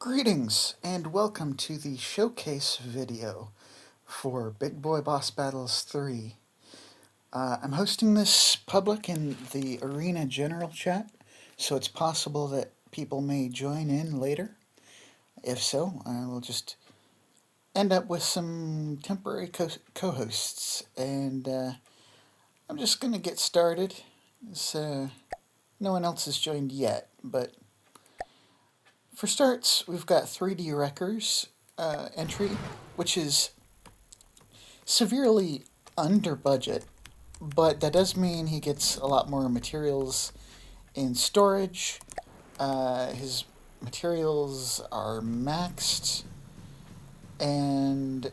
Greetings and welcome to the showcase video for Big Boi Boss Battles 3. I'm hosting this public in the Arena General Chat, so it's possible that people may join in later. If so, I will just end up with some temporary co-hosts, and I'm just going to get started. So, no one else has joined yet, but for starts, we've got 3D Wreckers entry, which is severely under budget, but that does mean he gets a lot more materials in storage. His materials are maxed, and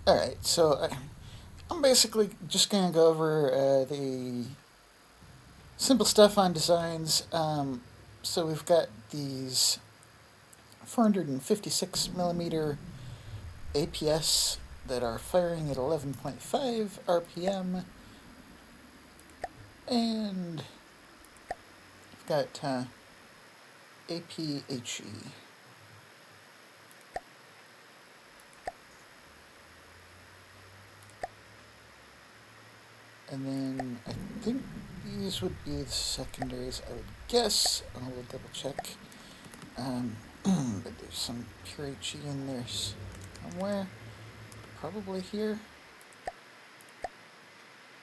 alright, so I'm basically just going to go over the simple stuff on designs. So we've got these 456 millimeter APS that are firing at 11.5 RPM, and we've got APHE. And then I think these would be the secondaries, I would guess. I will double check. But there's some pure HE in there somewhere. Probably here.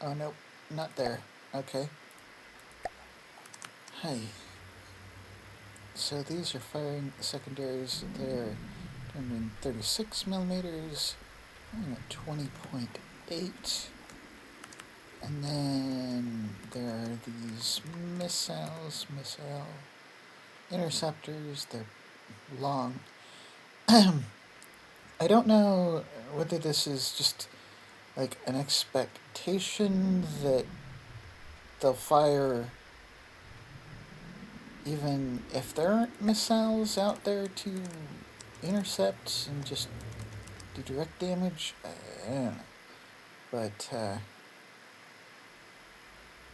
Oh, nope, not there. Okay. Hi. So these are firing secondaries. They're 36 millimeters, at 20.8. And then there are these missile interceptors. They're long. I don't know whether this is just like an expectation that they'll fire even if there aren't missiles out there to intercept and just do direct damage. I don't know. But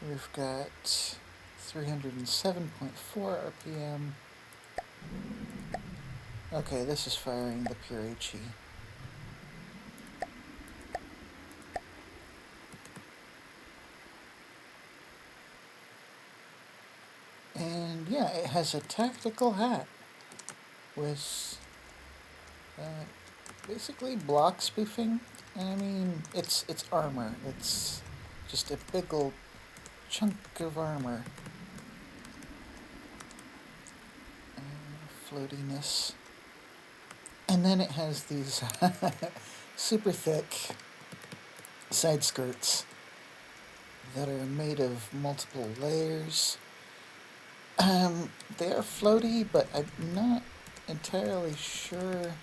we've got 307.4 RPM. Okay, this is firing the pure HE. And yeah, it has a tactical hat with basically block spoofing. I mean, it's armor. It's just a big old chunk of armor. Floatiness. And then it has these super thick side skirts that are made of multiple layers. They are floaty, but I'm not entirely sure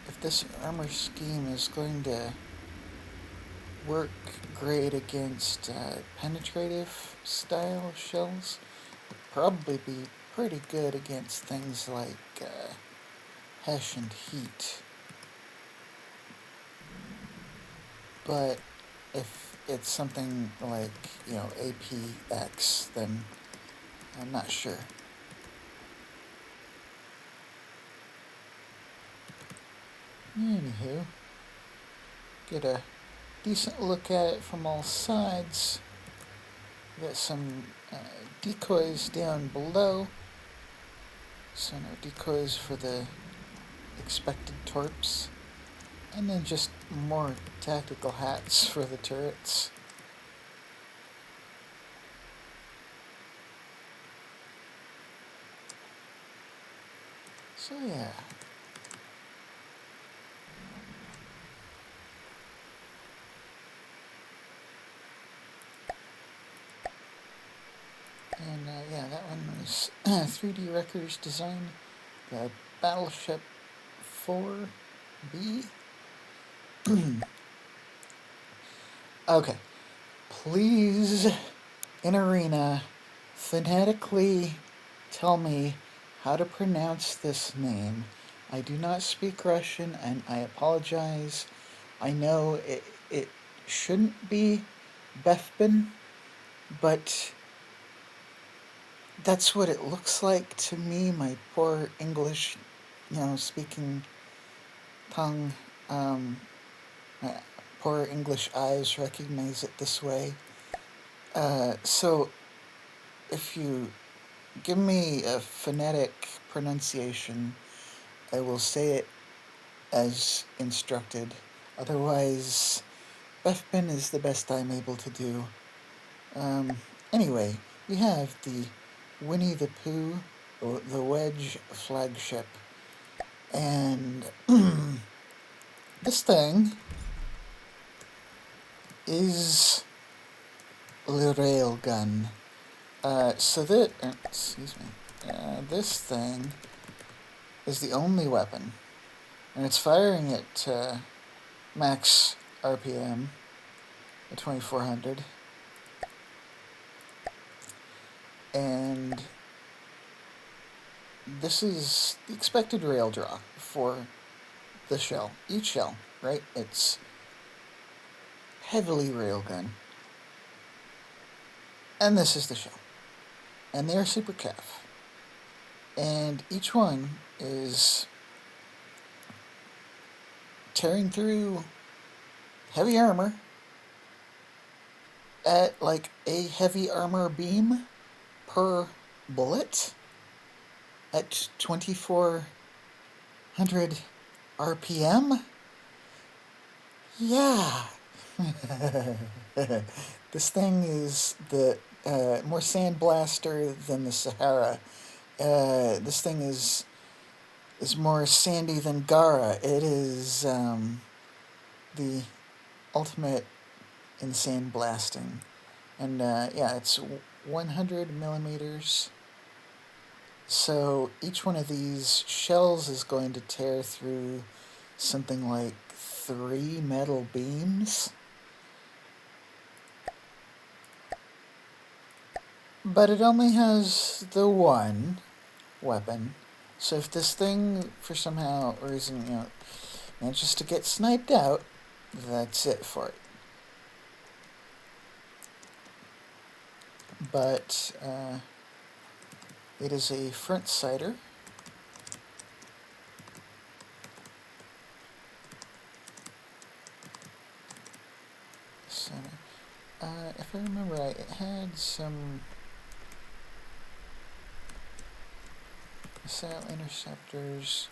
if this armor scheme is going to work great against penetrative style shells. It'd probably be pretty good against things like Hesh and Heat. But if it's something like, APX, then I'm not sure. Anywho, get a decent look at it from all sides. Got some decoys down below. So no decoys for the expected torps. And then just more tactical hats for the turrets. So yeah. And yeah, that one was 3D Wreckers design. The Battleship 4B. Okay. Please, in Arena, phonetically tell me how to pronounce this name. I do not speak Russian, and I apologize. I know it shouldn't be Bethbin, but That's what it looks like to me, my poor English, speaking tongue. My poor English eyes recognize it this way. So if you give me a phonetic pronunciation, I will say it as instructed. Otherwise, Bethpin is the best I'm able to do. Anyway, we have the Winnie the Pooh, the Wedge flagship, and this thing is the railgun. So that, excuse me, this thing is the only weapon, and it's firing at max RPM at 2400, and this is the expected rail draw for the shell. Each shell, right? It's heavily railgun. And this is the shell. And they are super calf. And each one is tearing through heavy armor at like a heavy armor beam per bullet at 2400 RPM. Yeah. This thing is the more sandblaster than the Sahara. This thing is more sandy than Gara. It is the ultimate in sandblasting. And yeah, it's 100 millimeters. So each one of these shells is going to tear through something like 3 metal beams. But it only has the one weapon. So if this thing, for somehow reason, manages to get sniped out, that's it for it. But it is a front sighter. So, if I remember right, it had some missile interceptors.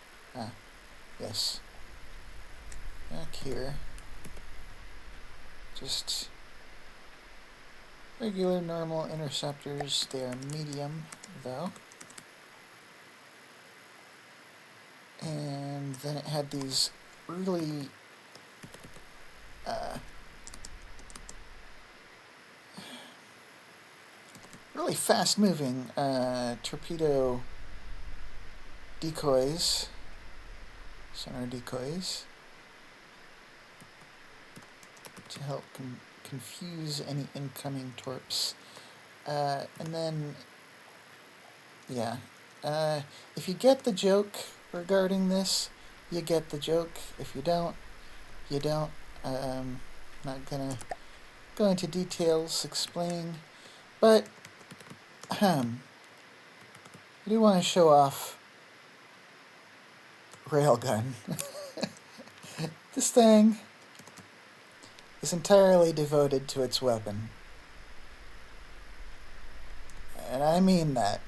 Yes. Back here. Just regular, normal interceptors. They are medium, though. And then it had these really really fast-moving torpedo decoys, sonar decoys, to help confuse any incoming torps. And then, yeah, if you get the joke regarding this, you get the joke. If you don't, you don't. Not gonna go into details explaining, but I do want to show off railgun. This thing is entirely devoted to its weapon. And I mean that.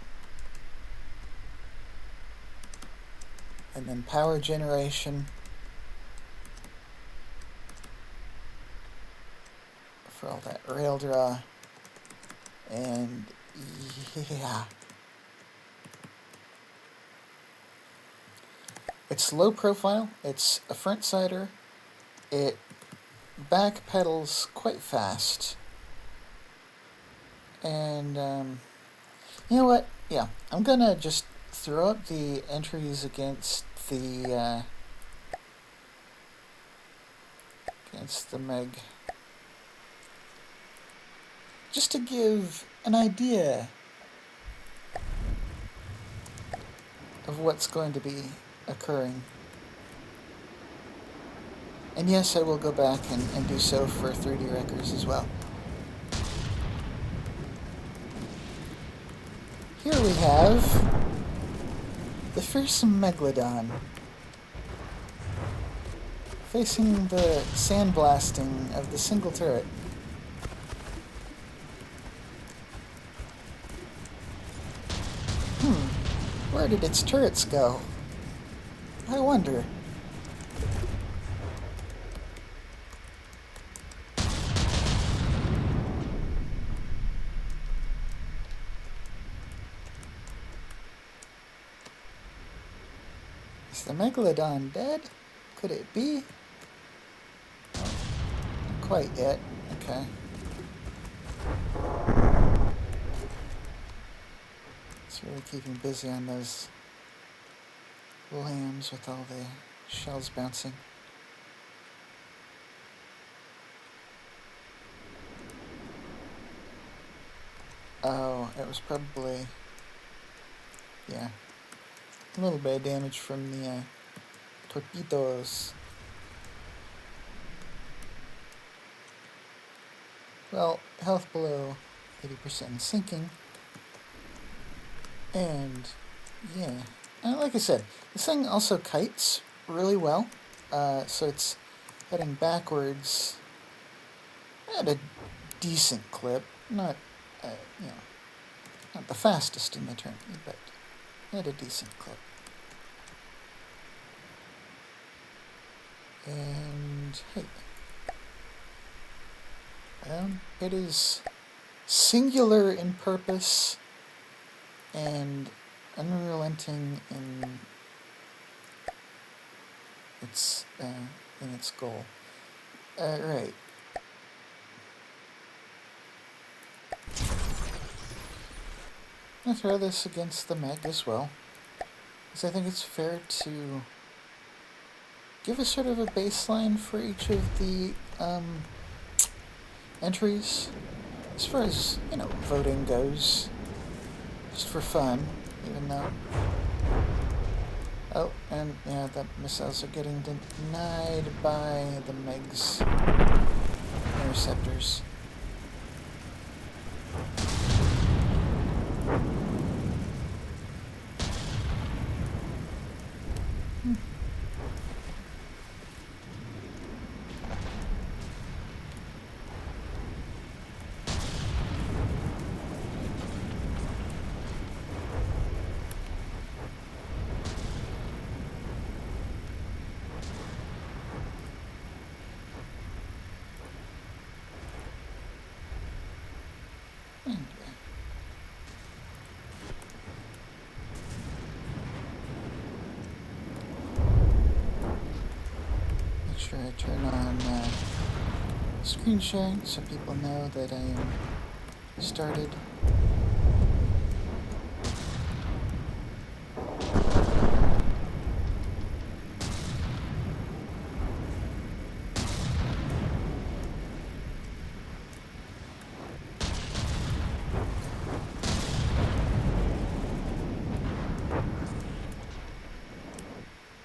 And then power generation for all that rail draw. And yeah. It's low profile, it's a front sighter, it back pedals quite fast, and you know what, yeah, I'm gonna just throw up the entries against the Meg, just to give an idea of what's going to be occurring. And yes, I will go back and do so for 3D Wreckers as well. Here we have the fearsome Megalodon facing the sandblasting of the single turret. Where did its turrets go? I wonder. Is the Megalodon dead? Could it be? Not quite yet. Okay. It's really keeping busy on those lambs with all the shells bouncing. Oh, it was probably, yeah, a little bit of damage from the torpedoes. Well, health below 80% sinking. And, yeah, like I said, this thing also kites really well. So it's heading backwards at a decent clip. Not, you know, not the fastest in the turn, but at a decent clip. And, hey, it is singular in purpose and unrelenting in its goal. Right. I'll throw this against the Meg as well, because I think it's fair to give a sort of a baseline for each of the entries, as far as, you know, voting goes, just for fun, even though... Oh, and yeah, the missiles are getting denied by the Meg's interceptors. Make sure I turn on screen sharing so people know that I am started.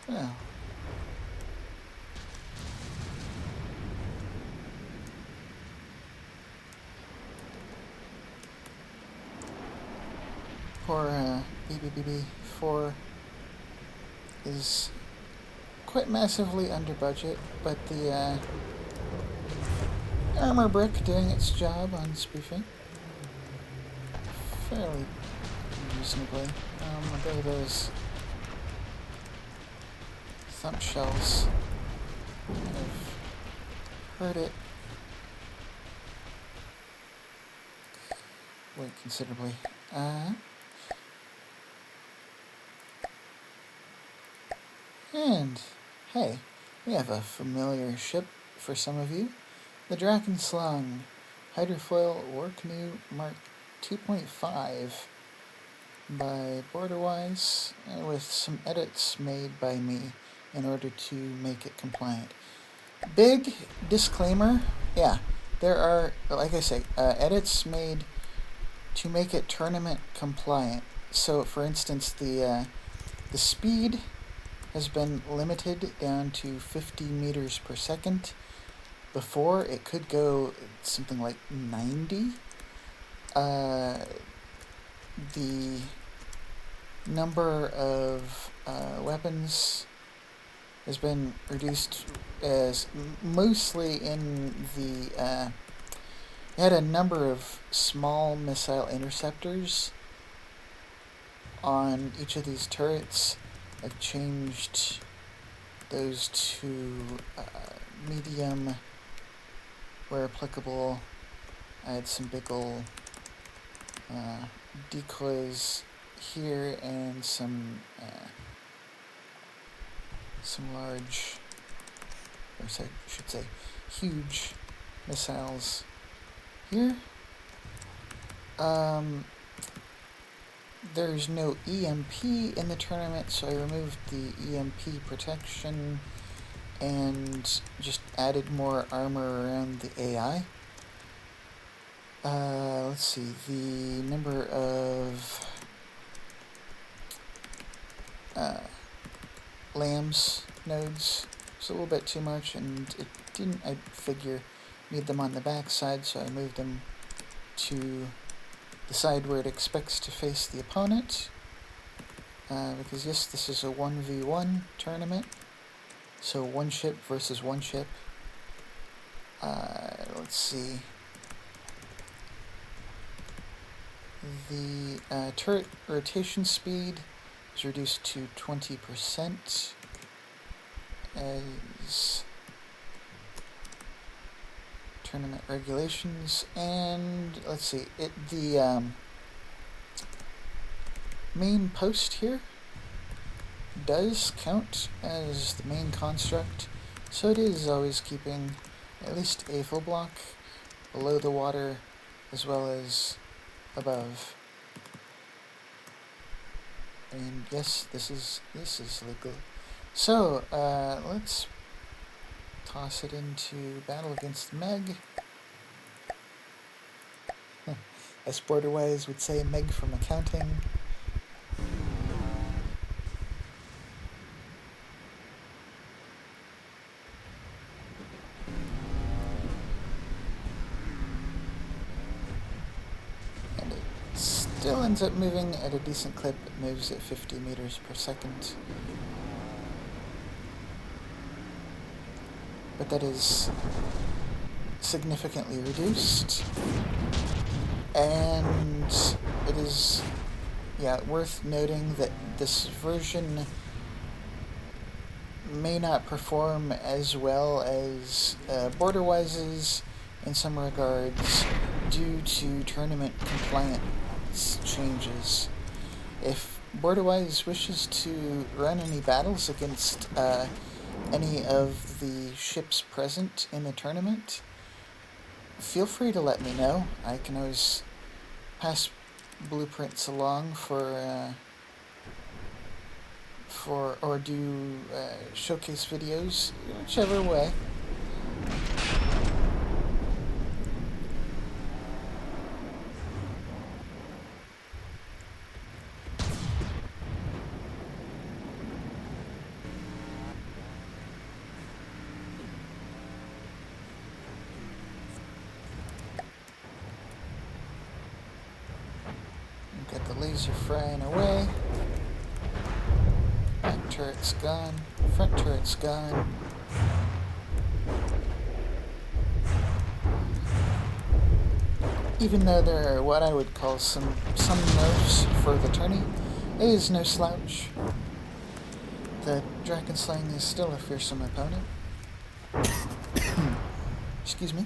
Well, poor BBBB4 is quite massively under budget, but the armor brick doing its job on spoofing fairly reasonably. There are those thump shells. I've heard it quite considerably. And, hey, we have a familiar ship for some of you. The Drakenslung Hydrofoil War Canoe Mark 2.5 by Borderwise, with some edits made by me in order to make it compliant. Big disclaimer, yeah, there are, like I say, edits made to make it tournament compliant. So, for instance, the speed has been limited down to 50 meters per second. Before, it could go something like 90. the number of weapons has been reduced as mostly in the it had a number of small missile interceptors on each of these turrets. I've changed those to medium where applicable. I had some big ol' decoys here and some large, or I should say huge missiles here. There's no EMP in the tournament, so I removed the EMP protection and just added more armor around the AI. Let's see, the number of lambs nodes was a little bit too much, and it didn't, I figure, need them on the back side, so I moved them to the side where it expects to face the opponent, because yes, this is a 1v1 tournament, so one ship versus one ship. Let's see, the turret rotation speed is reduced to 20% as tournament regulations, and let's see, the main post here does count as the main construct, so it is always keeping at least a full block below the water as well as above. And yes, this is legal. So let's toss it into battle against Meg. As Borderwise would say, Meg from accounting. And it still ends up moving at a decent clip. It moves at 50 meters per second. But that is significantly reduced, and it is, worth noting that this version may not perform as well as Borderwise's in some regards due to tournament compliance changes. If Borderwise wishes to run any battles against any of the ships present in the tournament, feel free to let me know. I can always pass blueprints along or do showcase videos, whichever way. Got the laser frying away. Back turret's gone. Front turret's gone. Even though there are what I would call some nerfs for the tourney, it is no slouch. The Drakenslang is still a fearsome opponent. Excuse me.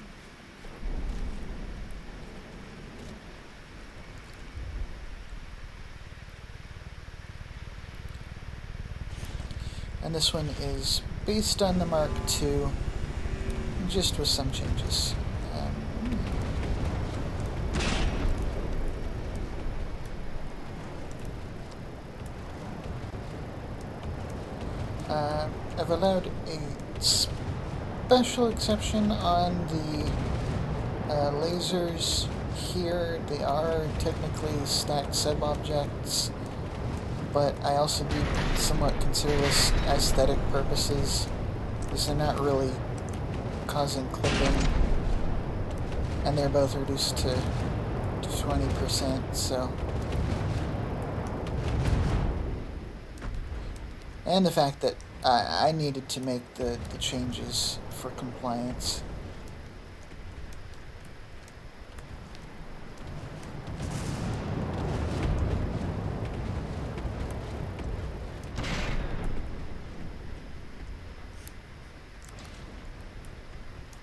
And this one is based on the Mark II, just with some changes. I've allowed a special exception on the lasers here. They are technically stacked sub-objects, but I also do somewhat consider this aesthetic purposes, because they're not really causing clipping, and they're both reduced to 20%, so and the fact that I needed to make the changes for compliance.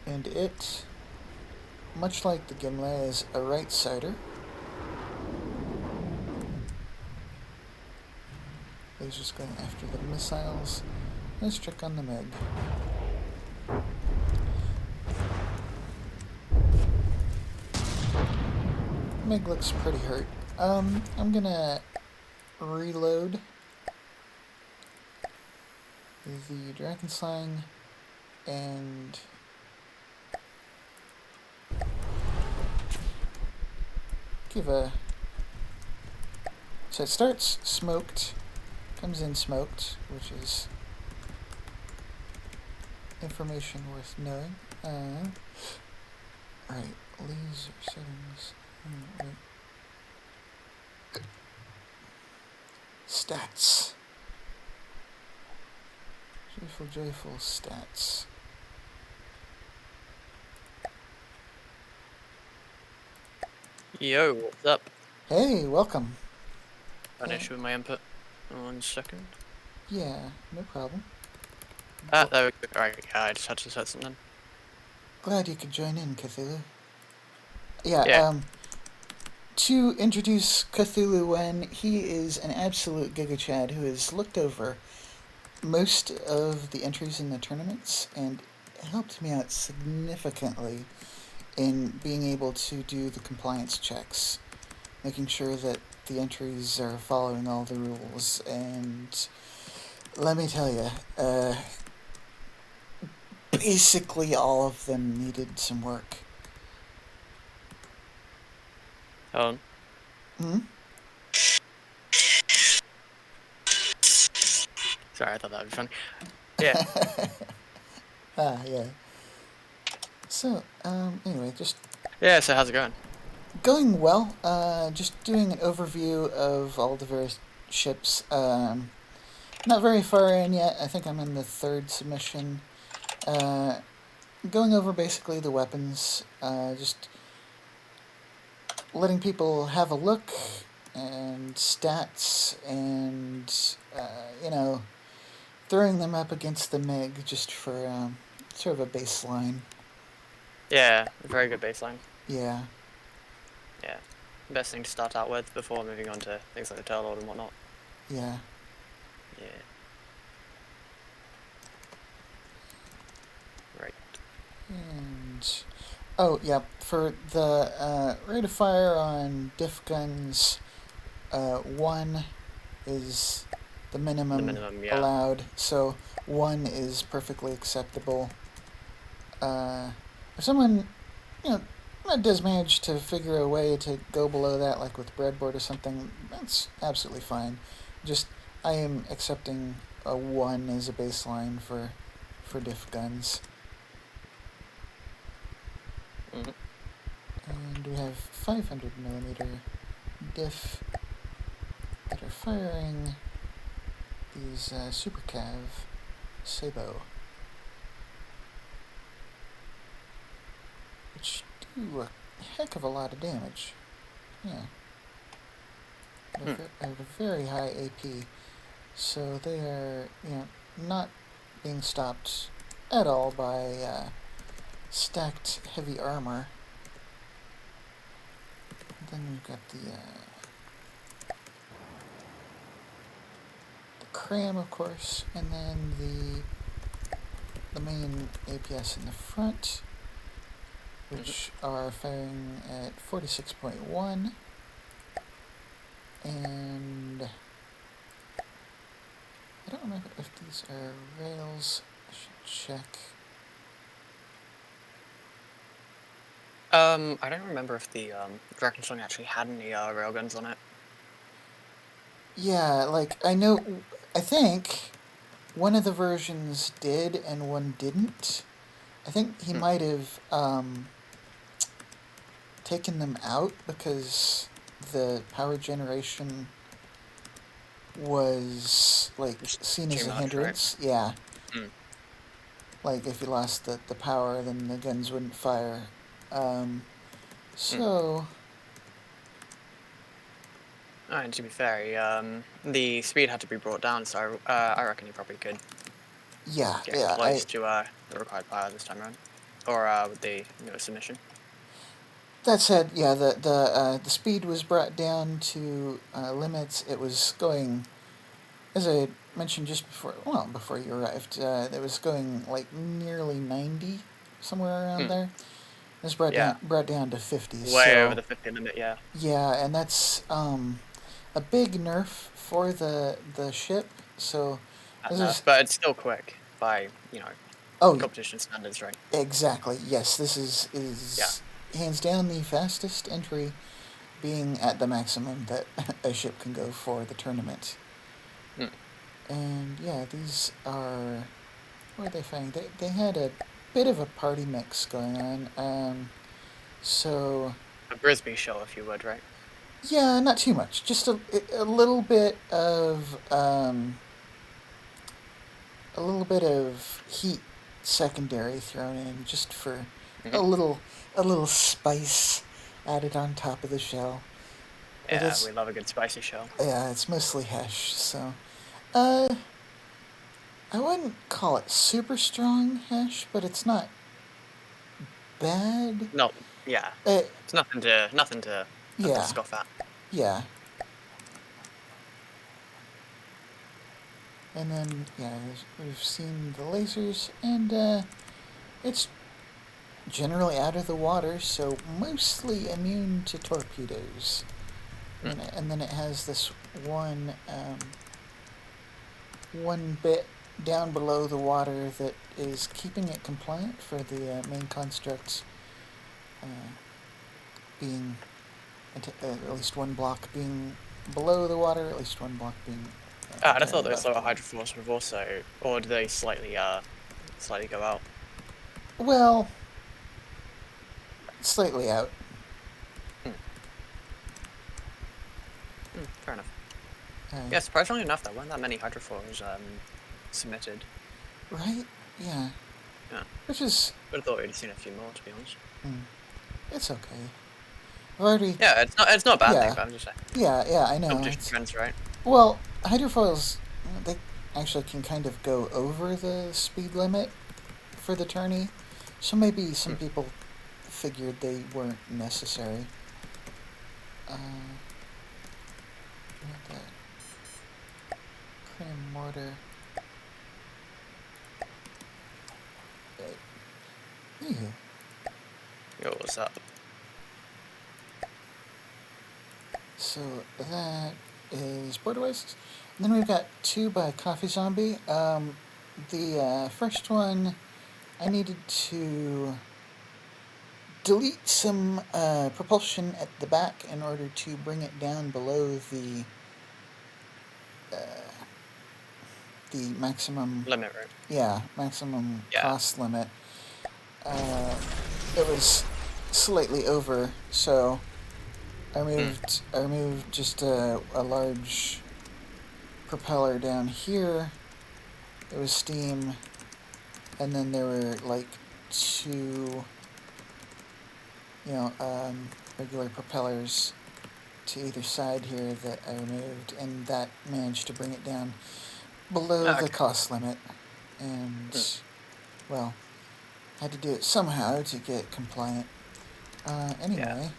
And it, much like the Gimli, is a right-sider. He's just going after the missiles. Let's check on the Meg. Meg looks pretty hurt. I'm gonna reload the Dragon Slang and give a... So it starts smoked, comes in smoked, which is information worth knowing. Right, laser settings. Right. Stats. Joyful stats. Yo, what's up? Hey, welcome. An issue with my input. 1 second. Yeah, no problem. There we go. Alright, yeah, I just had to set something. Glad you could join in, Cthulhu. Yeah. To introduce Cthulhu Wen, he is an absolute Giga Chad who has looked over most of the entries in the tournaments and helped me out significantly in being able to do the compliance checks, making sure that the entries are following all the rules. And let me tell you, basically all of them needed some work. Hold on. Sorry, I thought that would be funny. Yeah. Yeah. So, anyway, just... Yeah, so how's it going? Going well. Just doing an overview of all the various ships. Not very far in yet. I think I'm in the 3rd submission. Going over basically the weapons. Just letting people have a look and stats and, throwing them up against the MiG just for sort of a baseline. Yeah, very good baseline. Yeah. Yeah. Best thing to start out with before moving on to things like the Tailord and whatnot. Yeah. Yeah. Right. And... Oh, yeah, for the rate of fire on diff guns, 1 is the minimum, yeah. allowed, so 1 is perfectly acceptable. If someone, does manage to figure a way to go below that, like with breadboard or something, that's absolutely fine. Just, I am accepting a 1 as a baseline for diff guns. Mm-hmm. And we have 500mm diff that are firing these Super Cav Sabo, which do a heck of a lot of damage. Yeah. At a very high AP, so they are, not being stopped at all by stacked heavy armor. Then we've got the cram, of course, and then the main APS in the front, which are firing at 46.1, and I don't remember if these are rails. I should check. I don't remember if the Dragon Song actually had any railguns on it. Yeah, I think one of the versions did and one didn't. I think he might have taken them out because the power generation was like Just seen too as a much, right? hindrance. Yeah, Mm. like if you lost the power, then the guns wouldn't fire. Um, Mm. so And to be fair, the speed had to be brought down, so I reckon you probably could yeah, get yeah. close to the required power this time around, or with the submission. That said, yeah, the speed was brought down to limits. It was going, as I mentioned just before, well, before you arrived. It was going like nearly 90, somewhere around Mm. there. It was Yeah, brought down to 50. way over So the 50 limit. Yeah. yeah, and that's a big nerf for the ship. So this is But it's still quick by oh competition standards, right? exactly, yes, this Yeah. is hands down the fastest entry, being at the maximum that a ship can go for the tournament. Mm. And yeah, these are, what are they fighting? They had a bit of a party mix going on. So A Brisbane show, if you would, right? yeah, not too much. Just a little bit of a little bit of heat secondary thrown in, just for Hmm. a little a little spice added on top of the shell. But Yeah, we love a good spicy show. yeah, it's mostly hash. So uh, I wouldn't call it super strong hash, but it's not bad. No, yeah, Uh, it's nothing to yeah, scoff at. yeah. And then yeah, we've seen the lasers, and it's generally out of the water, so mostly immune to torpedoes. Mm. And then it has this one bit down below the water that is keeping it compliant for the main constructs uh, being at least one block being below the water, at least one block being And I thought those above. lower hydroforce would also, or do they slightly go out? Well, slightly out. Mm. Fair enough. Uh, Yeah, surprisingly enough, there weren't that many hydrofoils submitted. right? Yeah. Yeah, Which is, would have thought we'd have seen a few more, to be honest. it's okay. I've already, Yeah, it's not a bad thing, yeah, but I'm just saying yeah, I know. competition trends, right? Well, hydrofoils, they actually can kind of go over the speed limit for the tourney, so maybe some Hmm. people figured they weren't necessary. Uh, what the cream mortar. Anywho, Yo, what's up? so that is Borderwise. And then we've got two by Coffee Zombie. The first one, I needed to delete some propulsion at the back in order to bring it down below uh, the maximum, Limit, right? yeah, maximum Yeah. cost limit. Uh, it was slightly over, so I removed just a large propeller down here. It was steam, and then there were like two, regular propellers to either side here that I removed, and that managed to bring it down below Ah, the okay. cost limit. And, Hmm. well, had to do it somehow to get compliant. Yeah, Anyway,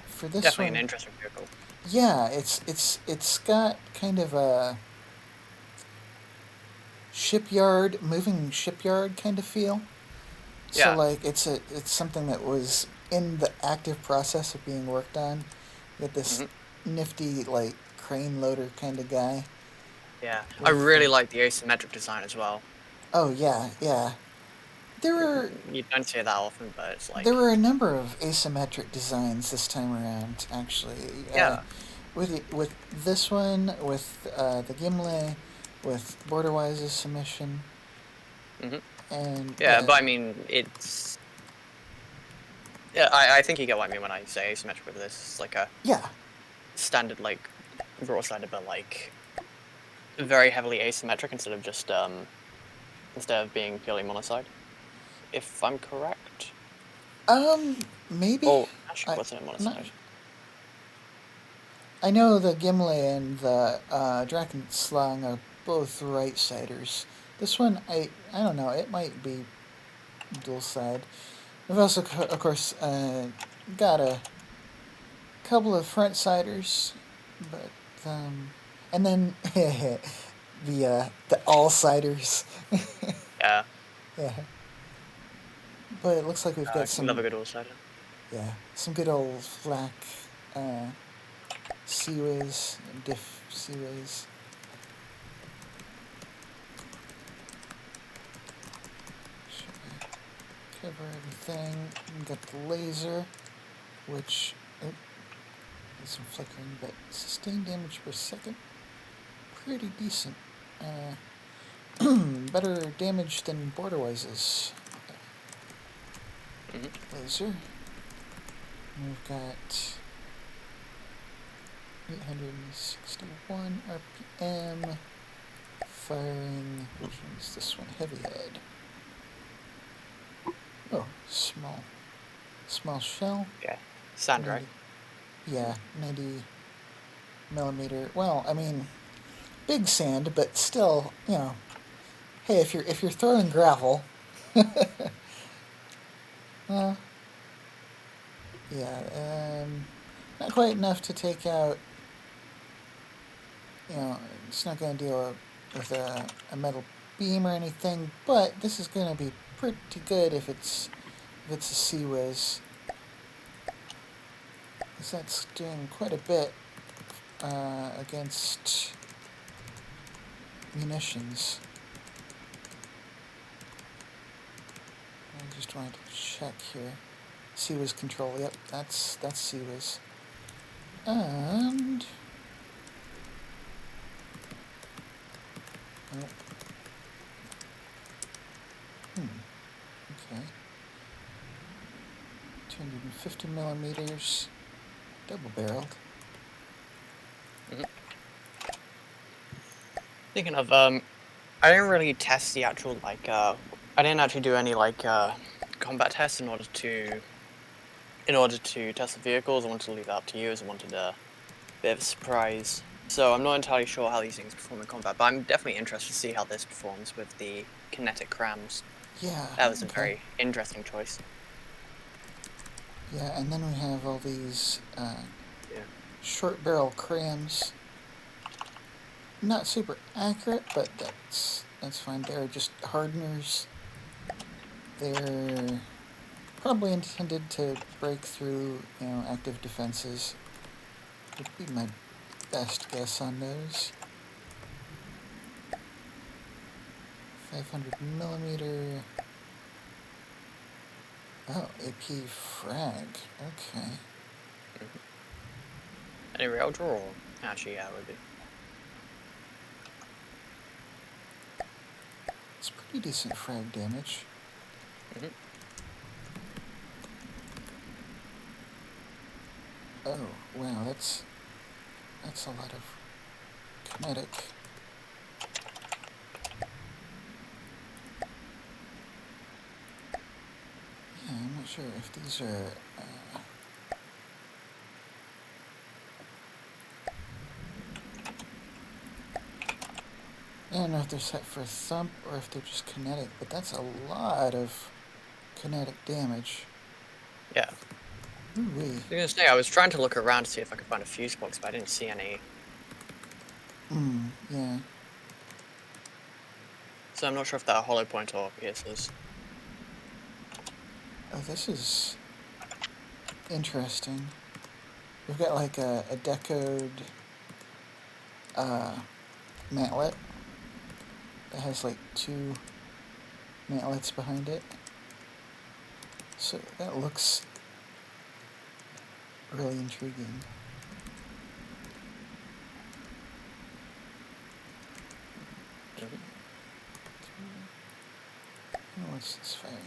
for this definitely an one, interesting vehicle. yeah, it's got kind of a moving shipyard kind of feel. So Yeah. like it's something that was in the active process of being worked on. With this Hmm. nifty like crane loader kind of guy. Yeah, I With really like the asymmetric design as well. oh yeah, yeah. There were You don't see it that often, but it's there like, were a number of asymmetric designs this time around. Actually, yeah. with this one, with the Gimli, with Borderwise's submission, Hmm. and Yeah, but I mean, it's. Yeah, I think you get what I mean when I say asymmetric with this. It's like a yeah, standard, like, broadsided, but like very heavily asymmetric instead of just instead of being purely monoside. If I'm correct. Maybe. Oh, actually, I wasn't it not. monoside? I know the Gimli and the Drachenschlang are both right-siders. This one, I don't know. It might be dual side. We've also, of course, got a couple of front-siders, but and then the all-siders. Yeah. Yeah. But it looks like we've got I love some, a good all-sider. yeah, some good old flak Seaways, diff Seaways. Cover everything. We got the laser, which is some flickering, but sustained damage per second, pretty decent. Better damage than Borderwise's laser. And we've got 861 RPM, firing, which one's this one? Heavy head. Oh, small shell. Yeah. Sand, right? Yeah, 90 millimeter. Well, I mean, big sand, but still, you know. Hey, if you're throwing gravel, yeah, not quite enough to take out. You know, it's not going to deal with a metal beam or anything, but this is going to be pretty good if it's a Sea-Wiz. Because that's doing quite a bit against munitions. I just wanted to check here. Sea-Wiz control, yep, that's Sea-Wiz. And oh. Okay. 250 millimeters, double barreled. Thinking of I didn't really test the actual like I didn't actually do any like combat tests in order to test the vehicles. I wanted to leave that up to you, as I wanted a bit of a surprise. So I'm not entirely sure how these things perform in combat, but I'm definitely interested to see how this performs with the kinetic crams. Yeah. That was okay. a very interesting choice. Yeah, and then we have all these Yeah. short barrel crams. Not super accurate, but that's fine. They're just hardeners. They're probably intended to break through, you know, active defenses. Would be my best guess on those. 500 millimeter. Oh, AP frag. Okay. Any rail draw? Actually, yeah, it would be. It's pretty decent frag damage. Oh, wow, that's a lot of kinetic. Yeah, I'm not sure if these are I don't know if they're set for thump or if they're just kinetic, but that's a lot of kinetic damage. Yeah. Ooh-wee. I was gonna say, I was trying to look around to see if I could find a fuse box, but I didn't see any. Yeah. So I'm not sure if that hollow point or pierces. Oh, this is interesting. We've got like a decoed mantlet that has like two mantlets behind it. So that looks really intriguing. What's this firing?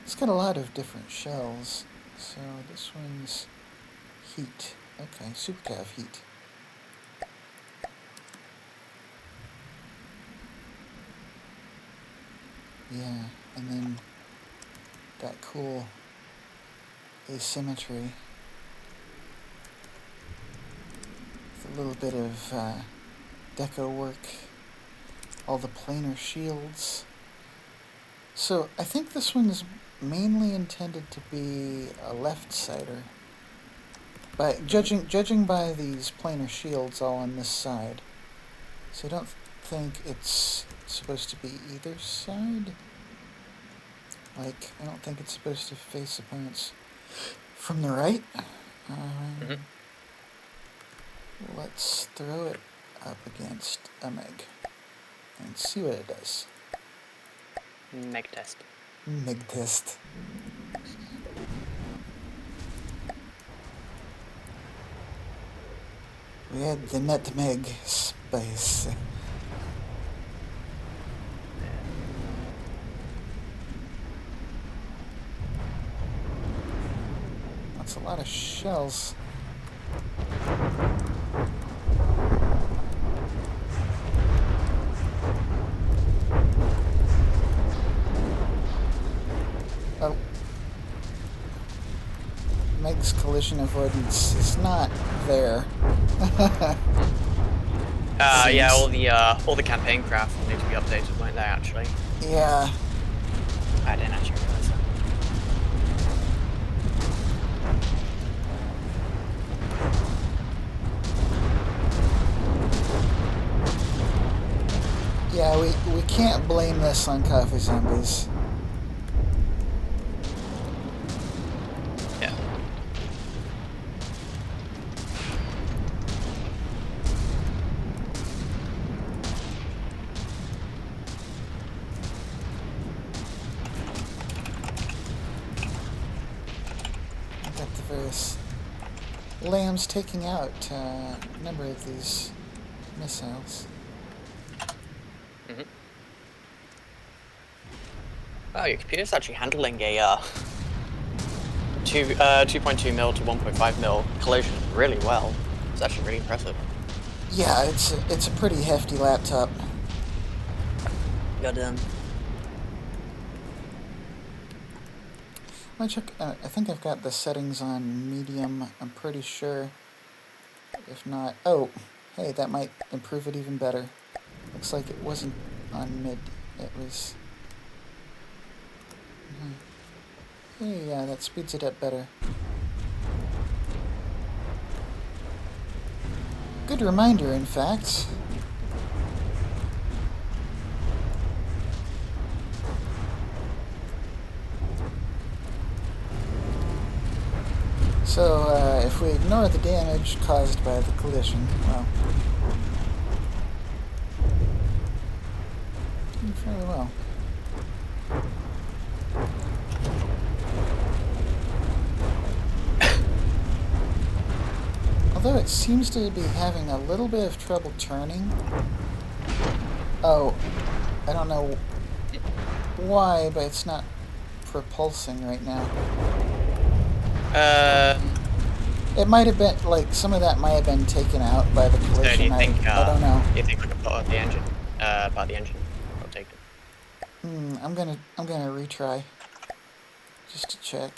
It's got a lot of different shells. So this one's heat. Okay, supercav heat. Yeah, and then that cool asymmetry with a little bit of deco work, all the planar shields. So I think this one's mainly intended to be a left-sider. By judging by these planar shields all on this side. So I don't think it's supposed to be either side. Like, I don't think it's supposed to face opponents from the right. Let's throw it up against a Meg and see what it does. Meg test. Meg test. We had the nutmeg spice. That's a lot of shells. Oh. Meg's collision avoidance is not there. Yeah, all the campaign craft will need to be updated, won't they, actually? Yeah. I didn't actually realize that. Yeah, we can't blame this on coffee zombies. Yeah. We've got the various lambs taking out a number of these missiles. Wow, your computer's actually handling a 2.2 mil to 1.5 mil collision really well. It's actually really impressive. Yeah, it's a pretty hefty laptop. Goddamn. I check. I think I've got the settings on medium. I'm pretty sure. If not, oh, hey, that might improve it even better. Looks like it wasn't on mid. It was. Hey, yeah, that speeds it up better. Good reminder, in fact. So, if we ignore the damage caused by the collision, well, doing fairly well. Although it seems to be having a little bit of trouble turning. Oh, I don't know why, but it's not propulsing right now. It might have been, like, some of that might have been taken out by the collision. So do you think, I don't know. Do you think we could put out the engine? Part the engine. I'll take it. I'm gonna retry. Just to check.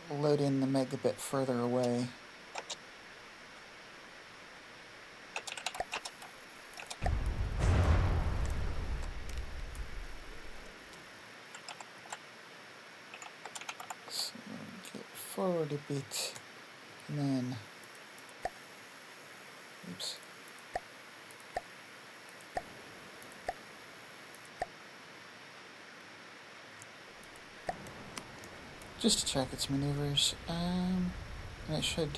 Load in the Meg a bit further away. So, get forward a bit, and then, oops. Just to check its maneuvers, and it should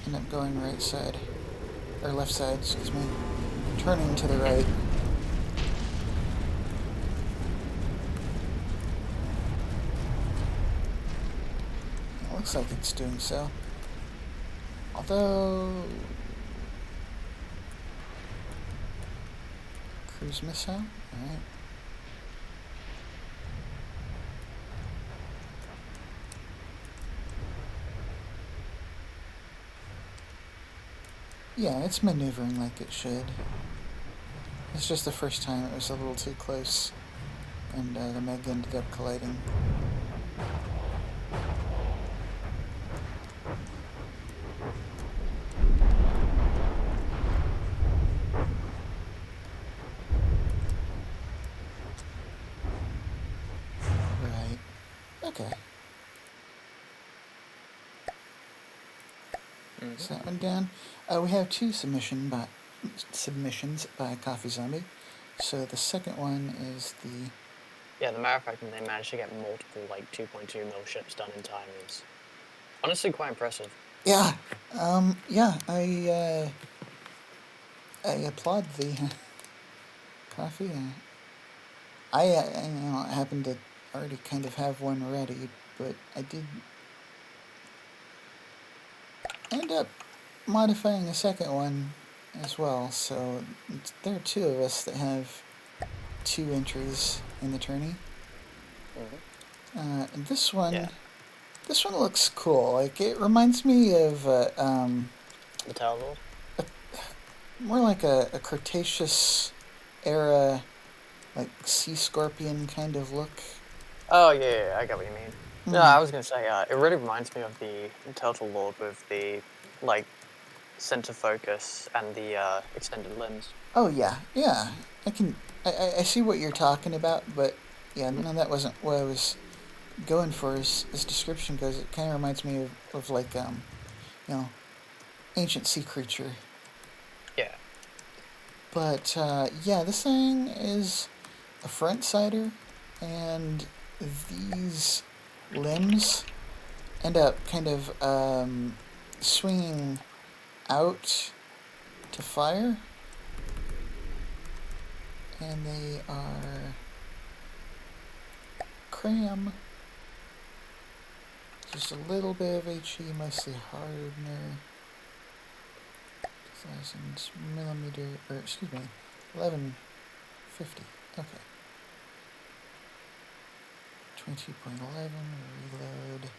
end up going right side, or left side, excuse me, turning to the right. It looks like it's doing so. Although, cruise missile, alright. Yeah, it's maneuvering like it should. It's just the first time it was a little too close, and the Meg ended up colliding. Right. Okay. Is that one down? We have two submissions by Coffee Zombie. So the second one is the... Yeah, the matter of fact that they managed to get multiple, like, 2.2 mil ships done in time is honestly quite impressive. Yeah. Yeah, I applaud the coffee. I happen to already kind of have one ready, but I did end up modifying a second one as well. So there are two of us that have two entries in the tourney. And this one, Yeah. this one looks cool. Like it reminds me of The Tower Lord? more like a Cretaceous era, like sea scorpion kind of look. Oh, yeah, I get what you mean. No, Mm. I was gonna say, it really reminds me of the Turtle Lord with the, like, center focus and the extended limbs. Oh yeah, yeah. I see what you're talking about, but yeah, no, that wasn't what I was going for. As description goes, it kind of reminds me of like you know, ancient sea creature. Yeah. But yeah, this thing is a front sider, and these limbs end up kind of swinging out to fire, and they are cram. Just a little bit of HE, mostly hardener. 2000 millimeter, or excuse me, 1150. Okay. 20.11, reload.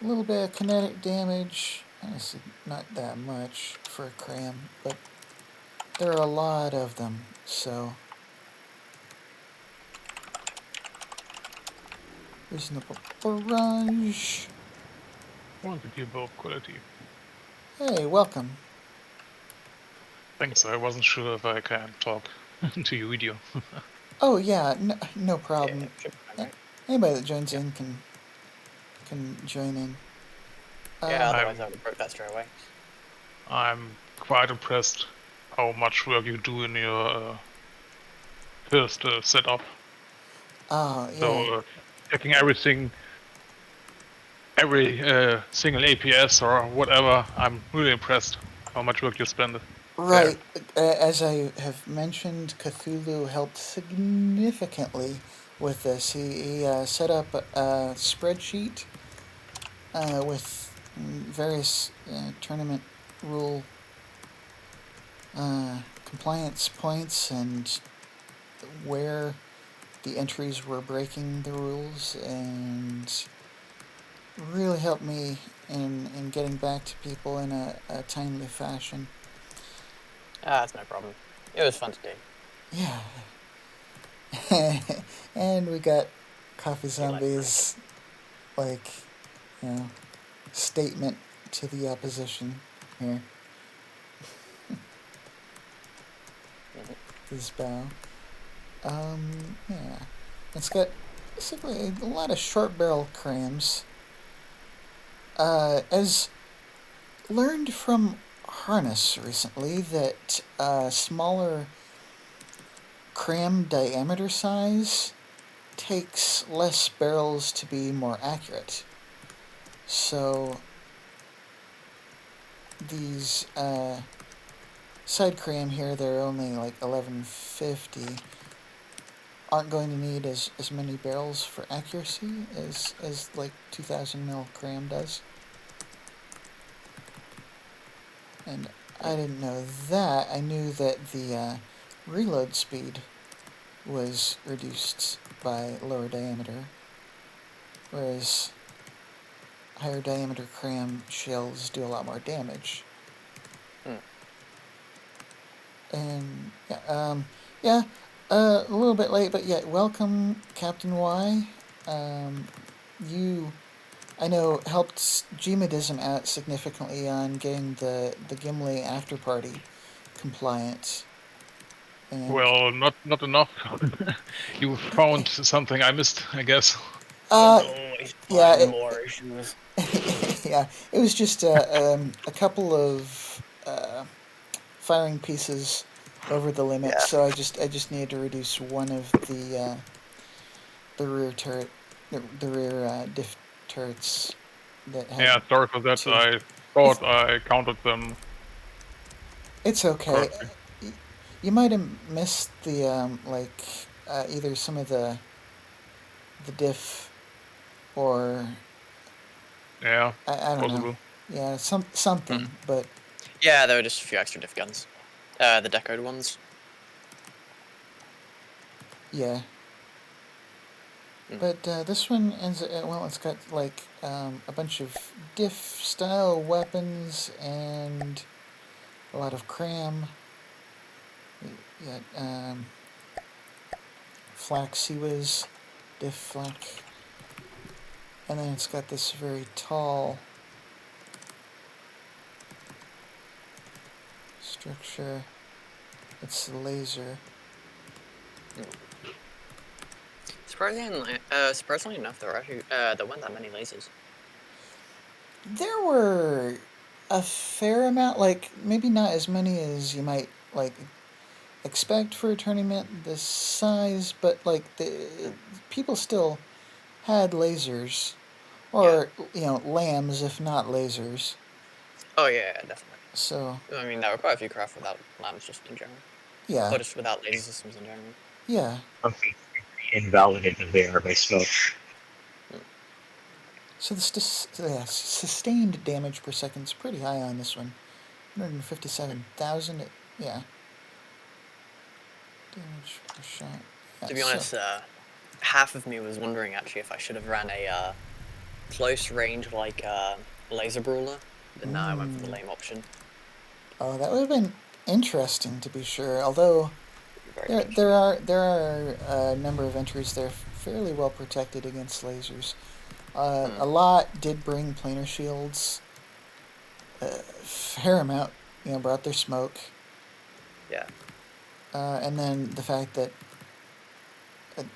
A little bit of kinetic damage. Honestly, not that much for a cram, but there are a lot of them, so reasonable barrage. Well, good deal both quality. Hey, welcome. Thanks, I wasn't sure if I can talk to your video. Oh yeah, no problem. Yeah, should be fine, right? Anybody that joins in can join in. Yeah, otherwise I would have broke that straight away. I'm quite impressed how much work you do in your first setup. Oh yeah. So checking everything, every single APS or whatever, I'm really impressed how much work you spend. Right. As I have mentioned, Cthulhu helped significantly with this. He set up a spreadsheet with various tournament rule compliance points and where the entries were breaking the rules, and really helped me in getting back to people in a timely fashion. Ah, that's no problem. It was fun to do. Yeah. And we got Coffee You like Zombies, like, statement to the opposition here. His bow. Yeah. It's got basically a lot of short barrel crams. As learned from Harness recently, that smaller cram diameter size takes less barrels to be more accurate. So these side cram here, they're only like 1150, aren't going to need as many barrels for accuracy as like 2000 mil cram does. And I didn't know that. I knew that the reload speed was reduced by lower diameter, whereas higher diameter cram shells do a lot more damage. And yeah, a little bit late, but yeah, welcome, Captain Y. You, I know, helped Gmadism out significantly on getting the Gimli after party compliant. And Well, not enough. You found something I missed, I guess. uh, Always yeah, find more issues. yeah, it was just a couple of firing pieces over the limit, Yeah. so I just needed to reduce one of the rear turret, the rear diff turrets that had Yeah, sorry for that. two. I thought I counted them It's okay. correctly. You might have missed the either some of the diff or Yeah, I don't know. possible. Yeah, something, but Yeah, there were just a few extra diff guns. The decoed ones. yeah. But this one ends. Well, it's got like a bunch of diff style weapons and a lot of cram. Yeah, flak Seawiz, diff flak, and then it's got this very tall structure. It's a laser. Surprisingly enough, there weren't that many lasers. There were a fair amount, like maybe not as many as you might like expect for a tournament this size, but like the people still had lasers, or lambs if not lasers. Oh yeah, definitely. So I mean, there were quite a few craft without lamps, just in general, yeah, or just without laser systems in general. yeah. Something invalidated they are by smoke. So the sustained damage per second is pretty high on this one. 157,000. Yeah. Damage per shot. Yeah, To be honest, half of me was wondering actually if I should have ran a close range laser brawler, but no, I went for the lame option. oh, that would have been interesting to be sure. Although Very there are a number of entries there fairly well protected against lasers. A lot did bring planar shields. A fair amount, brought their smoke. Yeah. And then the fact that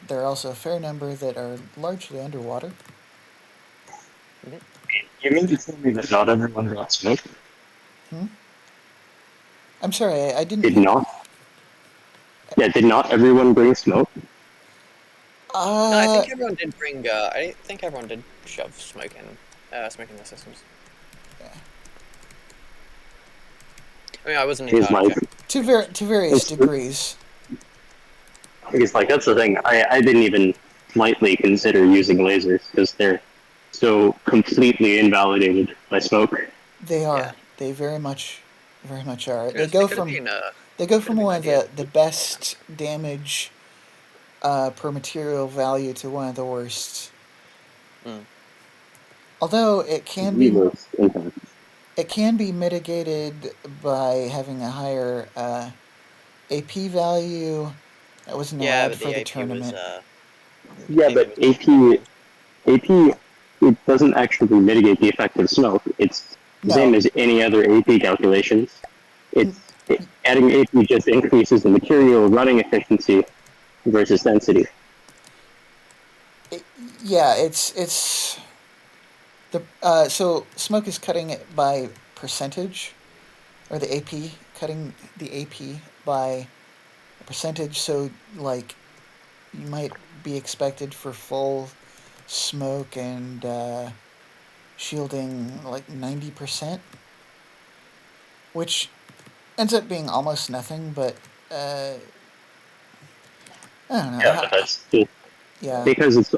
there are also a fair number that are largely underwater. You mean to tell me that not everyone got smoke? I'm sorry, I didn't. Did not? Yeah, did not everyone bring smoke? No, I think everyone did bring. I think everyone did shove smoke in their systems. Yeah. I mean, I wasn't Because entirely like, To various degrees. because like that's the thing. I didn't even lightly consider using lasers because they're so completely invalidated by smoke. They are. Yeah. They very much are. They go from one of the best damage per material value to one of the worst. Although it can be mitigated by having a higher AP value. That wasn't allowed but for the AP tournament. Yeah, but AP, it doesn't actually mitigate the effect of smoke. It's the same as any other AP calculations. Adding AP just increases the material running efficiency versus density. It's the so smoke is cutting it by percentage, or the AP cutting the AP by a percentage. So like you might be expected for full smoke and shielding like 90%, which ends up being almost nothing. But I don't know. Yeah, but that's just Yeah. because it's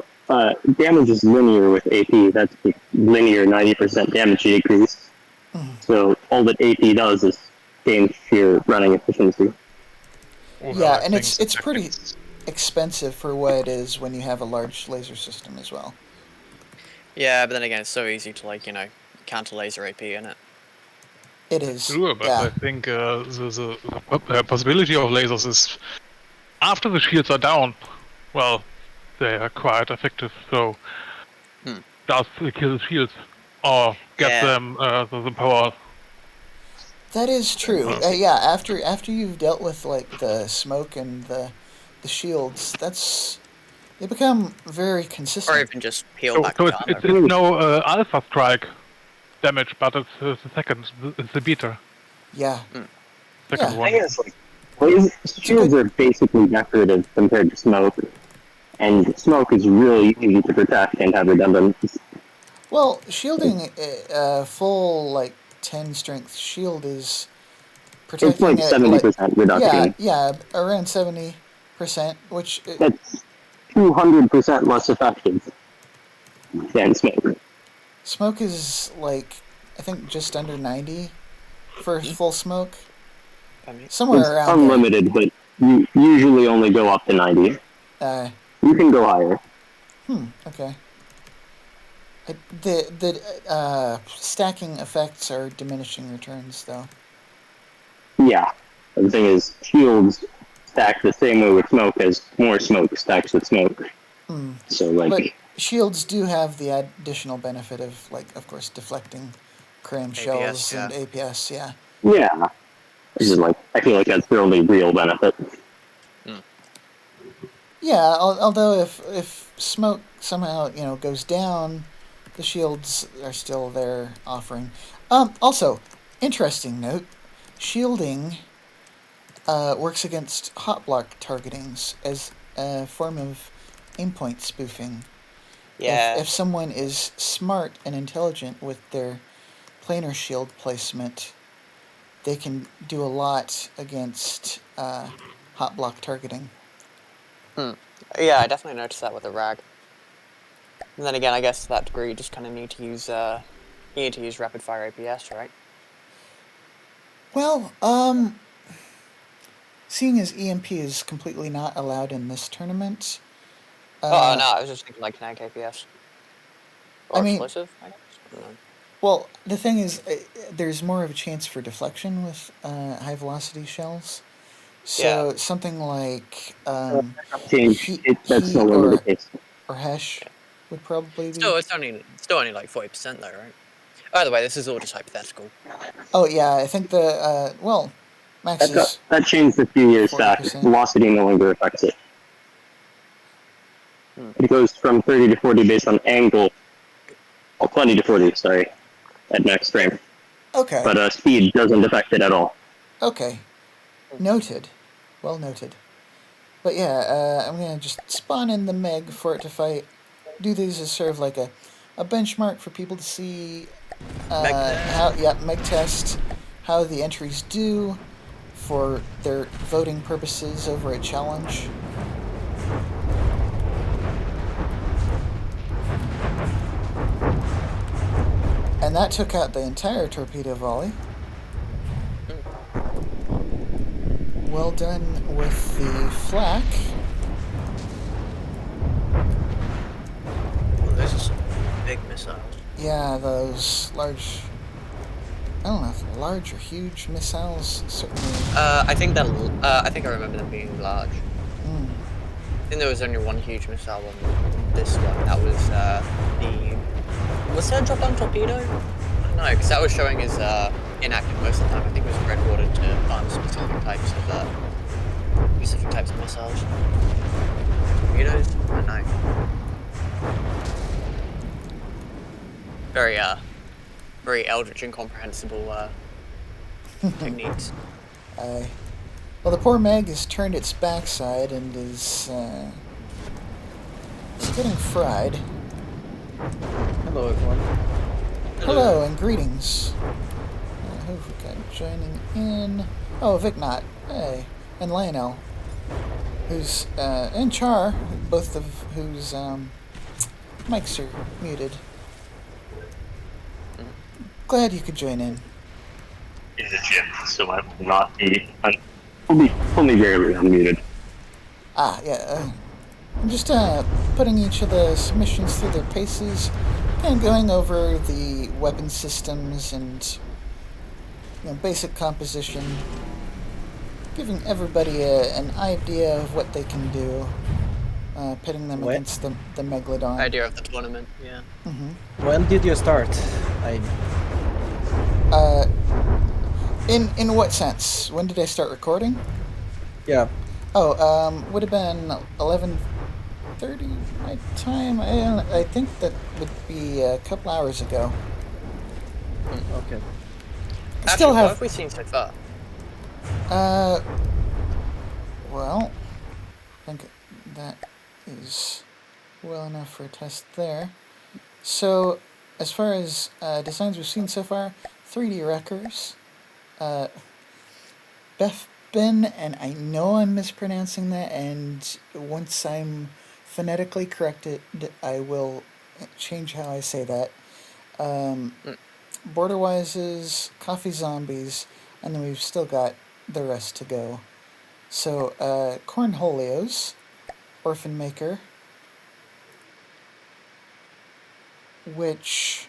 damage is linear with AP. That's the linear 90% damage decrease. So all that AP does is gain sheer running efficiency. Well, Yeah, I and think it's pretty expensive for what it is when you have a large laser system as well. Yeah, but then again, it's so easy to counter laser AP in it. It is. Sure, but yeah. I think the possibility of lasers is after the shields are down. Well, they are quite effective. So just kill the shields or get them the power. That is true. Yeah, after you've dealt with like the smoke and the shields, they become very consistent. Or even just peel So, back so the it's armor. no alpha strike damage, but it's the second, it's the beta. Yeah. Second Yeah. one. I guess like shields are basically decorative compared to smoke, and smoke is really easy to protect and have redundant. Well, shielding full like 10 strength shield is protecting It's like it 70% reduction. Yeah, around 70%, which That's 200% less effective than smoke. smoke is like I think just under 90 for full smoke. Somewhere It's around unlimited, but you usually only go up to 90. there. You can go higher. Okay. The stacking effects are diminishing returns, though. Yeah. The thing is, shields stack the same way with smoke as more smoke stacks with smoke. So, like... But shields do have the additional benefit of, like, of course, deflecting cram shells and APS, yeah. Yeah. This is like, I feel like that's the only real benefit. Yeah, although if smoke somehow, goes down, the shields are still there offering. Also, interesting note, shielding works against hot block targetings as a form of aim point spoofing. Yeah. If someone is smart and intelligent with their planar shield placement, they can do a lot against hot block targeting. Yeah, I definitely noticed that with the rag. And then again, I guess to that degree, you just kind of need to use rapid fire APS, right? Well, seeing as EMP is completely not allowed in this tournament. No, I was just thinking like kinetic APS. Or explosive, I guess. Well, the thing is, there's more of a chance for deflection with high velocity shells. So something like that's no longer the case. Or Hesh would probably be. Still, it's only like 40% though, right? By the way, this is all just hypothetical. Oh yeah, I think the max is that changed a few years 40%. Back. Velocity no longer affects it. It goes from 30 to 40 based on angle. Well, 20 to 40, sorry, at max frame. Okay. But speed doesn't affect it at all. Okay. Noted. Well noted. But yeah, I'm going to just spawn in the Meg for it to fight. Do these as sort of like a benchmark for people to see Meg test, how the entries do for their voting purposes over a challenge. And that took out the entire torpedo volley. Well done with the flak. Well, those are some big missiles. Yeah, those large... I don't know if large or huge missiles, certainly. I think I remember them being large. I think there was only one huge missile on this one. That was was there a drop-down torpedo? No, because that was showing as inactive most of the time. I think it was redwatered to farm specific types of missiles. Torpedoes? I don't know. Very eldritch, incomprehensible techniques. Well, the poor Meg has turned its backside and is it's getting fried. Hello, everyone. Hello and greetings. Who we got joining in? Oh, Vicnot. Hey. And Lionel. Who's, and Char, both of whose, mics are muted. Glad you could join in. In the gym, so I will not be, only rarely unmuted. Ah, yeah, I'm just, putting each of the submissions through their paces and going over the weapon systems and basic composition, giving everybody an idea of what they can do, pitting them against the Megalodon. Idea of the tournament, yeah. When did you start? In what sense? When did I start recording? Yeah. Oh, would have been 11:30 my time. I think that would be a couple hours ago. Okay. Actually, what have we seen so far? Well, I think that is well enough for a test there. So, as far as designs we've seen so far, 3D Wreckers, Ben, and I know I'm mispronouncing that, and once I'm phonetically corrected, I will change how I say that. Borderwises, Coffee Zombies, and then we've still got the rest to go. So, Cornholios, Orphan Maker, which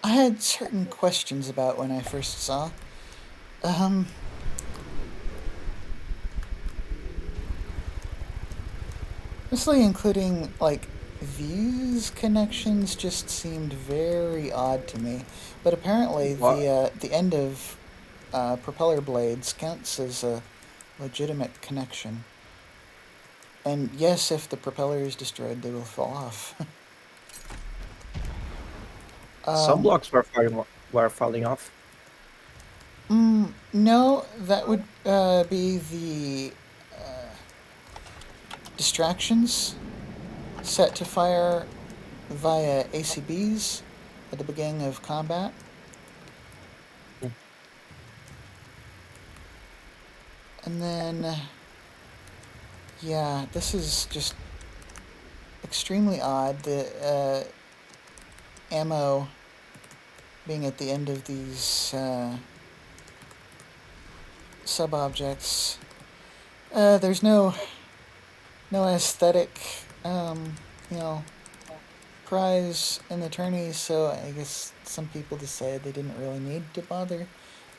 I had certain questions about when I first saw. Mostly including, like, these connections just seemed very odd to me. But apparently the end of propeller blades counts as a legitimate connection. And yes, if the propeller is destroyed, they will fall off. Some blocks were falling off. No, that would be the distractions set to fire via ACBs at the beginning of combat. And then, yeah, this is just extremely odd. The ammo being at the end of these sub-objects. There's no aesthetic, prize in the tourney, so I guess some people decided they didn't really need to bother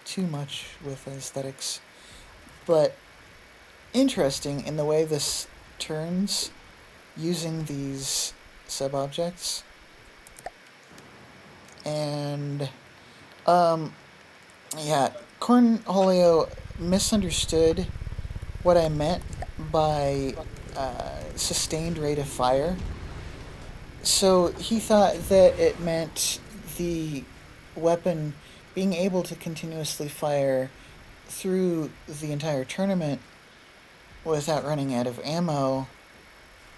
too much with aesthetics. But interesting in the way this turns using these sub-objects. And, yeah, Cornholio misunderstood what I meant by sustained rate of fire. So he thought that it meant the weapon being able to continuously fire through the entire tournament without running out of ammo,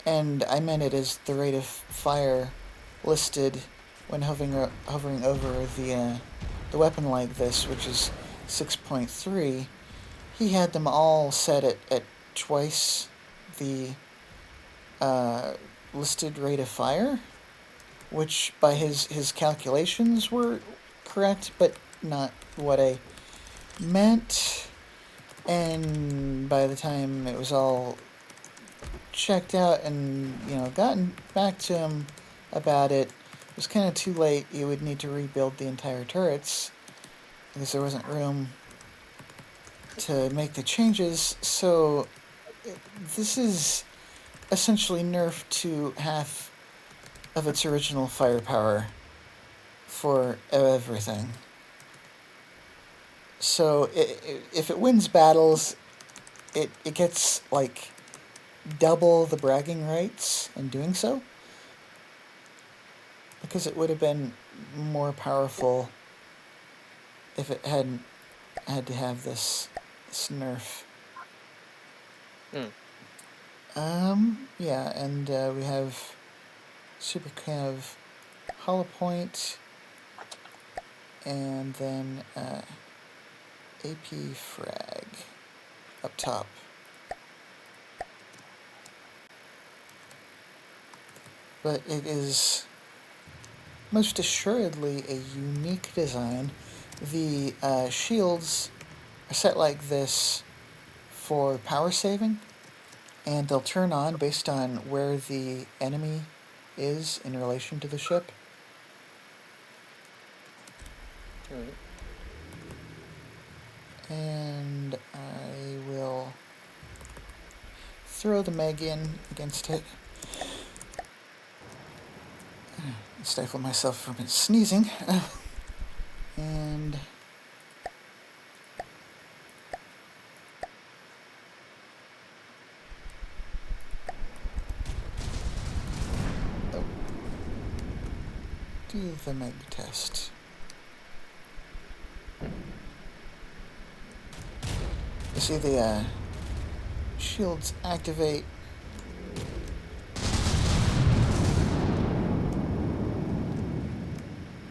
and I meant it as the rate of fire listed when hovering over the weapon like this, which is 6.3. He had them all set at twice the listed rate of fire, which by his calculations were correct, but not what I meant. And by the time it was all checked out and, gotten back to him about it, it was kind of too late. You would need to rebuild the entire turrets because there wasn't room to make the changes. So this is essentially nerfed to half of its original firepower for everything. So if it wins battles, it gets like double the bragging rights in doing so, because it would have been more powerful if it hadn't had to have this nerf. Yeah, and we have Super Cav Hollow Point, and then AP Frag up top. But it is most assuredly a unique design. The shields are set like this for power saving, and they'll turn on based on where the enemy is in relation to the ship. And I will throw the Meg in against it. Stifle myself from sneezing. And do the Meg test. You see the shields activate.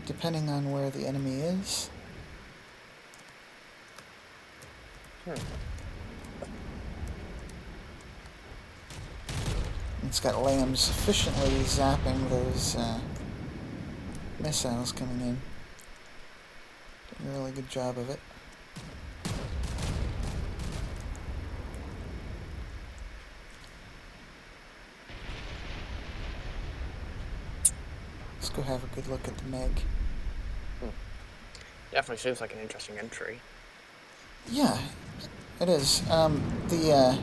Depending on where the enemy is. It's got lambs efficiently zapping those missiles coming in. Doing a really good job of it. Let's go have a good look at the Meg. Definitely seems like an interesting entry. Yeah, it is. The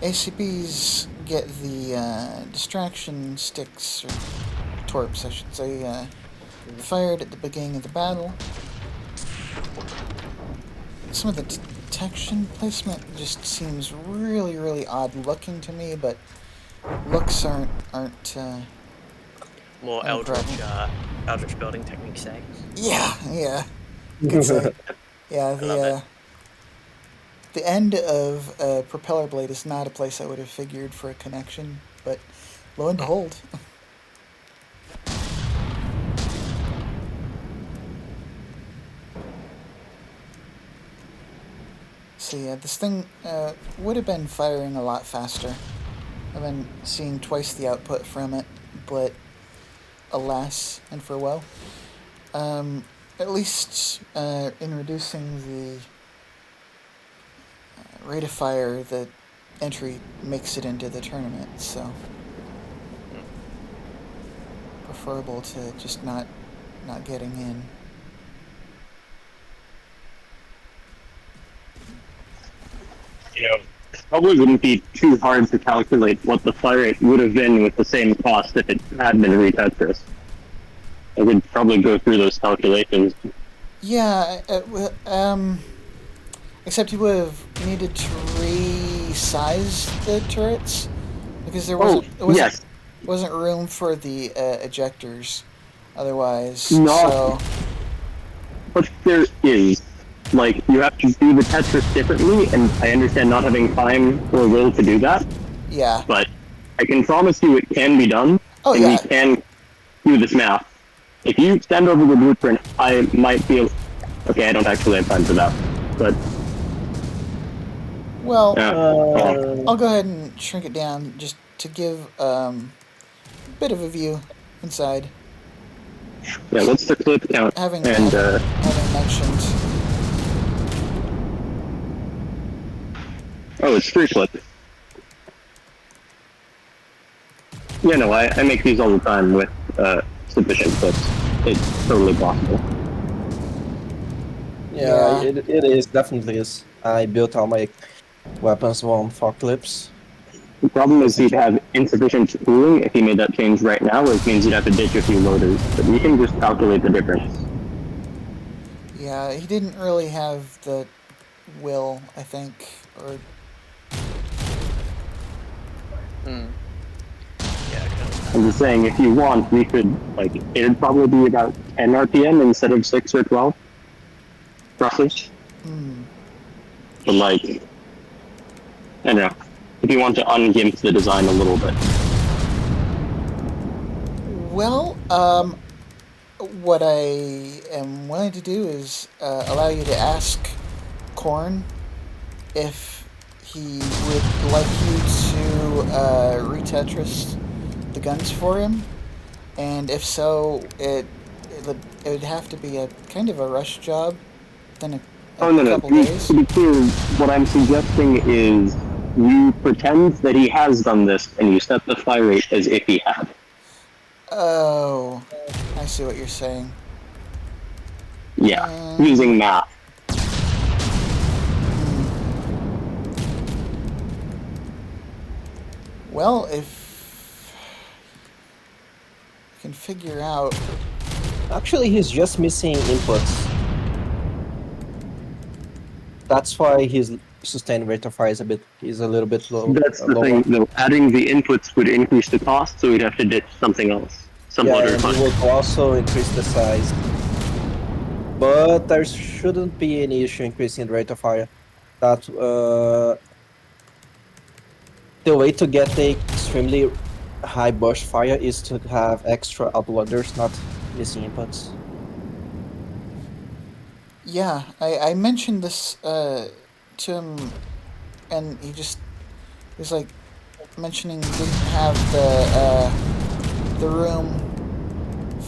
ACBs get the distraction sticks, or torps, I should say, fired at the beginning of the battle. Some of the detection placement just seems really, really odd looking to me, but looks aren't More Eldritch building techniques, eh? Yeah. You could say. Yeah, the end of a propeller blade is not a place I would have figured for a connection, but lo and behold. So yeah, this thing would have been firing a lot faster. I've been seeing twice the output from it, but alas and farewell. At least in reducing the rate of fire, the entry makes it into the tournament, so preferable to just not getting in. It probably wouldn't be too hard to calculate what the fire rate would have been with the same cost if it had been re-Tetris. I would probably go through those calculations. Yeah, except you would have needed to resize the turrets because there wasn't room for the ejectors otherwise. No, so. But there is. Like, you have to do the Tetris differently, and I understand not having time or will to do that. Yeah. But I can promise you it can be done, and we can do this math. If you send over the blueprint, I might feel... Okay, I don't actually have time for that, but... Well, I'll go ahead and shrink it down just to give a bit of a view inside. Yeah, what's the clip count? Having mentioned... Oh, it's 3 clips. Yeah, no, I make these all the time with sufficient clips. It's totally possible. Yeah, it is, definitely is. I built all my weapons on 4 clips. The problem is he'd have insufficient cooling if he made that change right now, which means you'd have to ditch a few loaders. But you can just calculate the difference. Yeah, he didn't really have the will, I think, or... I'm just saying, if you want, we could, like, it'd probably be about 10 RPM instead of 6 or 12. Roughly. But, like, I don't know. If you want to ungimp the design a little bit. Well, what I am willing to do is allow you to ask Korn if he would like you to re-Tetris the guns for him, and if so, it would have to be a kind of a rush job. Then couple days. To be clear, what I'm suggesting is you pretend that he has done this, and you set the fire rate as if he had. Oh, I see what you're saying. Yeah, using math. Well, if you can figure out... Actually, he's just missing inputs. That's why his sustained rate of fire is a little bit low. That's the lower. thing, though. Adding the inputs would increase the cost, so we'd have to ditch something else. Some Yeah, other and it fund. would also increase the size. But there shouldn't be any issue increasing the rate of fire. That the way to get the extremely high burst fire is to have extra outloaders, not missing inputs. Yeah, I mentioned this to him, and he was like mentioning he didn't have the room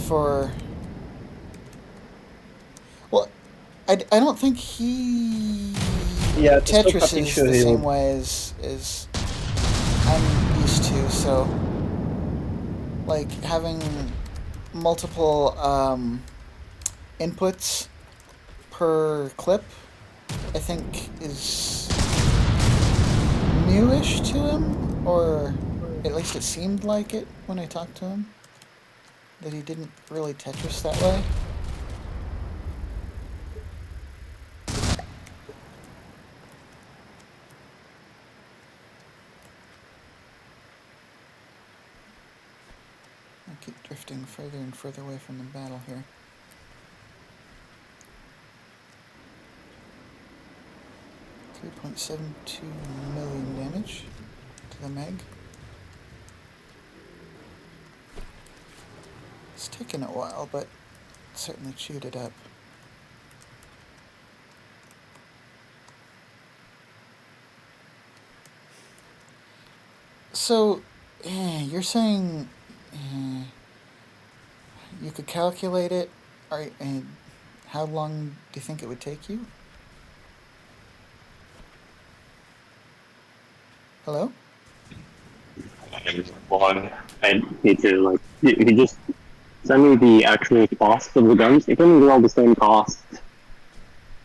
for... Well, I don't think he Tetrises the same way as I'm used to, so like having multiple inputs per clip, I think is newish to him, or at least it seemed like it when I talked to him, that he didn't really Tetris that way. I keep drifting further and further away from the battle here. $3.72 million damage to the Meg. It's taken a while, but certainly chewed it up. So, you're saying you could calculate it, and how long do you think it would take you? Hello? One, I need to, like, you just send me the actual cost of the guns. If they're all the same cost,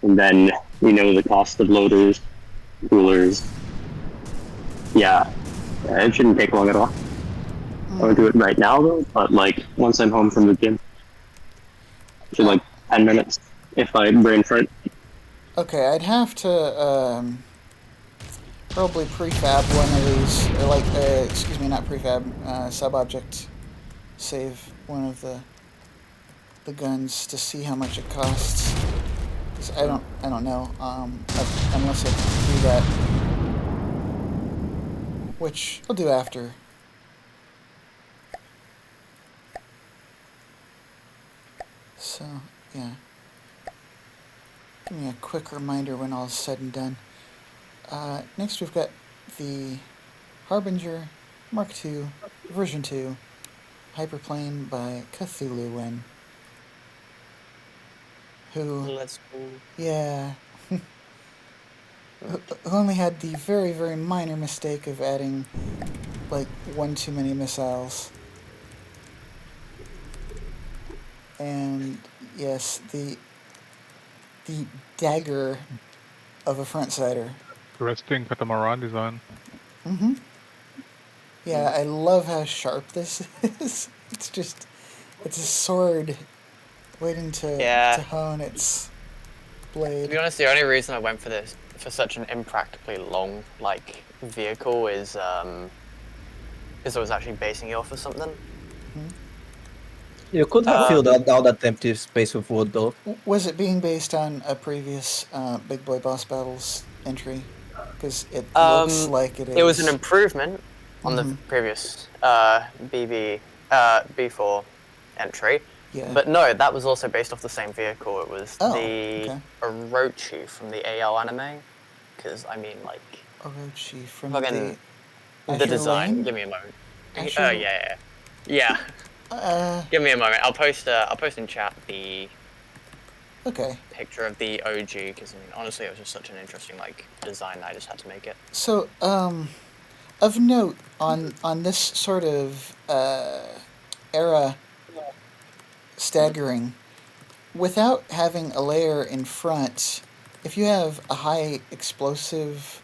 and then, the cost of loaders, coolers. Yeah, it shouldn't take long at all. I won't do it right now, though, but, like, once I'm home from the gym. Should, like, 10 minutes, if I brain fart. Okay, I'd have to, probably prefab one of these, or like, excuse me, not prefab, sub-object save one of the guns to see how much it costs. Because I don't know, unless I do that. Which I'll do after. So, yeah. Give me a quick reminder when all is said and done. Next we've got the Harbinger Mark II version 2 Hyperplane by Cthulhu who... Let's go. Yeah. Who only had the very, very minor mistake of adding, like, one too many missiles. And, yes, the dagger of a front-sider. Interesting catamaran design. Mm-hmm. Yeah, I love how sharp this is. It's a sword waiting to hone its blade. To be honest, the only reason I went for such an impractically long, vehicle is I was actually basing it off of something. Mm-hmm. You could have filled out all that empty space with wood, though. Was it being based on a previous Big Boi Boss Battles entry? Because it looks like it is. It was an improvement on the previous B4 entry. Yeah. But no, that was also based off the same vehicle. It was the Orochi from the AL anime. Because, Orochi from the design. Lane? Give me a moment. Asher... Yeah. Give me a moment. I'll post in chat the picture of the OG, because honestly, it was just such an interesting design that I just had to make it. So, of note on this sort of era staggering, without having a layer in front, if you have a high explosive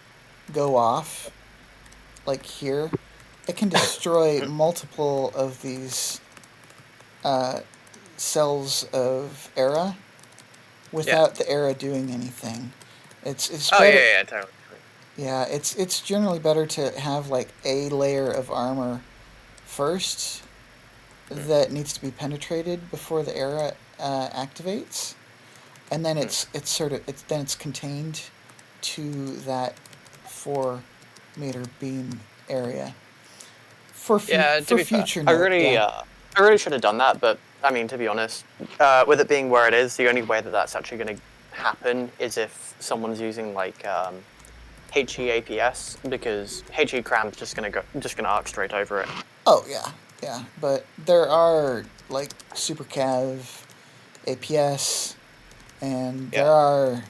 go off, like here, it can destroy multiple of these cells of era without the era doing anything. It's Oh better. yeah, totally. Yeah, it's generally better to have like a layer of armor first that needs to be penetrated before the era activates, and then it's contained to that 4 meter beam area for Yeah, to be fair, future I note. really should have done that, but I mean, to be honest, with it being where it is, the only way that that's actually going to happen is if someone's using like HE because HE cram's just gonna arc straight over it. Oh yeah, but there are like super cav APS, and there are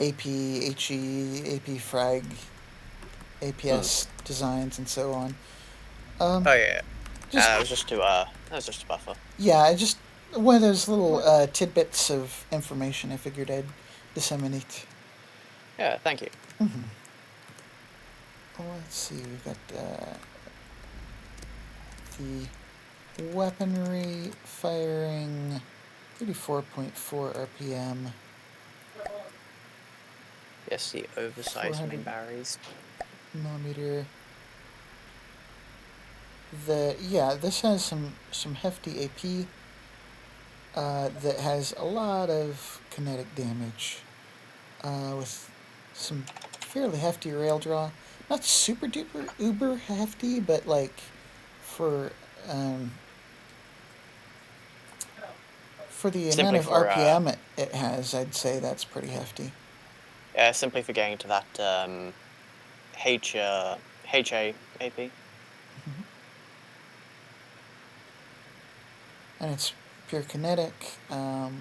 AP, HE, AP frag, APS designs, and so on. Oh yeah, Just that was just to buffer. yeah, just one of those little tidbits of information I figured I'd disseminate. Yeah, thank you. Well, let's see, we've got the weaponry firing 34.4 RPM. Yes, the oversized main 400 batteries. millimeter. This has some hefty AP that has a lot of kinetic damage with some fairly hefty rail draw. Not super duper uber hefty, but like for the amount of RPM it has, I'd say that's pretty hefty. Yeah, simply for getting to that HA AP. And it's pure kinetic. Got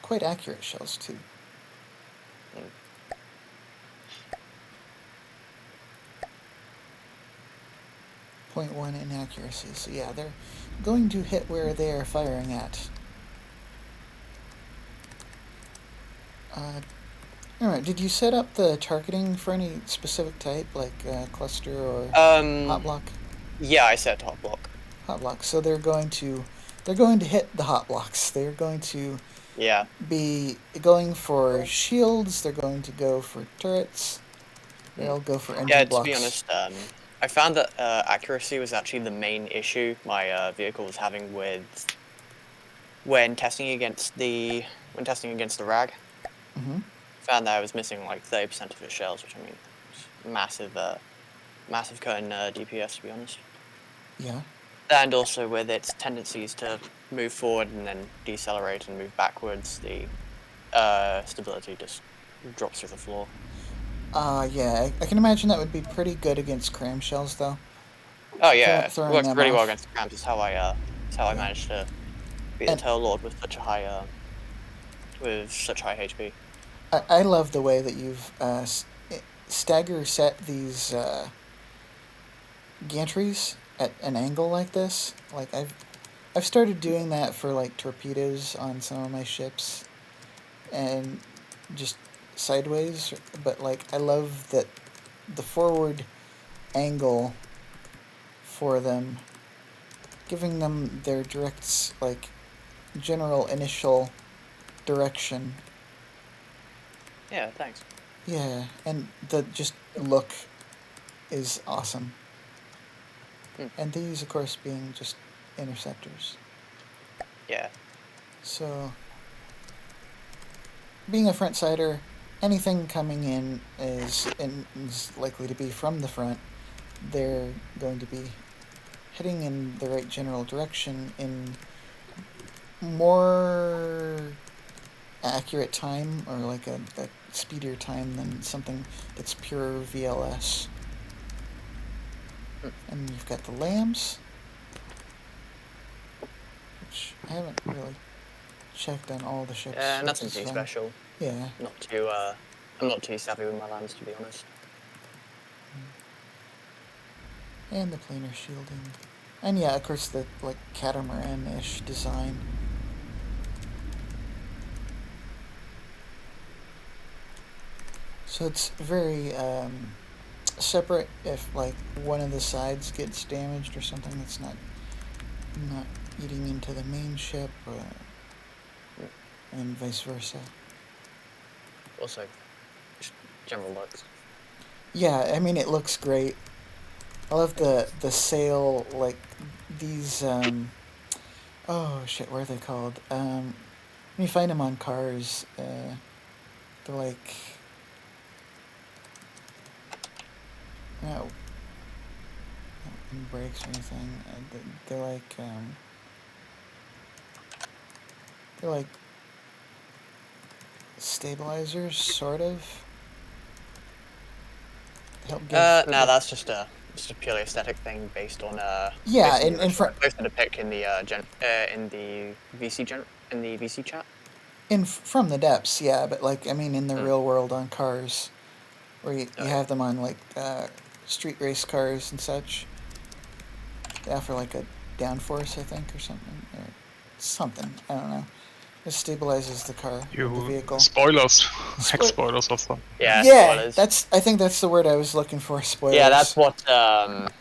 quite accurate shells too. .1 inaccuracy. So yeah, they're going to hit where they are firing at. Alright, did you set up the targeting for any specific type, like cluster or hot block? Yeah, I set hot block. Hot block. So they're going to hit the hot blocks. They're going to be going for shields. They're going to go for turrets. They'll go for engine blocks. To be honest, I found that accuracy was actually the main issue my vehicle was having with when testing against the rag. Found that I was missing like 30% of his shells, which I mean, massive cut in DPS, to be honest. Yeah. And also with its tendencies to move forward and then decelerate and move backwards, the stability just drops through the floor. Yeah, I can imagine that would be pretty good against cram shells, though. Oh yeah, it works really well against crams. It's how I managed to beat the Tail Lord with such a high HP. I love the way that you've stagger set these gantries at an angle like this. Like I've started doing that for like torpedoes on some of my ships, and just sideways. But like I love that the forward angle for them, giving them their direct like general initial direction. Yeah, thanks. Yeah, and the just look is awesome. And these, of course, being just interceptors. Yeah. So, being a front-sider, anything coming in is likely to be from the front. They're going to be heading in the right general direction in more accurate time, or like a speedier time than something that's pure VLS. And you've got the lambs, which I haven't really checked on all the ships. Nothing too special. Yeah. I'm not too savvy with my lambs, to be honest. And the planar shielding. And yeah, of course, the like catamaran-ish design. So it's very separate. If like one of the sides gets damaged or something, it's not eating into the main ship, and vice versa. Also, just general looks. Yeah, I mean it looks great. I love the sail, like these. Oh shit, what are they called? When you find them on cars, they're like. No, not brakes or anything. They're like. They're like stabilizers, sort of. Help give. No, that's just a purely aesthetic thing based on Yeah, based on in front. posted a pic in the in the VC chat. From the depths, yeah, but like I mean, in the real world on cars, where you have them on like street race cars and such. They offer like a downforce, I think, or something, I don't know. It stabilizes the car, the vehicle. Spoilers, heck spoilers or something. Yeah, spoilers. I think that's the word I was looking for. Spoilers. Yeah, that's what the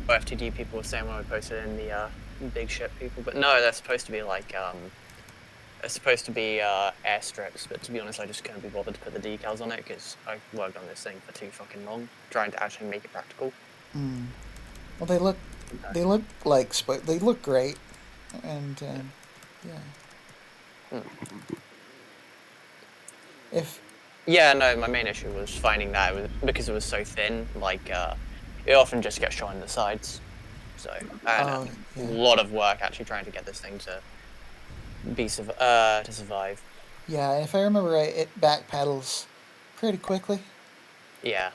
OFTD people were saying when we posted in the big ship people. But no, they're supposed to be like they're supposed to be airstrips. But to be honest, I just couldn't be bothered to put the decals on it because I worked on this thing for too fucking long, trying to actually make it practical. Well, they look like they look great, and yeah. No, my main issue was finding that it was because it was so thin. Like it often just gets shot in the sides, so I had a lot of work actually trying to get this thing to survive. Yeah, if I remember right, it back pedals pretty quickly. Yeah.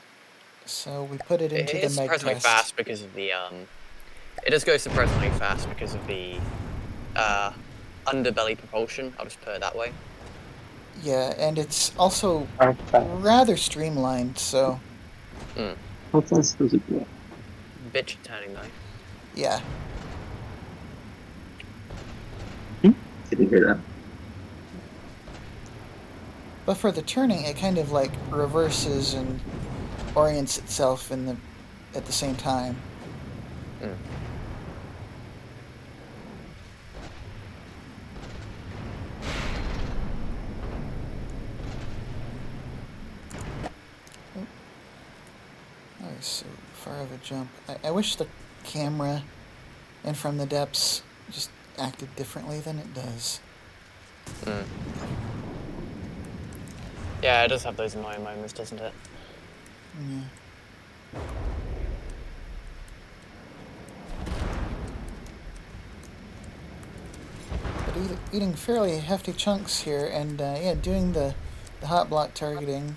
So we put it into the meg surprisingly test. fast because of the It does go surprisingly fast because of the underbelly propulsion. I'll just put it that way. Yeah, and it's also rather streamlined. So. How fast does it go? Bitch turning though. Yeah. Didn't hear that. But for the turning, it kind of like reverses and orients itself at the same time. Nice, so far of a jump. I wish the camera and from the depths just acted differently than it does. Yeah, it does have those annoying moments, doesn't it? Yeah. But eating fairly hefty chunks here, and doing the hot block targeting,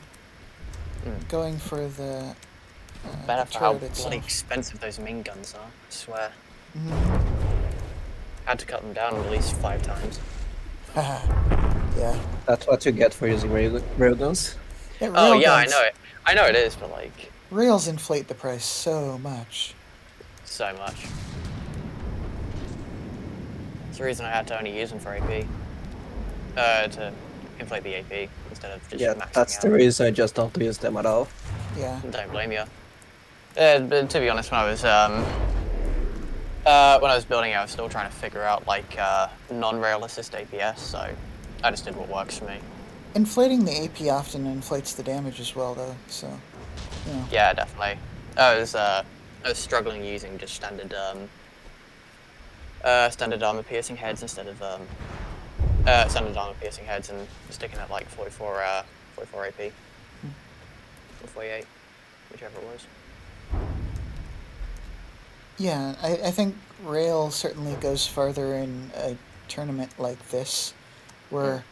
going for the better the for how itself. bloody expensive those main guns are, I swear. Had to cut them down at least 5 times. Yeah. That's what you get for using railguns. Oh yeah, I know it. I know it is, but like... Rails inflate the price so much. So much. That's the reason I had to only use them for AP. To inflate the AP instead of just maxing that's out. the reason I just don't use them at all. Yeah. Don't blame you. But to be honest, when I was building it, I was still trying to figure out like non-rail assist APS, so I just did what works for me. Inflating the AP often inflates the damage as well, though. So, you know. Yeah, definitely. I was struggling using just standard armor piercing heads instead of standard armor piercing heads and sticking at like 44 AP, or 48, whichever it was. Yeah, I think rail certainly goes farther in a tournament like this, where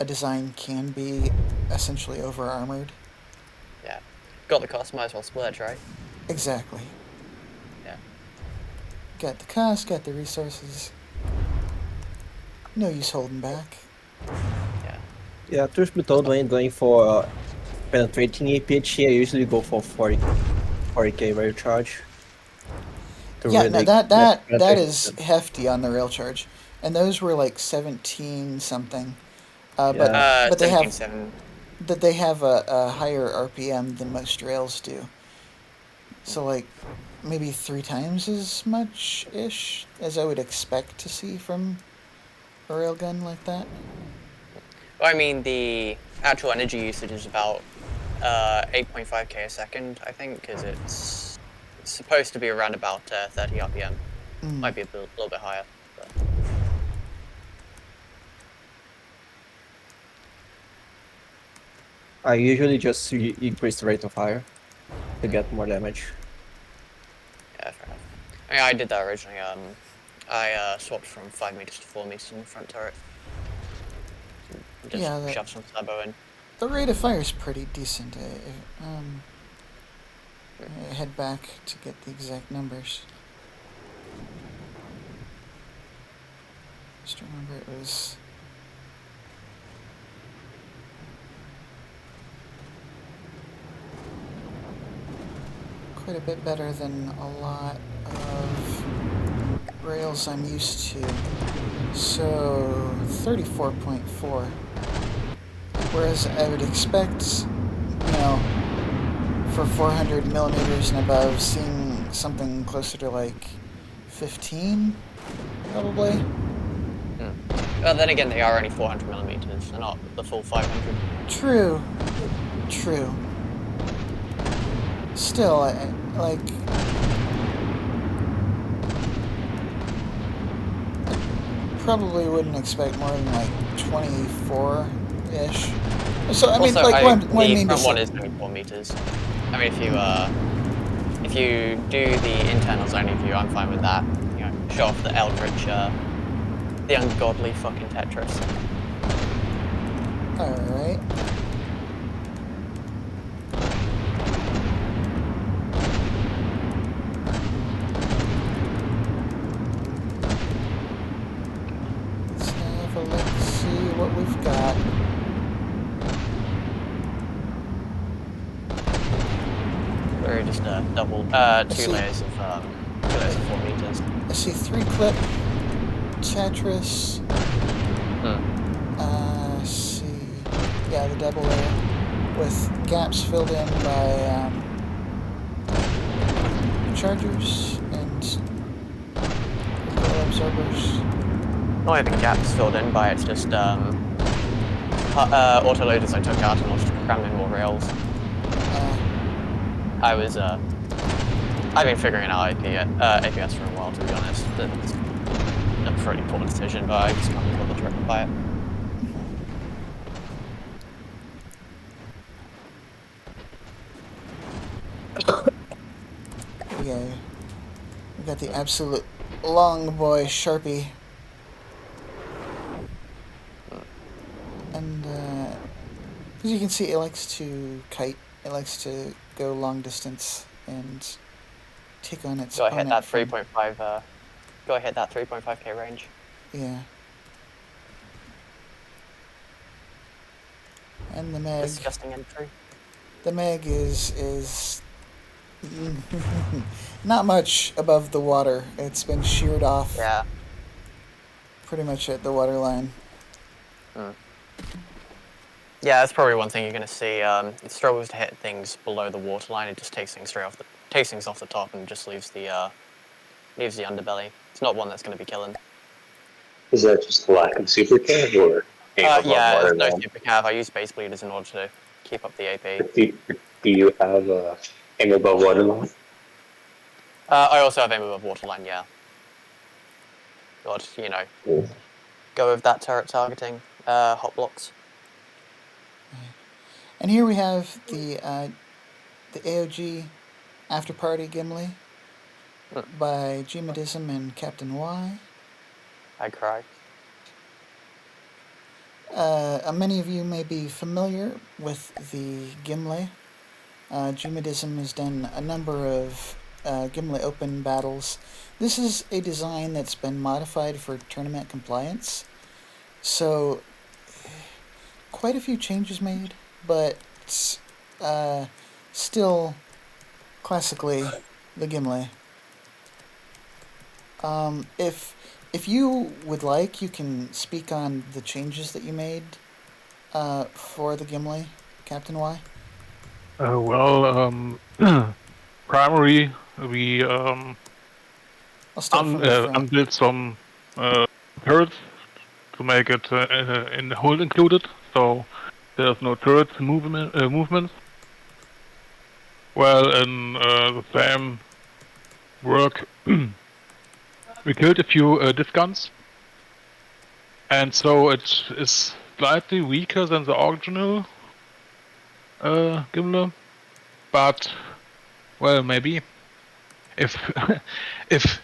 a design can be essentially over-armored. Yeah. Got the cost, might as well splurge, right? Exactly. Yeah. Got the cost, got the resources. No use holding back. Yeah. Yeah, truth be told, when going for penetrating APHE, I usually go for 40k rail charge. Yeah, no, that is hefty on the rail charge, and those were like 17 something. But they have that they have a higher RPM than most rails do. So, like, maybe 3 times as much-ish as I would expect to see from a railgun like that. Well, I mean, the actual energy usage is about 8.5k a second, I think, because it's supposed to be around about 30 RPM. Might be a little bit higher. But. I usually just increase the rate of fire to get more damage. Yeah, fair enough. I mean, I did that originally. I swapped from 5 meters to 4 meters in the front turret. Just shoved some turbo in. The rate of fire is pretty decent. I head back to get the exact numbers. Just remember it was... quite a bit better than a lot of rails I'm used to. So 34.4. Whereas I would expect, you know, for 400 millimeters and above, seeing something closer to like 15, probably. Well, then again, they are only 400 millimeters. They're not the full 500. True. Still, like... probably wouldn't expect more than like 24-ish. So I mean, also, like the front one is only 4 meters. I mean, if you do the internal zoning view, I'm fine with that. You know, show off the eldritch, the ungodly fucking Tetris. All right. Let's see what we've got. Or just double, two layers of 4 meters. I see 3-clip Tetris. See, yeah, the double layer with gaps filled in by chargers and absorbers. Not even gaps filled in by it's just autoloaders I took out in order to cram in more rails. I've been figuring out APS for a while, to be honest. It's a pretty poor decision, but I just can't bother to rectify it. Okay, we got the absolute long boy Sharpie. And, as you can see, it likes to kite. It likes to go long distance and take on its opponent. Go ahead that 3.5. Go ahead that 3.5k range. Yeah. And the Meg. Disgusting entry. The Meg is not much above the water. It's been sheared off. Yeah. Pretty much at the waterline. Yeah, that's probably one thing you're going to see. It struggles to hit things below the waterline. It just takes things off the top and just leaves the underbelly. It's not one that's going to be killing. Is that just lack of super cav or yeah, there's no super cav. I use base bleeders in order to keep up the AP. Do you have aim above waterline? I also have aim above waterline, yeah. But, you know, go with that turret targeting, hot blocks. And here we have the AOG After Party Gimli by Gmedism and Captain Y. I cry. Many of you may be familiar with the Gimli. Gmedism has done a number of Gimli Open battles. This is a design that's been modified for tournament compliance. So, quite a few changes made, but still classically the Gimli. If you would like, you can speak on the changes that you made for the Gimli. Captain Y? Primary, we I'll start from the front. unbuilt some turrets to make it in the hold included, so there's no turrets movements. Well, in the same work, we killed a few disguns, and so it is slightly weaker than the original Gimli, but well, maybe if if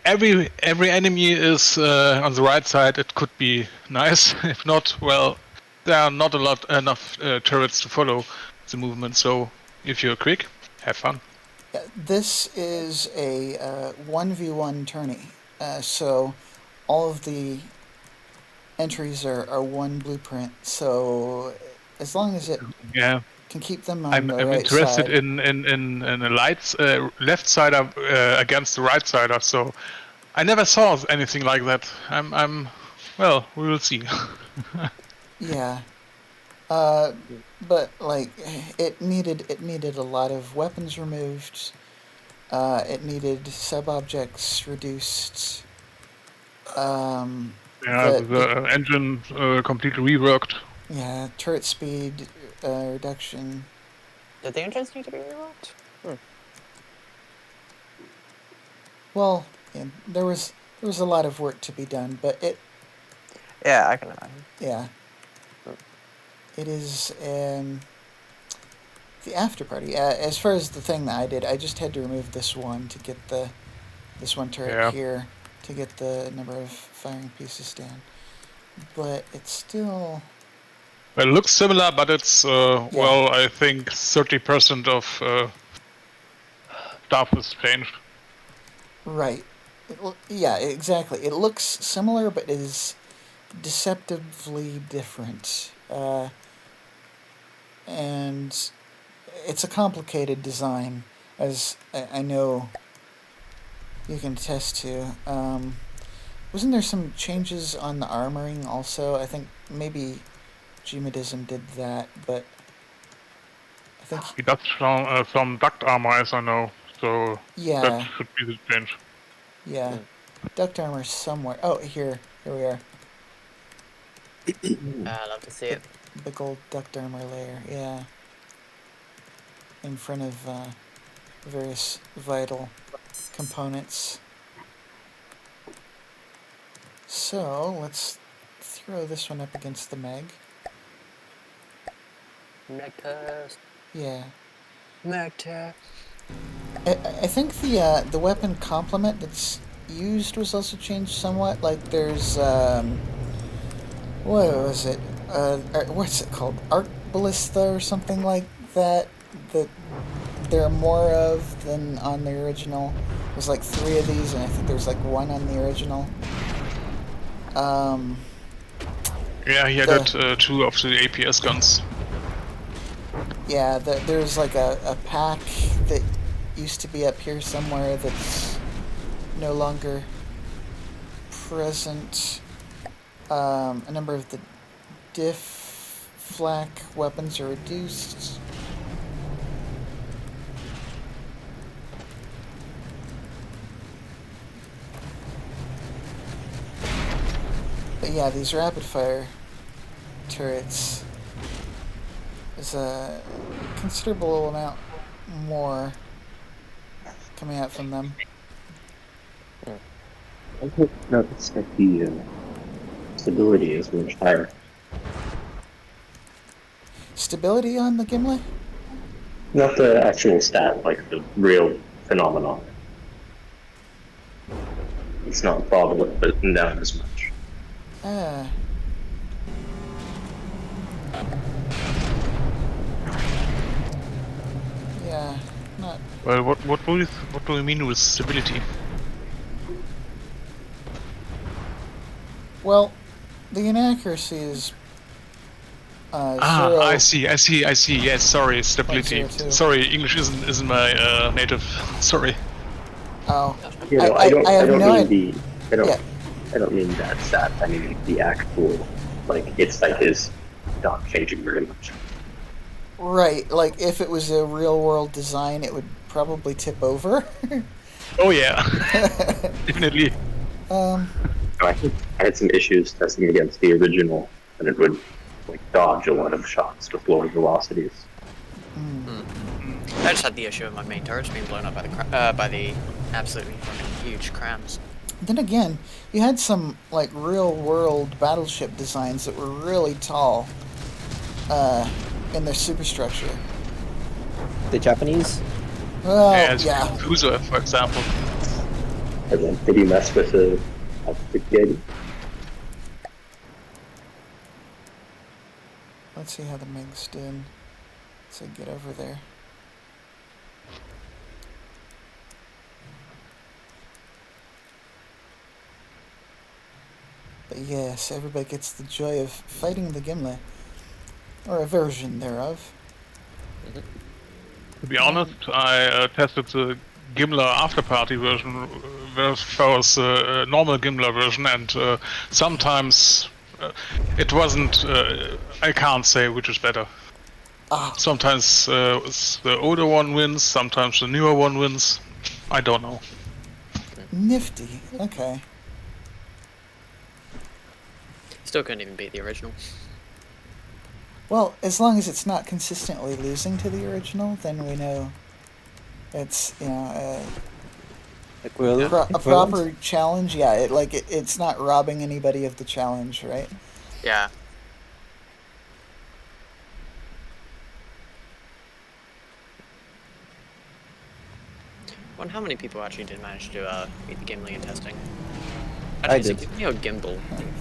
every enemy is on the right side, it could be nice. If not, well, there are not enough turrets to follow the movement. So if you're quick, have fun. Yeah, this is a 1v1 tourney, so all of the entries are one blueprint. So as long as it can keep them on the right I'm interested side. in a lights left sider against the right sider. So I never saw anything like that. Well, we will see. Yeah. But like it needed a lot of weapons removed. It needed sub-objects reduced. The engine completely reworked. Yeah, turret speed reduction. Did the engines need to be reworked? Well, yeah, there was a lot of work to be done, but it. Yeah, I can imagine. Yeah. It is the after party. As far as the thing that I did, I just had to remove this one to get this one turret here to get the number of firing pieces down. But it's still. Well, it looks similar, but it's well, I think 30% of stuff is changed. Right. Yeah, exactly. It looks similar, but is deceptively different. And it's a complicated design, as I know you can attest to. Wasn't there some changes on the armoring also? I think maybe Gmodism did that, but I think he does some duct armor, as I know. So that should be the change. Yeah, duct armor somewhere. Oh, here we are. I love to see it. Big old duct armor layer, yeah. In front of various vital components. So let's throw this one up against the Meg. Meg test. Yeah. Meg test. I think the weapon complement that's used was also changed somewhat. Like there's what was it? What's it called? Arc ballista or something like that. That there are more of than on the original. There's like 3 of these, and I think there's like 1 on the original. Yeah, he added 2 of the APS guns. Yeah, there's like a pack that used to be up here somewhere that's no longer present. A number of the diff flak weapons are reduced. But yeah, these rapid fire turrets is a considerable amount more coming out from them. I hope notice that the stability is much higher. Stability on the Gimli? Not the actual stat, like the real phenomenon. It's not probably, but not as much. Yeah, not. Well, what do we mean with stability? Well, the inaccuracy is 0. I see. Yes, sorry, stability. Sorry, English isn't my native. Sorry. Oh. You know, I don't mean that stat. I mean the actual, like its type is not changing very much. Right, like if it was a real world design, it would probably tip over. Oh yeah, definitely. I had some issues testing against the original, and it would like dodge a lot of shots with lower velocities. I just had the issue of my main turrets being blown up by the absolutely fucking huge crams. Then again, you had some like real world battleship designs that were really tall in their superstructure. The Japanese? Well, As yeah. Yakuza, for example. And then, did you mess with the kid? Let's see how the MiGs did. So get over there. But yes, everybody gets the joy of fighting the Gimli. Or a version thereof. To be honest, I tested the Gimler After Party version versus normal Gimler version, and sometimes it wasn't. I can't say which is better. Sometimes the older one wins, sometimes the newer one wins. I don't know. Nifty. Okay. Still couldn't even beat the original. Well, as long as it's not consistently losing to the original, then we know it's, you know, a proper challenge. Yeah, it's not robbing anybody of the challenge, right? Yeah. I wonder how many people actually did manage to beat the Gimli in testing. I did. Gimli or Gimbal?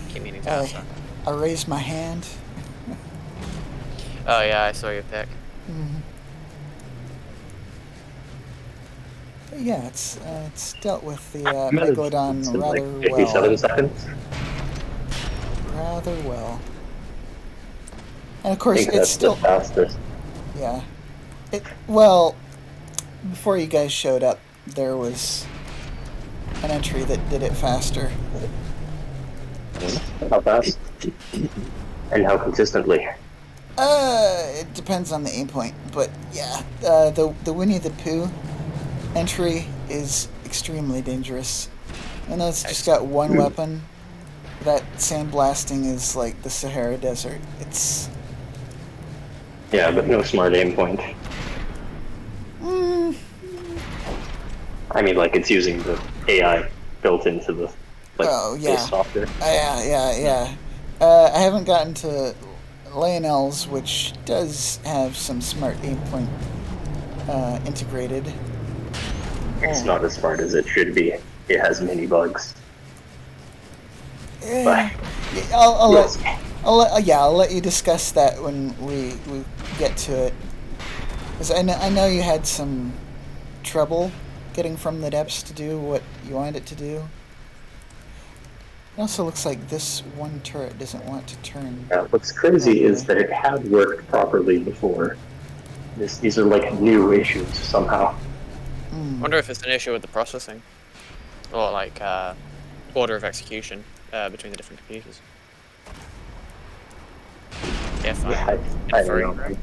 Keep meaning to ask that. I raised my hand. Oh yeah, I saw your pick. But yeah, it's dealt with the Megalodon rather like 57 well. seconds. Rather well. And of course, I think it's that's still the fastest. Yeah. Well, before you guys showed up, there was an entry that did it faster. How fast? And how consistently? It depends on the aim point, but yeah, the Winnie the Pooh entry is extremely dangerous. And though it's just got one weapon, that sandblasting is like the Sahara Desert. It's... Yeah, but no smart aim point. I mean, like, it's using the AI built into the base software. Yeah. I haven't gotten to Lionel's, which does have some smart aim point integrated. It's not as smart as it should be. It has many bugs. But I'll let you discuss that when we get to it. 'Cause I know you had some trouble getting from the depths to do what you wanted it to do. It also looks like this one turret doesn't want to turn. What's crazy is that it had worked properly before. These are like new issues somehow. I wonder if it's an issue with the processing, or like order of execution between the different computers. I don't know.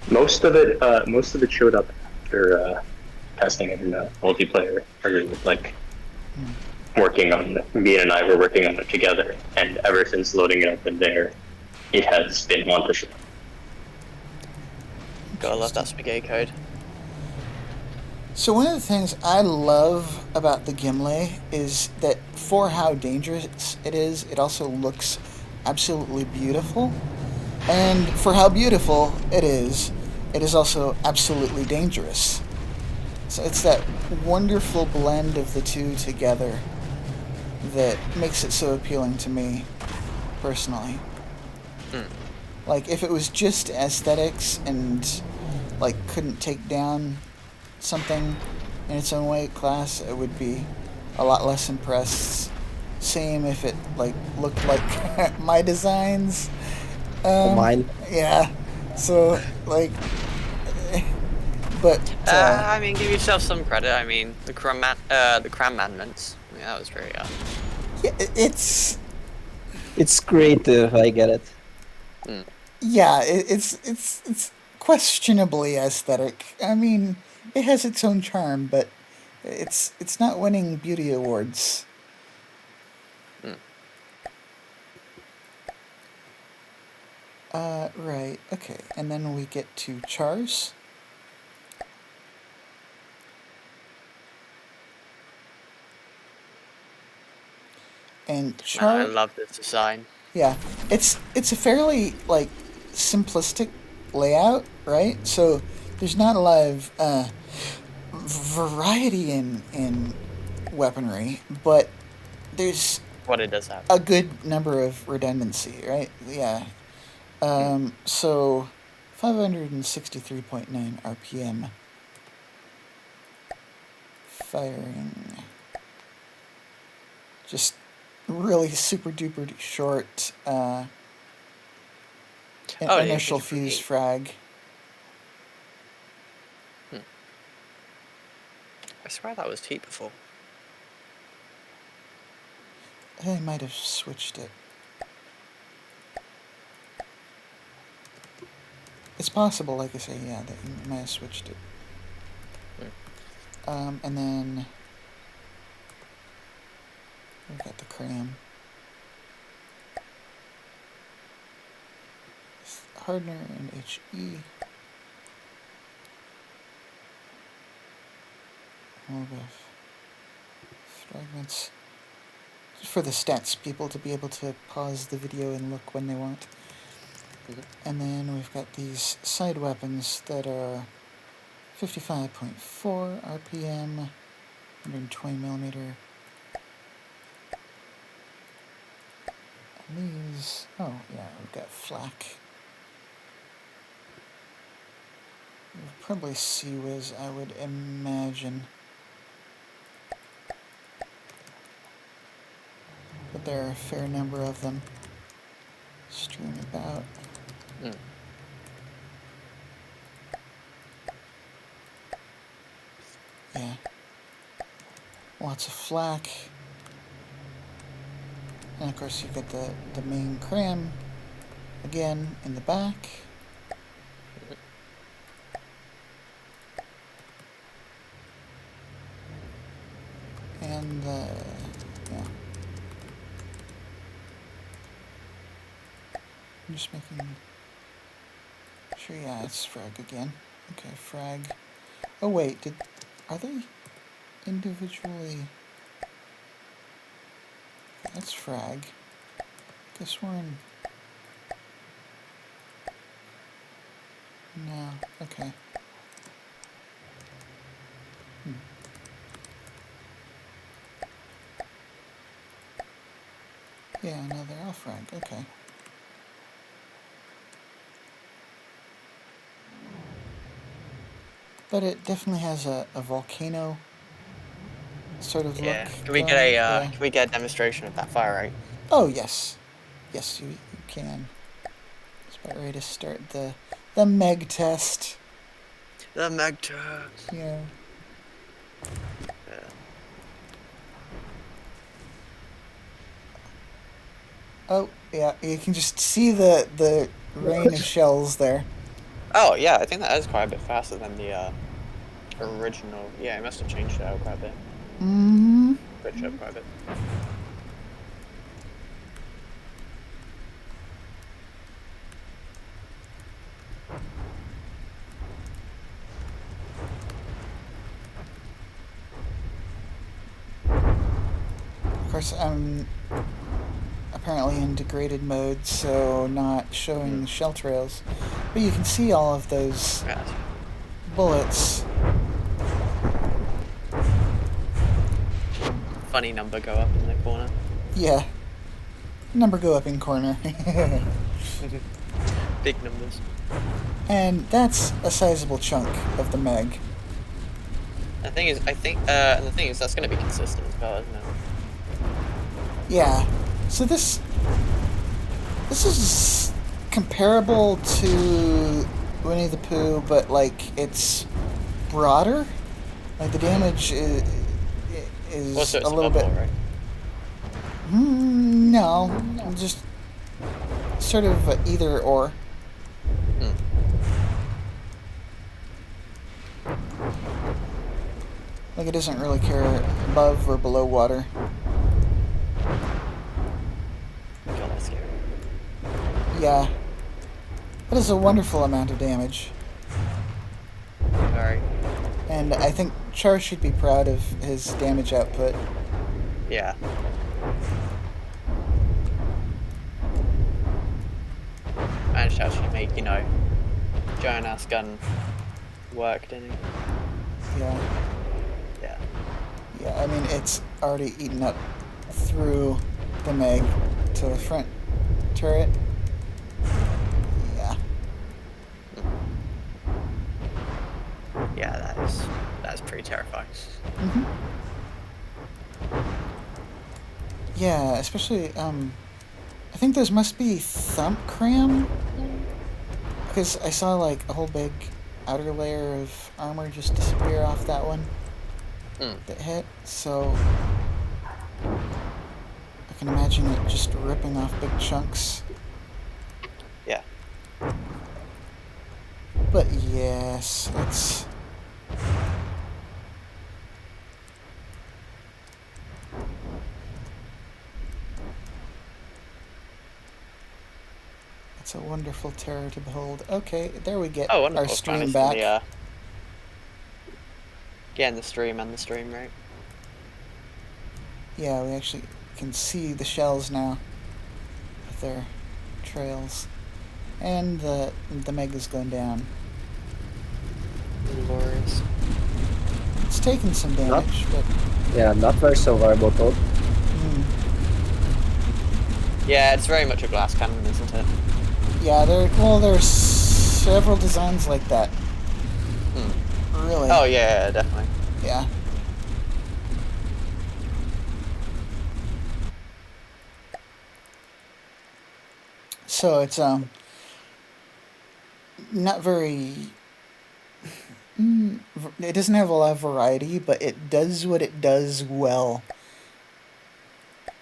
Most of it showed up after testing it in multiplayer, or like working on it. Me and I were working on it together, and ever since loading it up in there, it has been on the show. Gotta love that spaghetti code. So one of the things I love about the Gimli is that for how dangerous it is, it also looks absolutely beautiful. And for how beautiful it is also absolutely dangerous. So it's that wonderful blend of the two together that makes it so appealing to me, personally. Like, if it was just aesthetics and, like, couldn't take down something in its own weight class, I would be a lot less impressed. Same if it, like, looked like my designs. Mine. Yeah. So, like... But, I mean, give yourself some credit. I mean, the Cram Mandments. I mean, that was very, yeah, it's creative, I get it. Yeah, it's questionably aesthetic. I mean, it has its own charm, but it's not winning beauty awards. Right, okay, and then we get to Chars. And Man, I love this design. Yeah, it's a fairly, like, simplistic layout, right? So there's not a lot of variety in weaponry, but there's What it does have. a good number of redundancy, right? Yeah. So 563.9 RPM firing. Just really super duper short initial fuse frag. I swear that was heat before. I might have switched it. It's possible, like I say, yeah, that you might have switched it. And then we've got the cram. Hardener and HE. All of fragments. For the stats people to be able to pause the video and look when they want. And then we've got these side weapons that are 55.4 RPM, 120 millimeter. And these, oh yeah, we've got flak. Probably Sea-Wiz, I would imagine. But there are a fair number of them strewn about. Yeah. Lots of flak. And of course you've got the main cram again in the back. And yeah. I'm just making sure, yeah, it's frag again. Okay, frag. Oh wait, are they individually? That's frag. Guess we're in. No, okay. Yeah, no, they're all frag, okay. But it definitely has a volcano sort of look. Can we get a can we get a demonstration of that fire rate? Oh yes. Yes, you can. It's about ready to start the meg test. The meg test. Yeah. Oh, yeah, you can just see the rain of shells there. Oh, yeah, I think that is quite a bit faster than the original. Yeah, it must have changed it out quite a bit. Switched up quite a bit. Of course, I'm apparently in degraded mode, so not showing the shell trails. But you can see all of those bullets. Funny number go up in the corner. Yeah. Number go up in corner. Big numbers. And that's a sizable chunk of the meg. The thing is, and the thing is, that's going to be consistent as well, isn't it? Yeah. So this is comparable to Winnie the Pooh, but like it's broader. Like the damage is Also, it's a little bit. Right? No, just sort of either or. Like, it doesn't really care above or below water. God, that's scary. Yeah. That is a wonderful amount of damage. Very. And I think Char should be proud of his damage output. Yeah. Managed to actually make, Jonas' gun work, didn't he? Yeah. Yeah. Yeah, I mean, it's already eaten up through the Meg to the front turret. Yeah. Yeah, that's pretty terrifying. Mm-hmm. Yeah, especially, I think those must be thump cram, because I saw, like, a whole big outer layer of armor just disappear off that one that hit, so I can imagine it just ripping off big chunks. Yeah. But yes, it's... It's a wonderful terror to behold. Okay, there we get our stream back. Getting the stream and the stream rate. Yeah, we actually can see the shells now with their trails. And the Meg is going down. Glorious. It's taken some damage, but... Yeah, not very survivable though. Yeah, it's very much a glass cannon, isn't it? Yeah, there's several designs like that. Really? Oh yeah, definitely. Yeah. So it's not very... It doesn't have a lot of variety, but it does what it does well.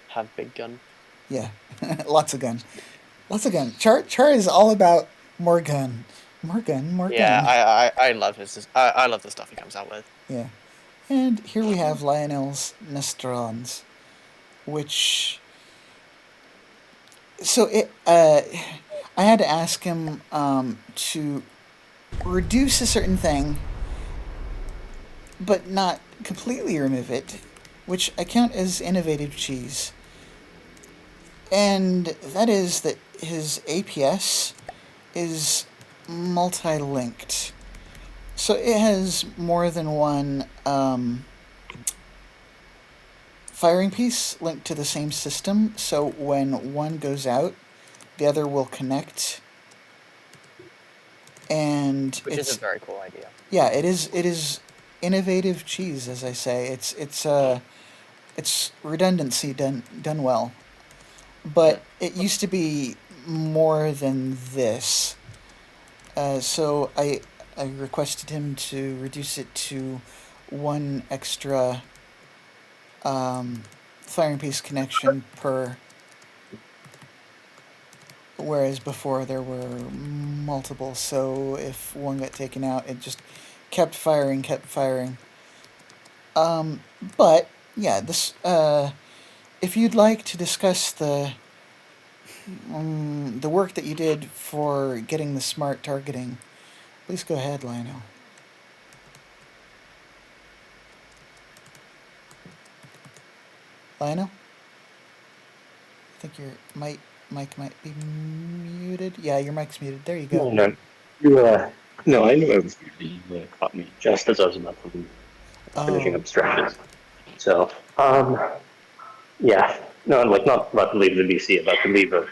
Have big gun. Yeah, lots of gun. Lots of gun. Char is all about more gun. More gun, more gun. Yeah, I love his... I love the stuff he comes out with. Yeah. And here we have Lionel's Nestrons, which... So it... I had to ask him to reduce a certain thing, but not completely remove it, which I count as innovative cheese. And that is that his APS is multi-linked. So it has more than one firing piece linked to the same system, so when one goes out, the other will connect. And Which is a very cool idea. Yeah, it is innovative cheese, as I say. It's redundancy done well. But it used to be more than this. So I requested him to reduce it to one extra firing piece connection per, whereas before there were multiple, so if one got taken out, it just kept firing. But yeah, this if you'd like to discuss the work that you did for getting the smart targeting, please go ahead, Lionel. Lionel? I think your mic might be muted. Yeah, your mic's muted. There you go. No, I knew it was you caught me just as I was about to leave, finishing up stretches. So, yeah, no, like not about to leave the BC, about to leave a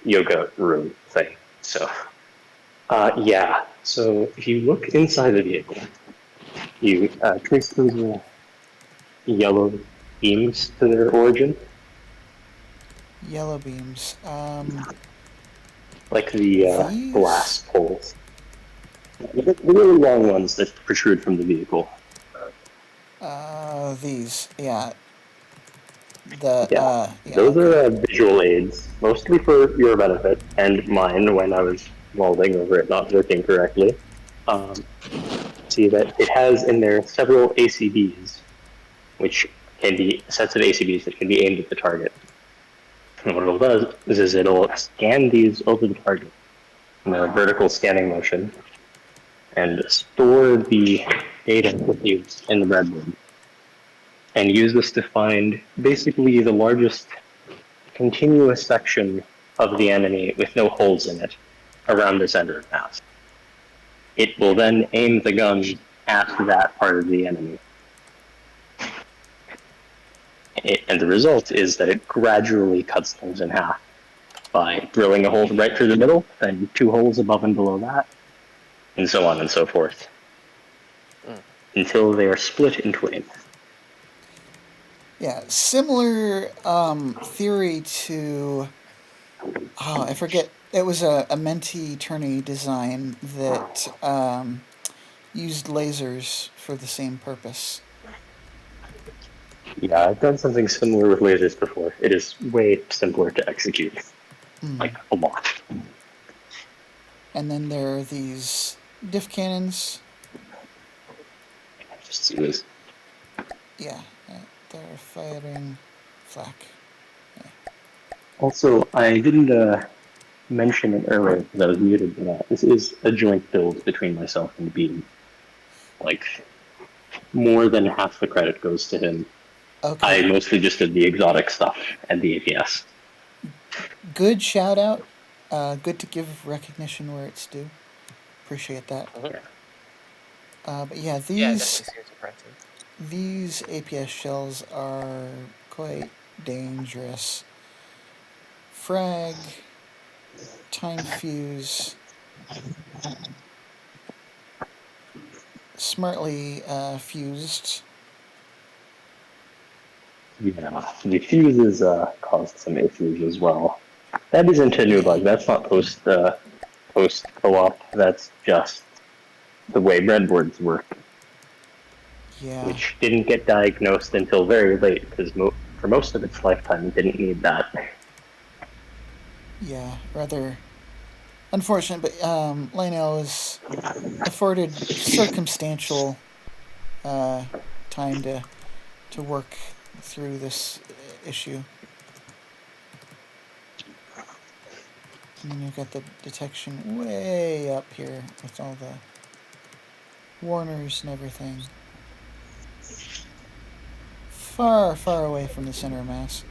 yoga room thing. So, yeah. So if you look inside the vehicle, you trace those yellow beams to their origin. Yellow beams. Like the glass poles. The really long ones that protrude from the vehicle. These, yeah. Those are visual aids, mostly for your benefit and mine when I was welding over it not working correctly. See that it has in there several ACBs which can be sets of ACBs that can be aimed at the target. And what it does is it'll scan these over the target in a vertical scanning motion and store the data with you in the breadboard. And use this to find basically the largest continuous section of the enemy with no holes in it around the center of mass. It will then aim the gun at that part of the enemy. And the result is that it gradually cuts things in half by drilling a hole right through the middle, then 2 holes above and below that, and so on and so forth, until they are split in twain. Yeah, similar theory to, I forget, it was a Menti-Turney design that used lasers for the same purpose. Yeah, I've done something similar with lasers before. It is way simpler to execute. Like, a lot. And then there are these diff cannons. Just see this. Yeah, they're firing flak. Yeah. Also, I didn't mention it earlier because I was muted, but this is a joint build between myself and Beam. Like, more than half the credit goes to him. Okay. I mostly just did the exotic stuff and the APS. Good shout out. Good to give recognition where it's due. Appreciate that. But yeah, these APS shells are quite dangerous. Frag, time fuse, smartly fused. Yeah, the fuses caused some issues as well. That isn't a new bug. That's not post co-op. That's just the way breadboards work. Yeah. Which didn't get diagnosed until very late, because for most of its lifetime, it didn't need that. Yeah, rather unfortunate, but Lionel was afforded circumstantial time to work through this issue. And then you've got the detection way up here with all the warners and everything. Far, far away from the center of mass.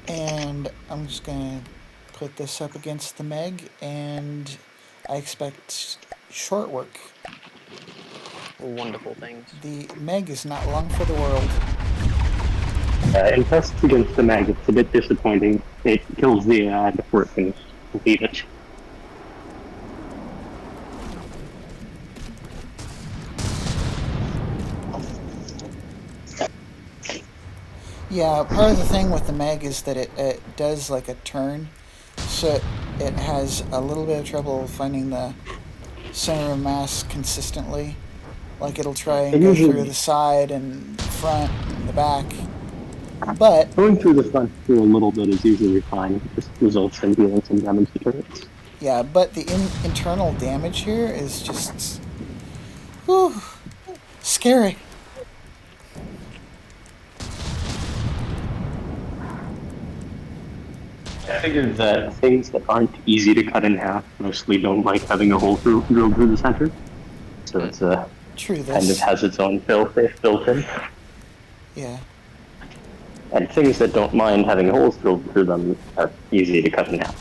And I'm just going to put this up against the Meg, and I expect short work. Wonderful things. The Meg is not long for the world. In tests against the Mag, it's a bit disappointing. It kills the AI before it can complete it. Yeah, part of the thing with the Meg is that it does like a turn, so it has a little bit of trouble finding the center of mass consistently. Like it'll try and go through the side and front and the back. But going through the front through a little bit is usually fine. It just results in dealing some damage to turrets. Yeah, but the internal damage here is just scary. I figured that things that aren't easy to cut in half mostly don't like having a hole drilled through the center. So it's kind of has its own fail-safe built in. Yeah. And things that don't mind having holes drilled through them are easy to cut in half.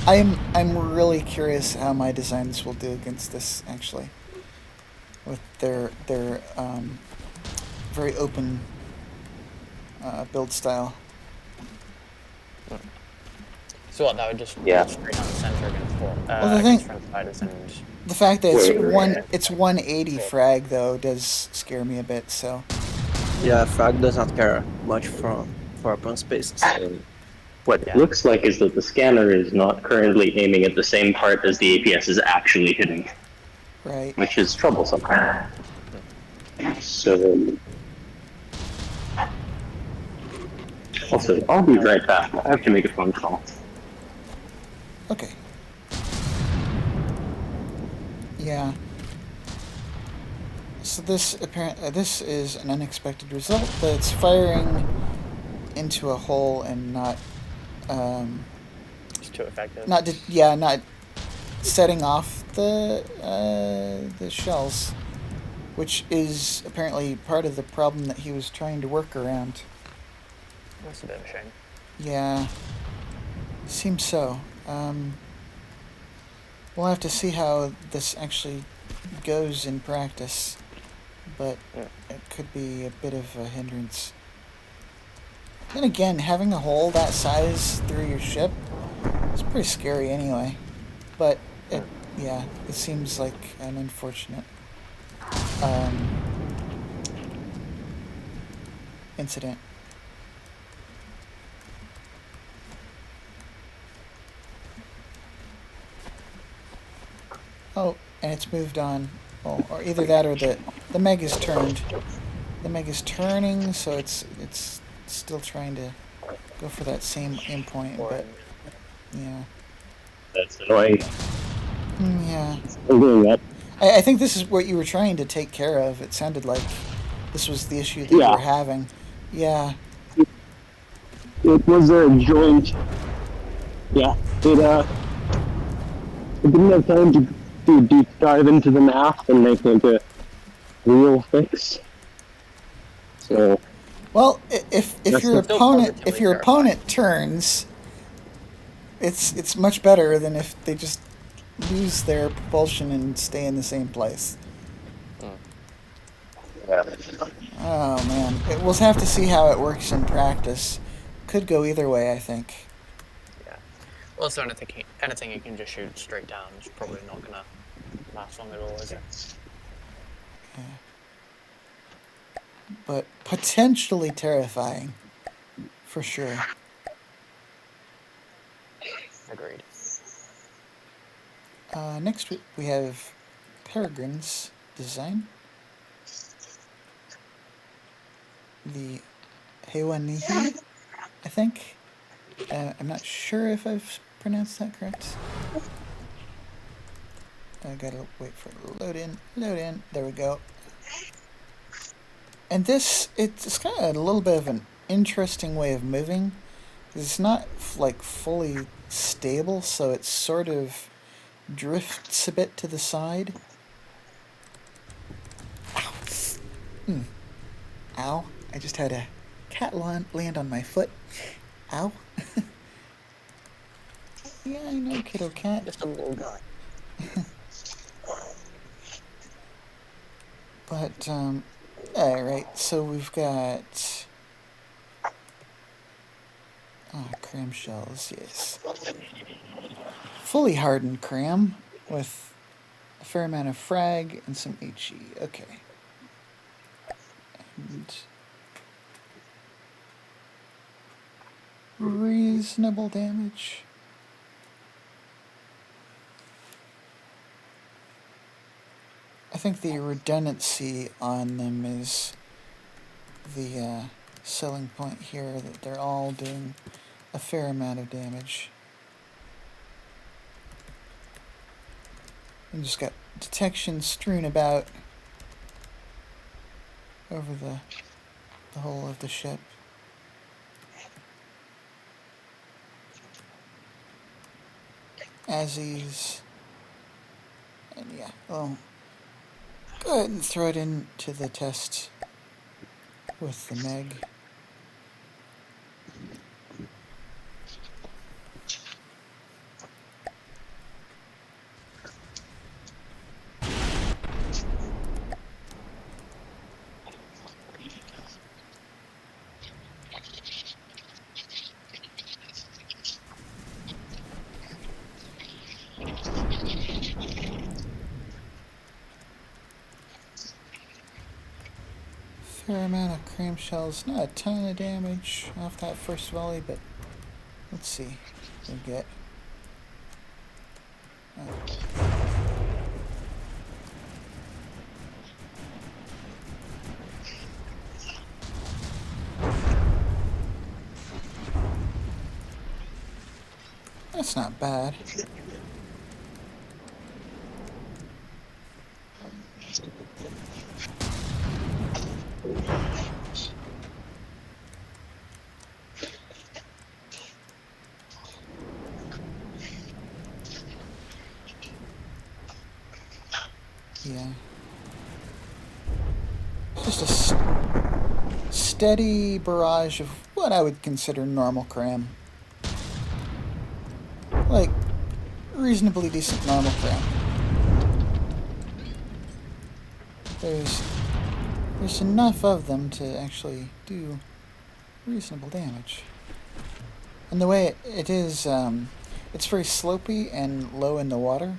I'm really curious how my designs will do against this, actually, with their very open build style. So what? That would just straight down the center against front spiders and. The fact that it's 180 frag though does scare me a bit. So. Yeah, frag does not care much for open spaces. What it looks like is that the scanner is not currently aiming at the same part as the APS is actually hitting. Right. Which is troublesome. So. Also, I'll be right back. I have to make a phone call. Okay. Yeah. So this is an unexpected result, but it's firing into a hole and not It's too effective. not setting off the shells, which is apparently part of the problem that he was trying to work around. That's a bit of a shame. Yeah, seems so. We'll have to see how this actually goes in practice, but it could be a bit of a hindrance. Then again, having a hole that size through your ship is pretty scary anyway. But it seems like an unfortunate incident. Oh, and it's moved on. Oh, or either that or the Meg is turned. The Meg is turning, so it's still trying to go for that same aim point, but yeah. That's annoying. Yeah. I'm doing that. I think this is what you were trying to take care of. It sounded like this was the issue that you were having. Yeah. It was a joint. Yeah. It didn't have time to deep dive into the math and make like a real fix. So. Well, if your opponent turns, it's much better than if they just lose their propulsion and stay in the same place. Yeah. Oh man, we'll have to see how it works in practice. Could go either way, I think. Yeah. Well, so anything you can just shoot straight down is probably not gonna last long at all, is it? Yeah. But potentially terrifying, for sure. Agreed. Next we have Peregrine's design. The Hewanihi, I think. I'm not sure if I've pronounced that correct. I gotta wait for it to load in. There we go. And this, it's kind of a little bit of an interesting way of moving. It's not like fully stable, so it sort of drifts a bit to the side. Ow. Ow. I just had a cat land on my foot. Ow. Yeah, I know, kiddo cat. Just a little guy. But, alright, so we've got... cram shells, yes. Fully hardened cram with a fair amount of frag and some HE. Okay. And reasonable damage. I think the redundancy on them is the selling point here, that they're all doing a fair amount of damage. And just got detection strewn about over the whole of the ship. Azzies. And yeah, well, go ahead and throw it into the test with the Meg. Fair amount of cram shells, not a ton of damage off that first volley, but let's see what we get. That's not bad. Yeah. Just a steady barrage of what I would consider normal cram. Like, reasonably decent normal cram. There's enough of them to actually do reasonable damage. And the way it is, it's very slopey and low in the water.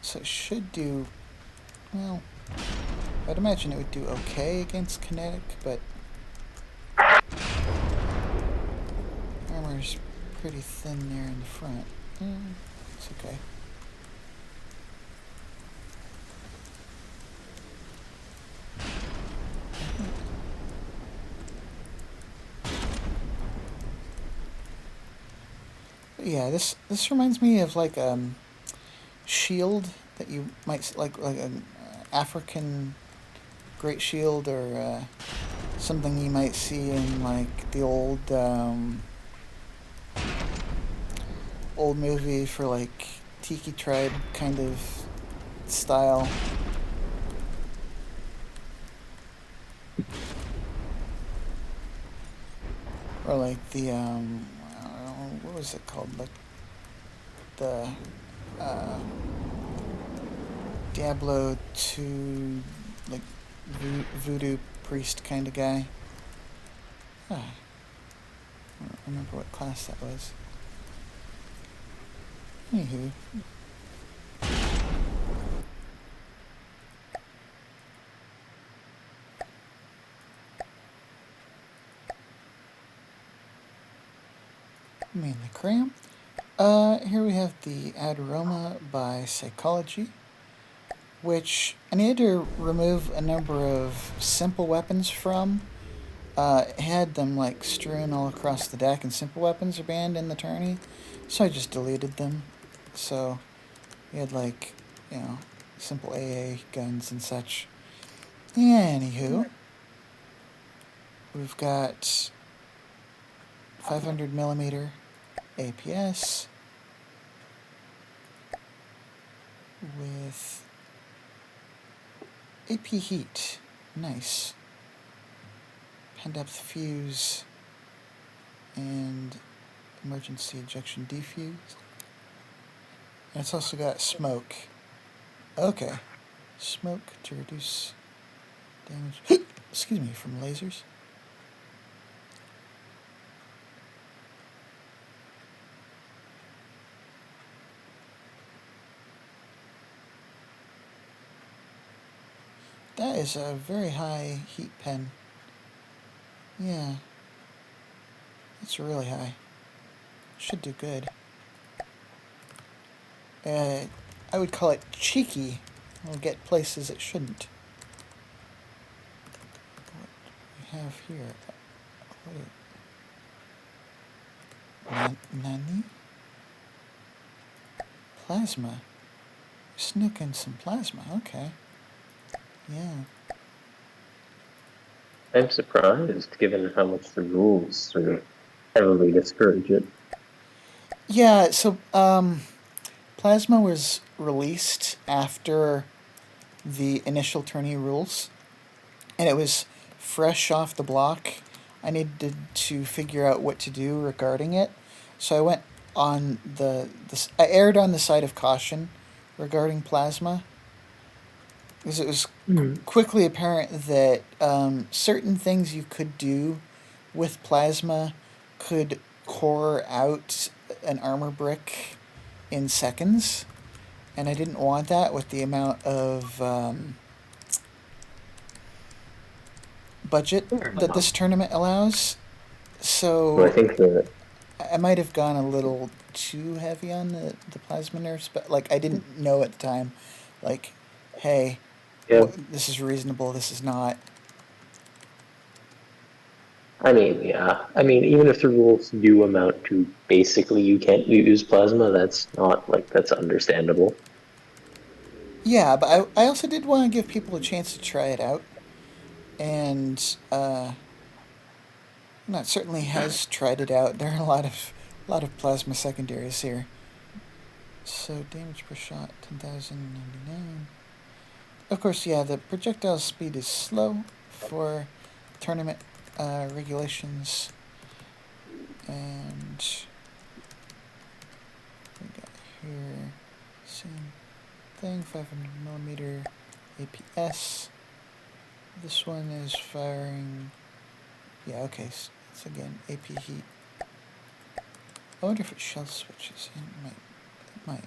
So it should do, well, I'd imagine it would do okay against kinetic, but armor's pretty thin there in the front. It's okay. Yeah, this reminds me of like shield that you might like an African great shield, or something you might see in like the old movie for like Tiki Tribe kind of style. Or like the what was it called? Like the Diablo 2, like voodoo priest kind of guy. I don't remember what class that was. Anywho. Mainly cram. Here we have the Add Aroma by Psychology, which I needed to remove a number of simple weapons from. It had them like strewn all across the deck, and simple weapons are banned in the tourney, so I just deleted them. So you had like, simple AA guns and such. Anywho, we've got 500mm APS with AP heat. Nice. Pen depth fuse and emergency ejection defuse. And it's also got smoke. Okay. Smoke to reduce damage excuse me, from lasers. That is a very high heat pen. Yeah. It's really high. Should do good. I would call it cheeky. It'll get places it shouldn't. What we have here? Nani? Plasma. Sneaking some plasma. Okay. Yeah. I'm surprised, given how much the rules sort of heavily discourage it. Yeah, so Plasma was released after the initial tourney rules, and it was fresh off the block. I needed to figure out what to do regarding it, so I went on I erred on the side of caution regarding Plasma, because it was quickly apparent that certain things you could do with Plasma could core out an armor brick in seconds, and I didn't want that with the amount of budget that this tournament allows. So well, I think that I might have gone a little too heavy on the plasma nerfs, but like I didn't know at the time, like, hey, this is reasonable, this is not. I mean, yeah. I mean, even if the rules do amount to basically you can't use plasma, that's not, like, that's understandable. Yeah, but I also did want to give people a chance to try it out. And Matt certainly has tried it out. There are a lot of plasma secondaries here. So damage per shot, 10,099. Of course, yeah, the projectile speed is slow for tournament regulations. And we got here, same thing, 500mm APS. This one is firing, yeah, okay, so it's again AP heat. I wonder if it shell switches. It might.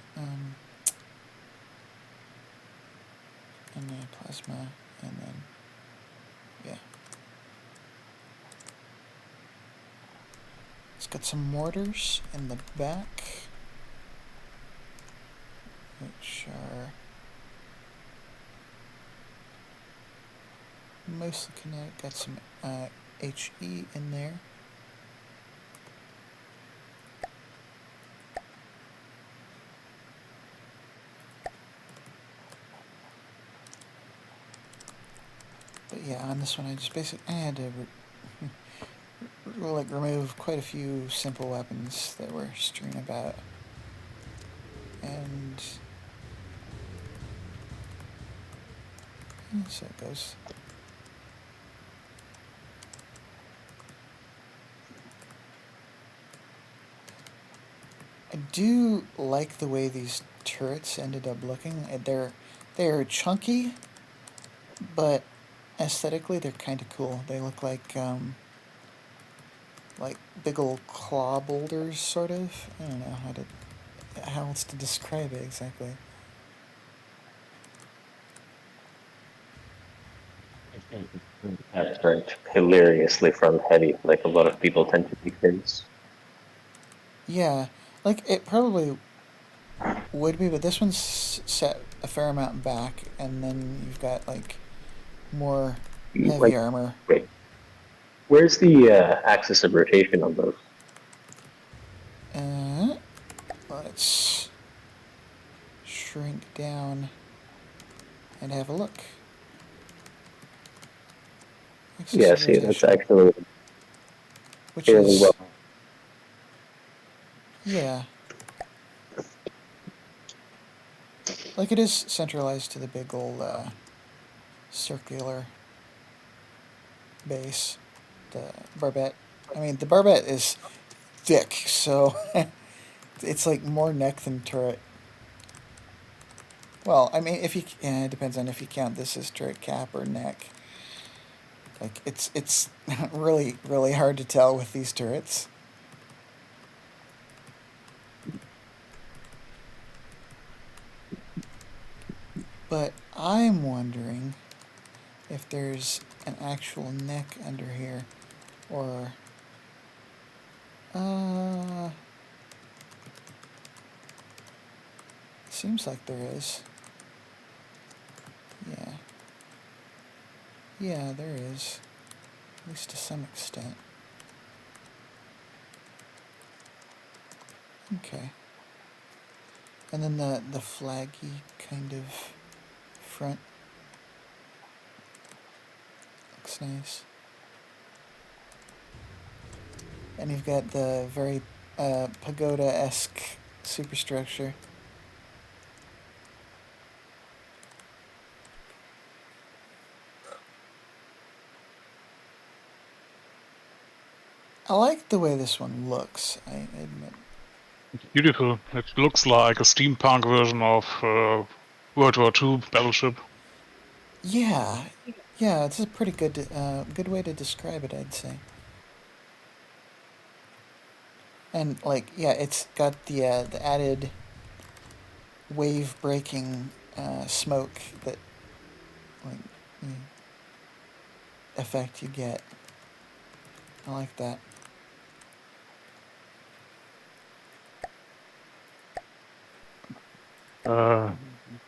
And then plasma, and then, yeah. It's got some mortars in the back, which are mostly kinetic. Got some HE in there. But yeah, on this one, I had to remove quite a few simple weapons that were strewn about, and so it goes. I do like the way these turrets ended up looking. They're chunky, but aesthetically they're kind of cool. They look like big old claw boulders, sort of. I don't know how else to describe it exactly. That's right. Hilariously front heavy, like a lot of people tend to think things. Yeah, like it probably would be, but this one's set a fair amount back, and then you've got like more heavy armor. Wait, where's the axis of rotation on those? Let's shrink down and have a look. Yeah, see, that's actually which is well. Yeah. Like it is centralized to the big old circular base. The barbette. I mean, the barbette is thick, so it's like more neck than turret. Well, I mean, it depends on if you count this as turret cap or neck. Like it's really really hard to tell with these turrets. But I'm wondering if there's an actual neck under here, or seems like there is. Yeah, there is, at least to some extent. Okay. And then the flaggy kind of front looks nice. And you've got the very pagoda-esque superstructure. I like the way this one looks, I admit. It's beautiful. It looks like a steampunk version of World War II battleship. Yeah, it's a pretty good good way to describe it, I'd say. And like, yeah, it's got the added wave breaking smoke that effect you get. I like that.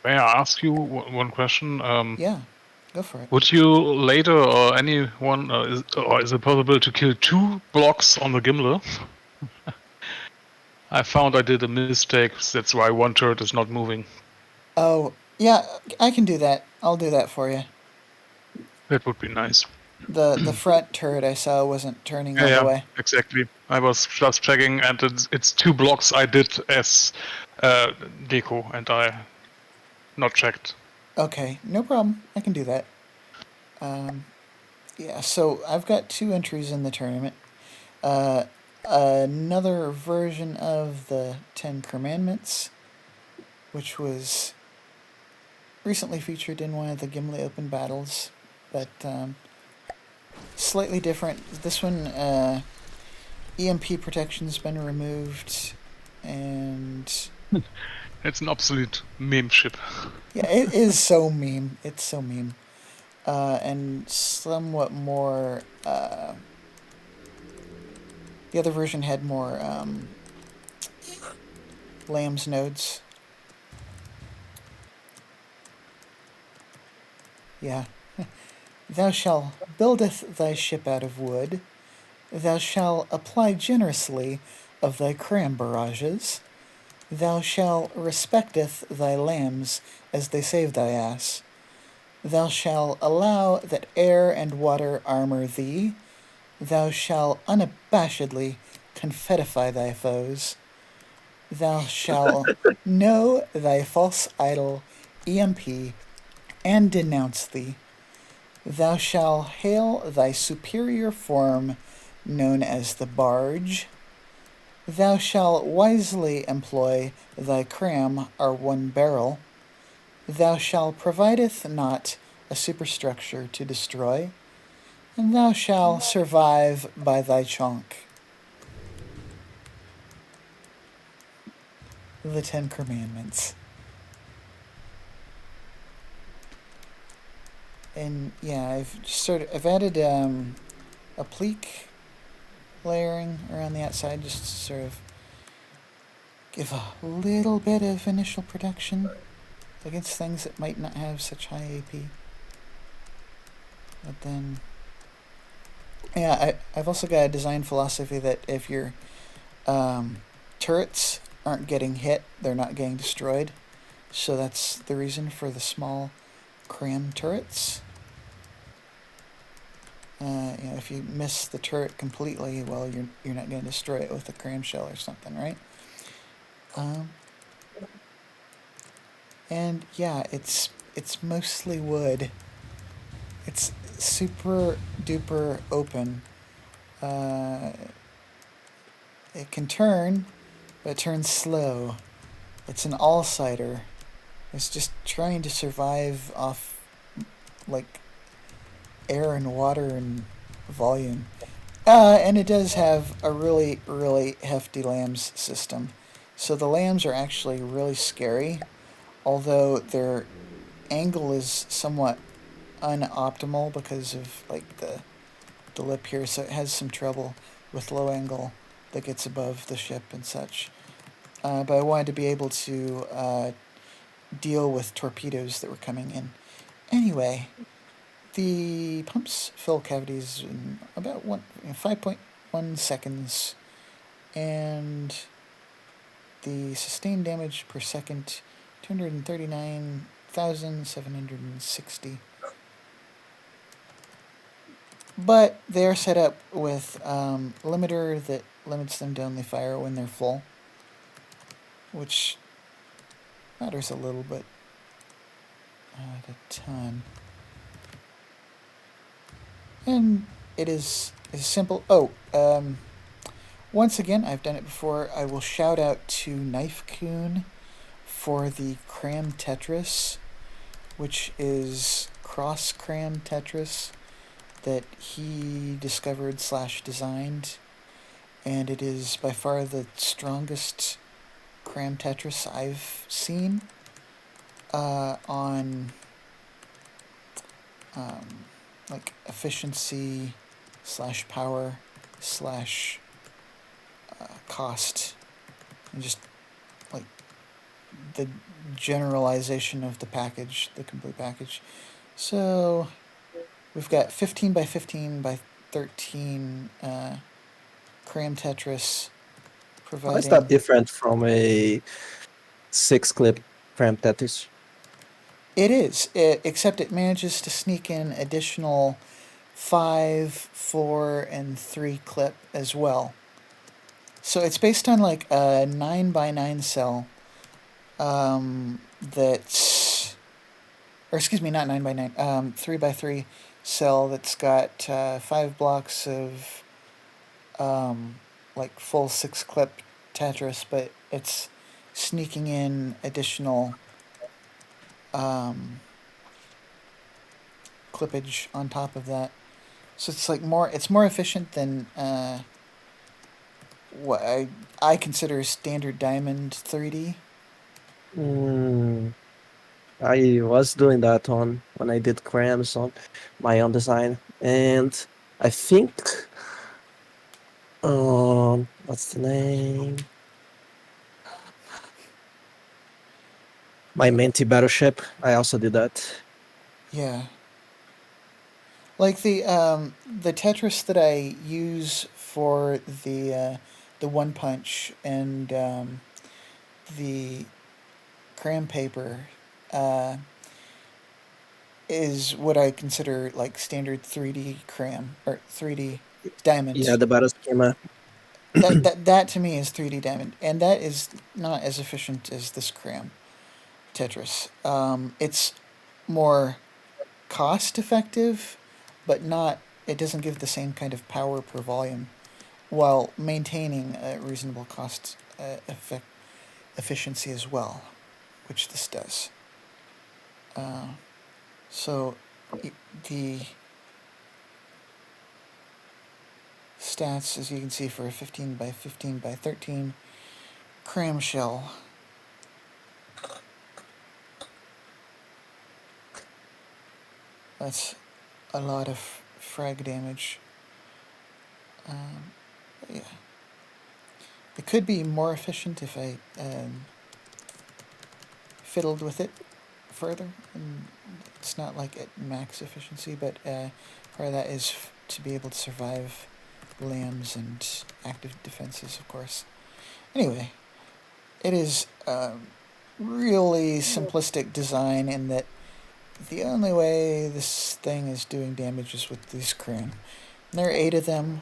May I ask you one question? Yeah, go for it. Would you later, or anyone, is it possible to kill 2 blocks on the Gimli? I found I did a mistake. That's why one turret is not moving. Oh, yeah, I can do that. I'll do that for you. That would be nice. The front turret I saw wasn't turning all the way. Exactly. I was just checking, and it's 2 blocks I did as deco, and I not checked. Okay, no problem. I can do that. Yeah, so I've got 2 entries in the tournament. Another version of the 10 Commandments, which was recently featured in one of the Gimli Open battles, but slightly different. This one, EMP protection's been removed, and It's an obsolete meme ship. yeah, it is so meme. It's so meme, and somewhat more. The other version had more lambs nodes. Yeah. Thou shalt buildeth thy ship out of wood. Thou shalt apply generously of thy cram barrages. Thou shalt respecteth thy lambs as they save thy ass. Thou shalt allow that air and water armor thee. Thou shalt unabashedly confedify thy foes. Thou shalt know thy false idol EMP and denounce thee. Thou shalt hail thy superior form known as the barge. Thou shalt wisely employ thy cram or 1 barrel. Thou shalt provideth not a superstructure to destroy, and thou shalt survive by thy chonk. The 10 Commandments. And yeah, I've added a pleak layering around the outside just to sort of give a little bit of initial protection against things that might not have such high AP. But then, yeah, I've also got a design philosophy that if your turrets aren't getting hit, they're not getting destroyed. So that's the reason for the small cram turrets. If you miss the turret completely, well, you're not going to destroy it with a cram shell or something, right? And yeah, it's mostly wood. It's super duper open. It can turn, but it turns slow. It's an all-sider. It's just trying to survive off, like, air and water and volume. And it does have a really, really hefty lambs system. So the lambs are actually really scary, although their angle is somewhat unoptimal because of like the lip here, so it has some trouble with low angle that gets above the ship and such. But I wanted to be able to deal with torpedoes that were coming in. Anyway, the pumps fill cavities in about 5.1 seconds, and the sustained damage per second, 239,760. But they're set up with limiter that limits them to only fire when they're full, which matters a little, but not a ton. And it is simple. Once again, I've done it before. I will shout out to Knife Coon for the Cram Tetris, which is cross cram Tetris that he discovered / designed, and it is by far the strongest cram Tetris I've seen on like efficiency / power / cost, and just like the generalization of the package, the complete package. So we've got 15 by 15 by 13 cram Tetris. Providing... How is that different from a 6-clip cram Tetris? It is, except it manages to sneak in additional 5, 4, and 3 clip as well. So it's based on like a 9x9 cell that's, or excuse me, not 9x9, 3x3 cell that's got 5 blocks of like full 6 clip Tetris, but it's sneaking in additional clippage on top of that. So it's like it's more efficient than what I consider standard diamond 3D. I was doing that when I did crams on my own design, and I think what's the name? My Menti Battleship. I also did that. Yeah. Like the Tetris that I use for the one punch and the crayon paper is what I consider like standard 3D crayon or 3D diamond. Yeah, the battle schema. That to me is 3D diamond, and that is not as efficient as this crayon Tetris. It's more cost effective, but not. It doesn't give the same kind of power per volume, while maintaining a reasonable cost efficiency as well, which this does. So the stats, as you can see, for a 15 by 15 by 13 cram shell. That's a lot of frag damage. Yeah. It could be more efficient if I fiddled with it further. And it's not like at max efficiency, but part of that is to be able to survive lambs and active defenses, of course. Anyway, it is really simplistic design in that the only way this thing is doing damage is with these crayon. And there are 8 of them.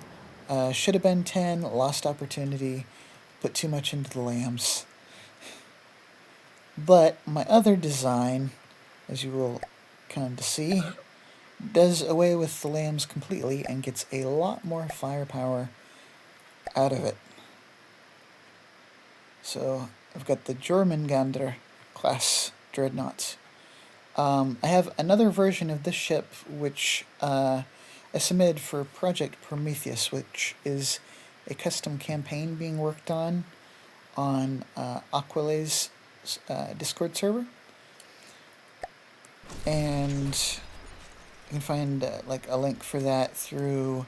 Should have been 10, lost opportunity, put too much into the lambs. But my other design, as you will come to see, does away with the lambs completely and gets a lot more firepower out of it. So I've got the Jormungandr class dreadnoughts. I have another version of this ship which I submitted for Project Prometheus, which is a custom campaign being worked on Aquale's Discord server. And you can find like a link for that through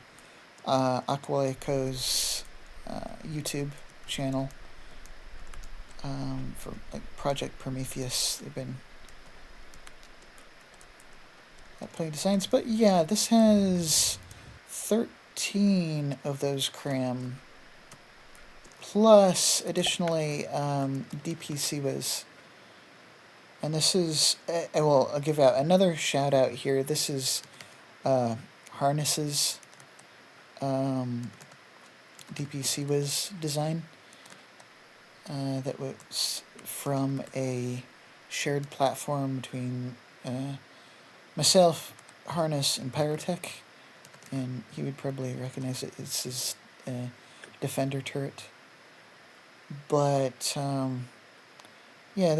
Aquale Co.'s YouTube channel for like Project Prometheus. They've been playing designs, but yeah, this has 13 of those cram, plus additionally DPC was. And this is, I'll give out another shout out here. This is Harness's DPC was design that was from a shared platform between myself, Harness, and Pyrotech, and he would probably recognize it. It's his Defender turret. But yeah,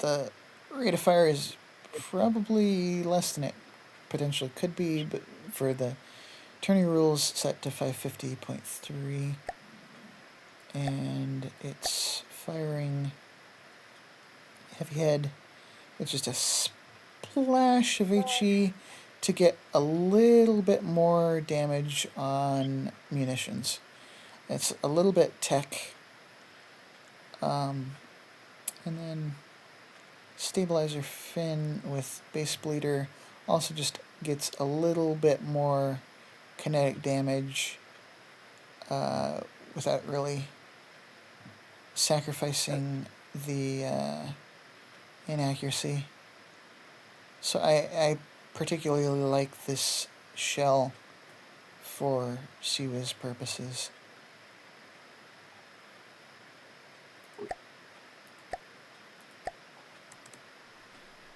the rate of fire is probably less than it potentially could be, but for the tourney rules set to 550.3, and it's firing heavy head with just a splash of HE to get a little bit more damage on munitions. It's a little bit tech, and then Stabilizer Fin with Base Bleeder also just gets a little bit more kinetic damage without really sacrificing the inaccuracy. So I particularly like this shell for CWIS purposes.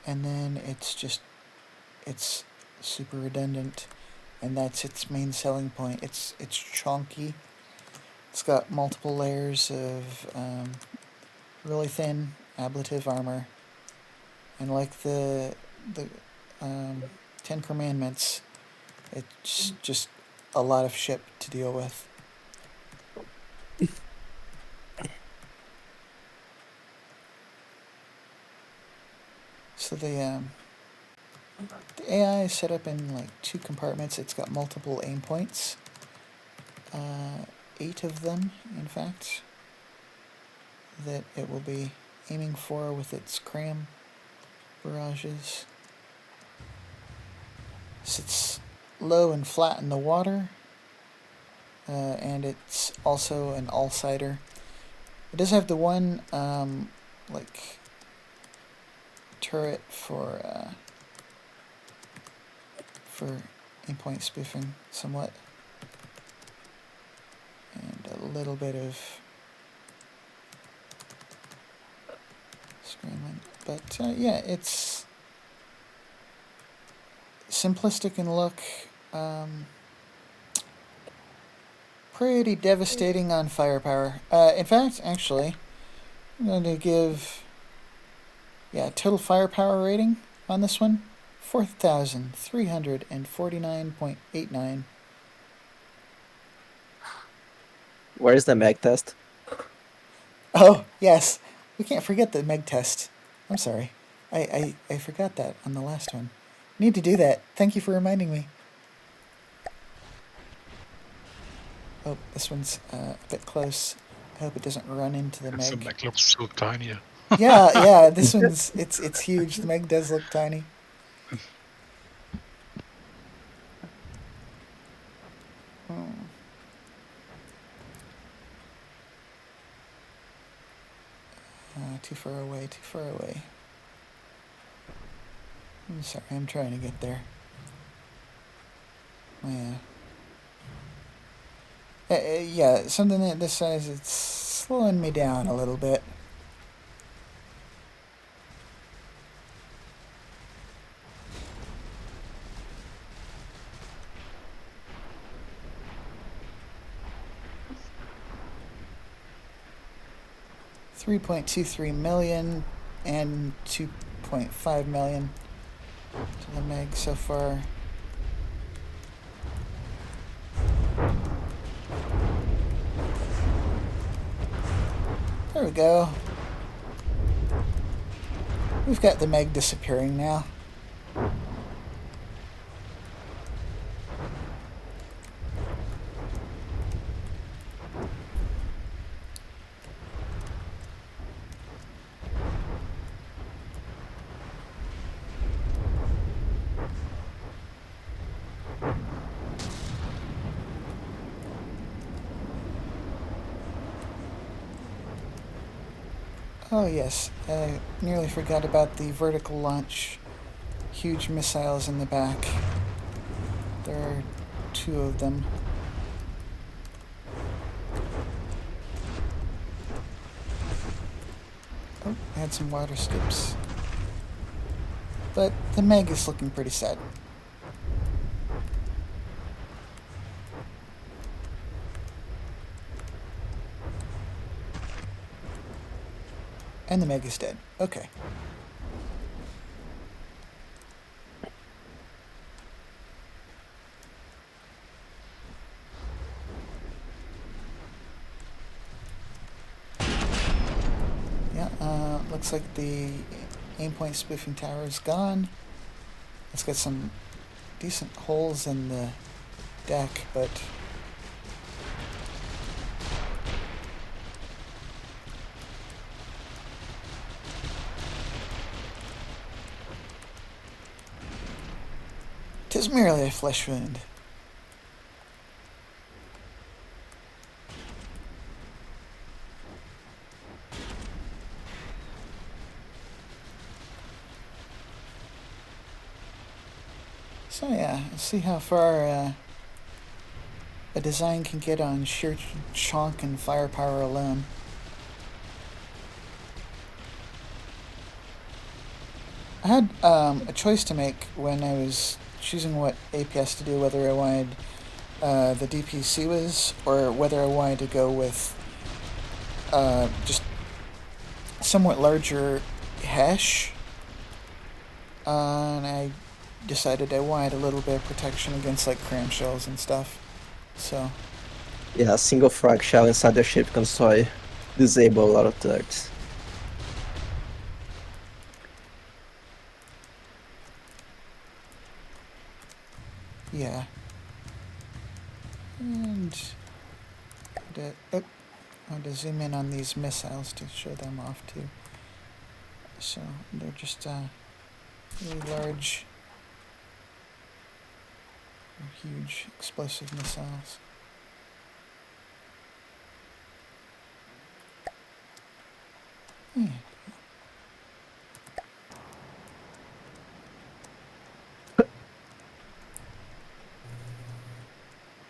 And then it's super redundant, and that's its main selling point. It's chunky. It's got multiple layers of really thin ablative armor, and like the Ten Commandments, it's just a lot of shit to deal with. So the AI is set up in like 2 compartments. It's got multiple aim points, 8 of them, in fact, that it will be aiming for with its cram barrages. Sits low and flat in the water, and it's also an all-sider. It does have the one like turret for aim-point spoofing, somewhat, and a little bit of scrambling. But yeah, it's simplistic in look, pretty devastating on firepower. In fact, actually, I'm going to give, total firepower rating on this one, 4,349.89. Where's the mag test? Oh, yes. We can't forget the Meg test. I'm sorry. I forgot that on the last one. Need to do that. Thank you for reminding me. Oh, this one's a bit close. I hope it doesn't run into the Meg. The Meg looks so tiny. Yeah, this one's it's huge. The Meg does look tiny. Too far away, too far away. I'm sorry, I'm trying to get there. Yeah, something at this size, it's slowing me down a little bit. $3.23 million and $2.5 million to the Meg so far. There we go. We've got the Meg disappearing now. Oh yes, I nearly forgot about the vertical launch. Huge missiles in the back. There are 2 of them. Oh, I had some water skips. But the Meg is looking pretty sad. And the Meg is dead. Okay. Yeah, looks like the aim point spoofing tower is gone. It's got some decent holes in the deck, but tis merely a flesh wound. So yeah, let's see how far a design can get on sheer chonk and firepower alone. I had a choice to make when I was choosing what APS to do, whether I wanted the DPC was or whether I wanted to go with just somewhat larger hash. And I decided I wanted a little bit of protection against like cramshells and stuff. So yeah, a single frag shell inside the ship can disable a lot of turrets. yeah. And I want to zoom in on these missiles to show them off too. So they're just really large, huge explosive missiles. Yeah.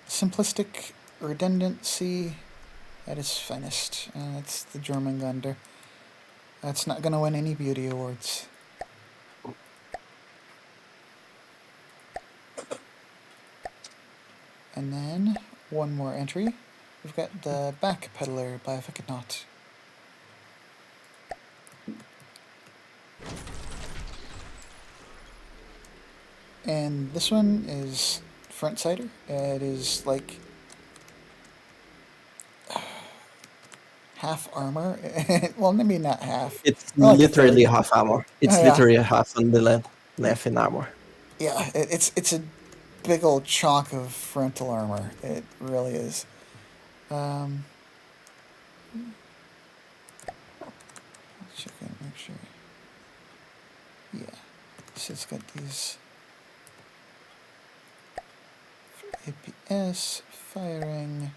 Simplistic redundancy at its finest. That's the German Gunder. That's not going to win any beauty awards. And then one more entry. We've got the back pedaler by Vicanaut. And this one is front sider. It is like half armor. Well, maybe not half. It's Like literally half armor. It's yeah. literally half on the length in armor. Yeah, it's a big old chunk of frontal armor. It really is. Check it, make sure. Yeah, so it's got these APS firing,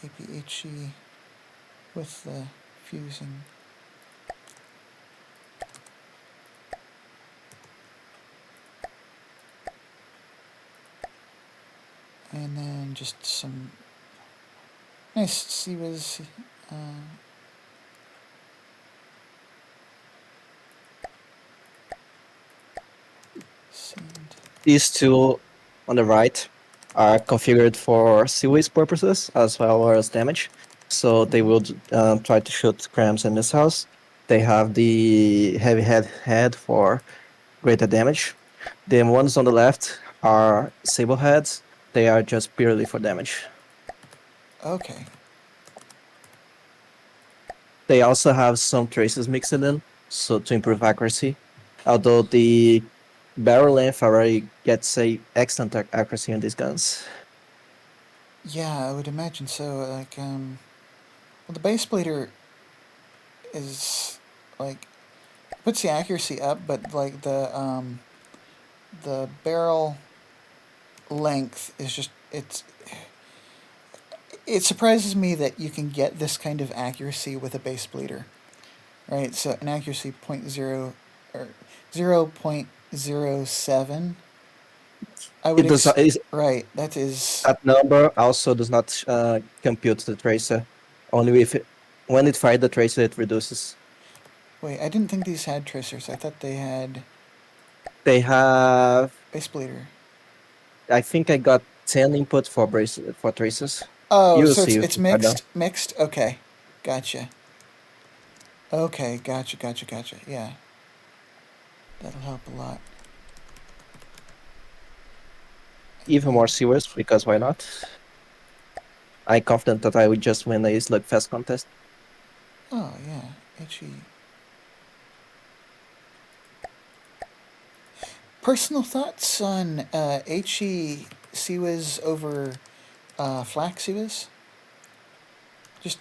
APHE with the fusing. And then just some nice CWIS. These two on the right are configured for CWIS purposes as well as damage. So they will try to shoot crams and missiles. They have the heavy head for greater damage. The ones on the left are sable heads. They are just purely for damage. Okay. They also have some traces mixed in, so to improve accuracy. Although the barrel length already gets a excellent accuracy on these guns. Yeah, I would imagine so. Like, well, the base bleeder is like puts the accuracy up, but like the barrel length is just it surprises me that you can get this kind of accuracy with a base bleeder, right? So an accuracy 0.0 or 0.07. I would right. That is that number also does not compute the tracer. Only if when it fired the tracer, it reduces. Wait, I didn't think these had tracers. I thought they had. They have base bleeder. I think I got 10 input for traces. Oh, you'll so it's mixed. Mixed. Okay, gotcha. Okay, gotcha. Yeah, that'll help a lot. Even more serious, because why not? I'm confident that I would just win a slugfest contest. Oh yeah, HE. Personal thoughts on HE CWIS over flak CWIS? Just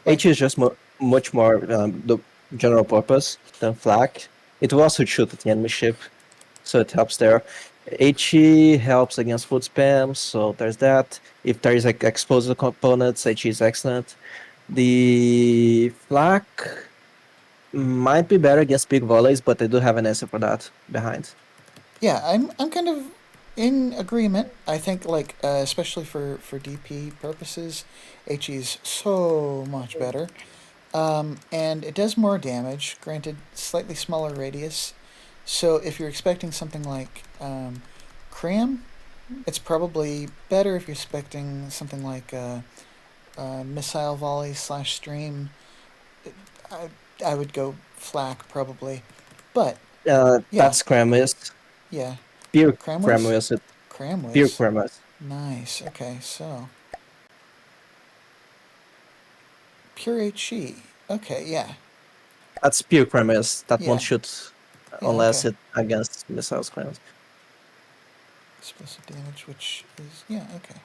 like, HE is just much more the general purpose than flak. It will also shoot at the enemy ship, so it helps there. HE helps against food spam, so there's that. If there is like explosive components, HE is excellent. The flak might be better against big volleys, but I do have an answer for that behind. Yeah, I'm kind of in agreement. I think like especially for DP purposes, HE is so much better. And it does more damage. Granted, slightly smaller radius. So if you're expecting something like Cram, it's probably better if you're expecting something like missile volley slash stream. I, I would go flak probably, but yeah, That's Cramwist. yeah, Pure Cramwis, Cramwist. Pure Cramwis. Cramwist. Nice. Okay, so pure HE. Okay, yeah, That's pure Cramwist. That yeah, won't shoot yeah. unless Okay, it against missiles Crams. explosive damage, which is yeah, okay,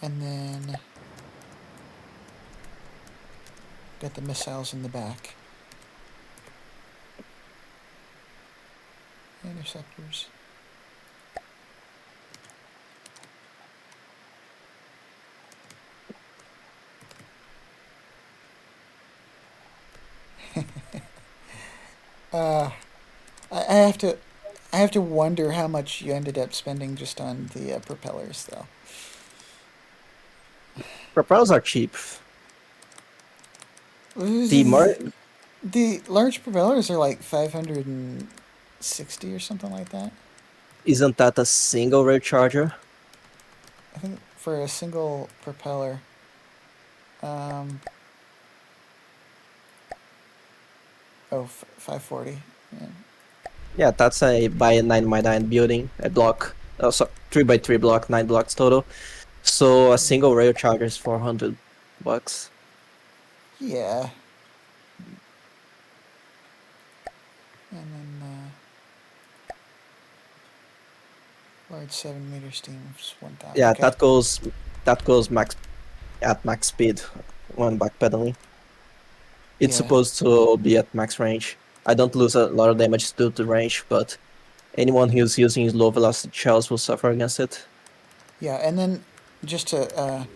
and then got the missiles in the back. Interceptors. I have to wonder how much you ended up spending just on the propellers, though. Propellers are cheap. The more The large propellers are like 560 or something like that. isn't that a single rail charger? I think for a single propeller. Um, 540. Yeah. Yeah, that's a by a 9x9 building, a block. So 3x3 block, 9 blocks total. So a single rail charger is $400. Yeah. And then large 7-meter steam is 1,000. Yeah, Okay. that goes max at max speed when backpedaling. It's Yeah. supposed to be at max range. I don't lose a lot of damage due to range, but anyone who's using low velocity shells will suffer against it. Yeah, and then just to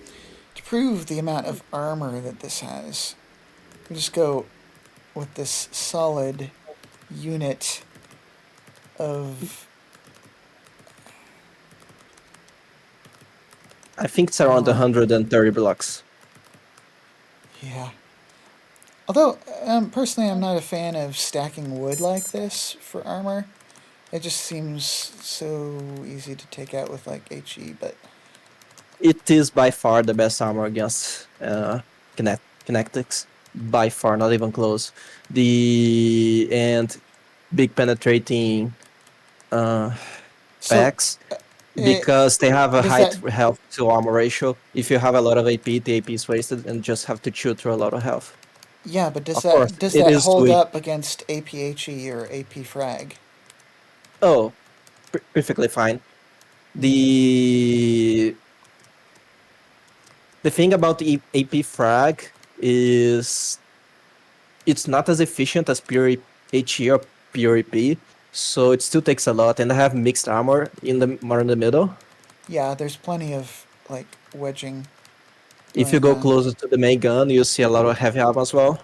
prove the amount of armor that this has, we just go with this solid unit of. I think it's around 130 blocks. Yeah. Although, personally, I'm not a fan of stacking wood like this for armor. It just seems so easy to take out with, like, HE, but... It is by far the best armor against kinetics. By far, not even close. And big penetrating packs, because they have a high health to armor ratio. If you have a lot of AP, the AP is wasted and just have to chew through a lot of health. Yeah, but does that hold up against APHE or AP frag? Oh, perfectly fine. The thing about the AP frag is it's not as efficient as pure HE or pure AP, so it still takes a lot. And I have mixed armor more in the middle. Yeah, there's plenty of like wedging. If you go closer to the main gun, you see a lot of heavy armor as well.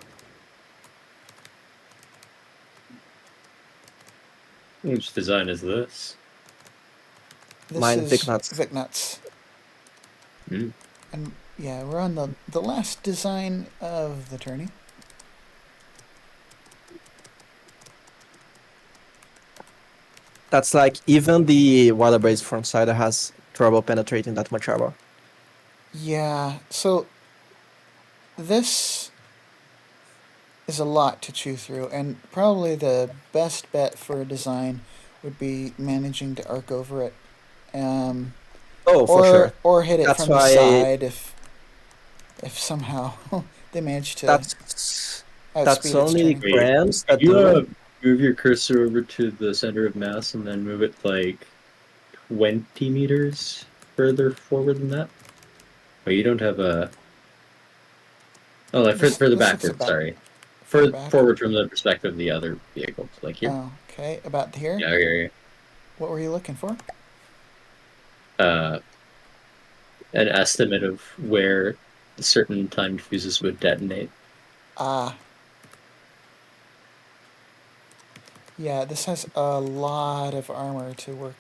Which design is this? Mine, Vic Nuts. Vic Nuts. And yeah, we're on the last design of the tourney. That's like even the water brace frontsider has trouble penetrating that much armor. Yeah, so this is a lot to chew through, and probably the best bet for a design would be managing to arc over it. For sure. Or hit it from the side if somehow they manage to. That's only grams. Can you move your cursor over to the center of mass and then move it like 20 meters further forward than that? Oh, you don't have a. Oh, like further backward. Sorry, forward from the perspective of the other vehicle, like here. Oh, okay, about here. Yeah, here. What were you looking for? An estimate of where certain timed fuses would detonate. Yeah, this has a lot of armor to work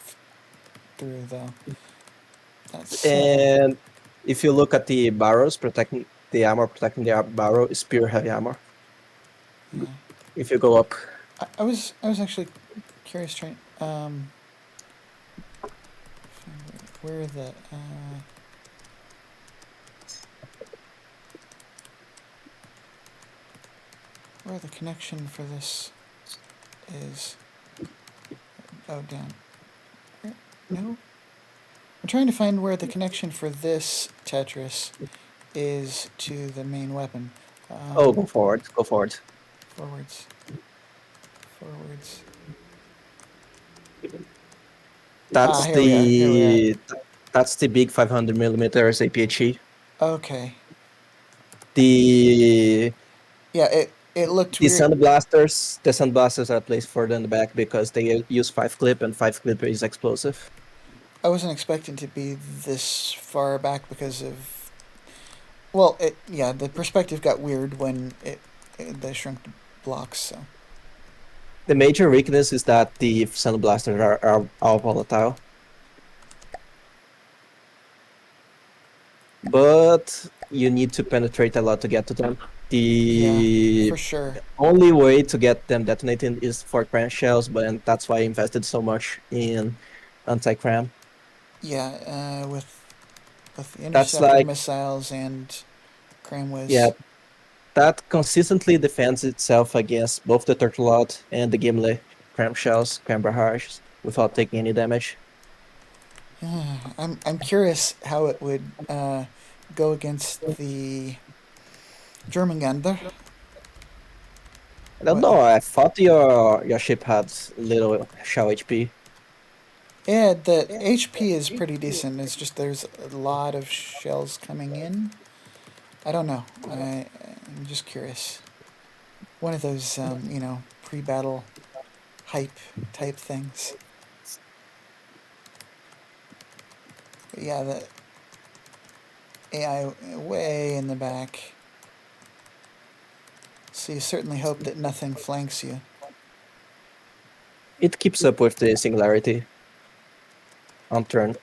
through, though. That's And if you look at the barrels protecting the armor, protecting the barrel is pure heavy armor. yeah. If you go up, I was actually curious trying where the where the connection for this is. Oh, down. No? I'm trying to find where the connection for this Tetris is to the main weapon. go forward, go forward. Forwards. Forwards. That's Here we are. Here we are. that's the big 500 millimeters APHE. Okay. The Yeah, it looked the weird. sandblasters are placed further in the back because they use 5-clip, and 5-clip is explosive. I wasn't expecting to be this far back because of, well, the perspective got weird when they shrunk the blocks. So The major weakness is that the sandblasters are volatile. But you need to penetrate a lot to get to them. yeah, for sure. Only way to get them detonated is for cram shells, but that's why I invested so much in anti-cram. Yeah, with the That's interceptor like, missiles and cram whiz. yeah, that consistently defends itself against both the Turtleout and the Gimli cram shells, cram barrages, without taking any damage. I'm curious how it would go against the German Gander. I don't know. I thought your ship had little shell HP. Yeah, the HP is pretty decent. It's just there's a lot of shells coming in. I don't know. I'm just curious. One of those, pre-battle hype type things. But yeah, the AI way in the back. So you certainly hope that nothing flanks you. It keeps up with the singularity on turn.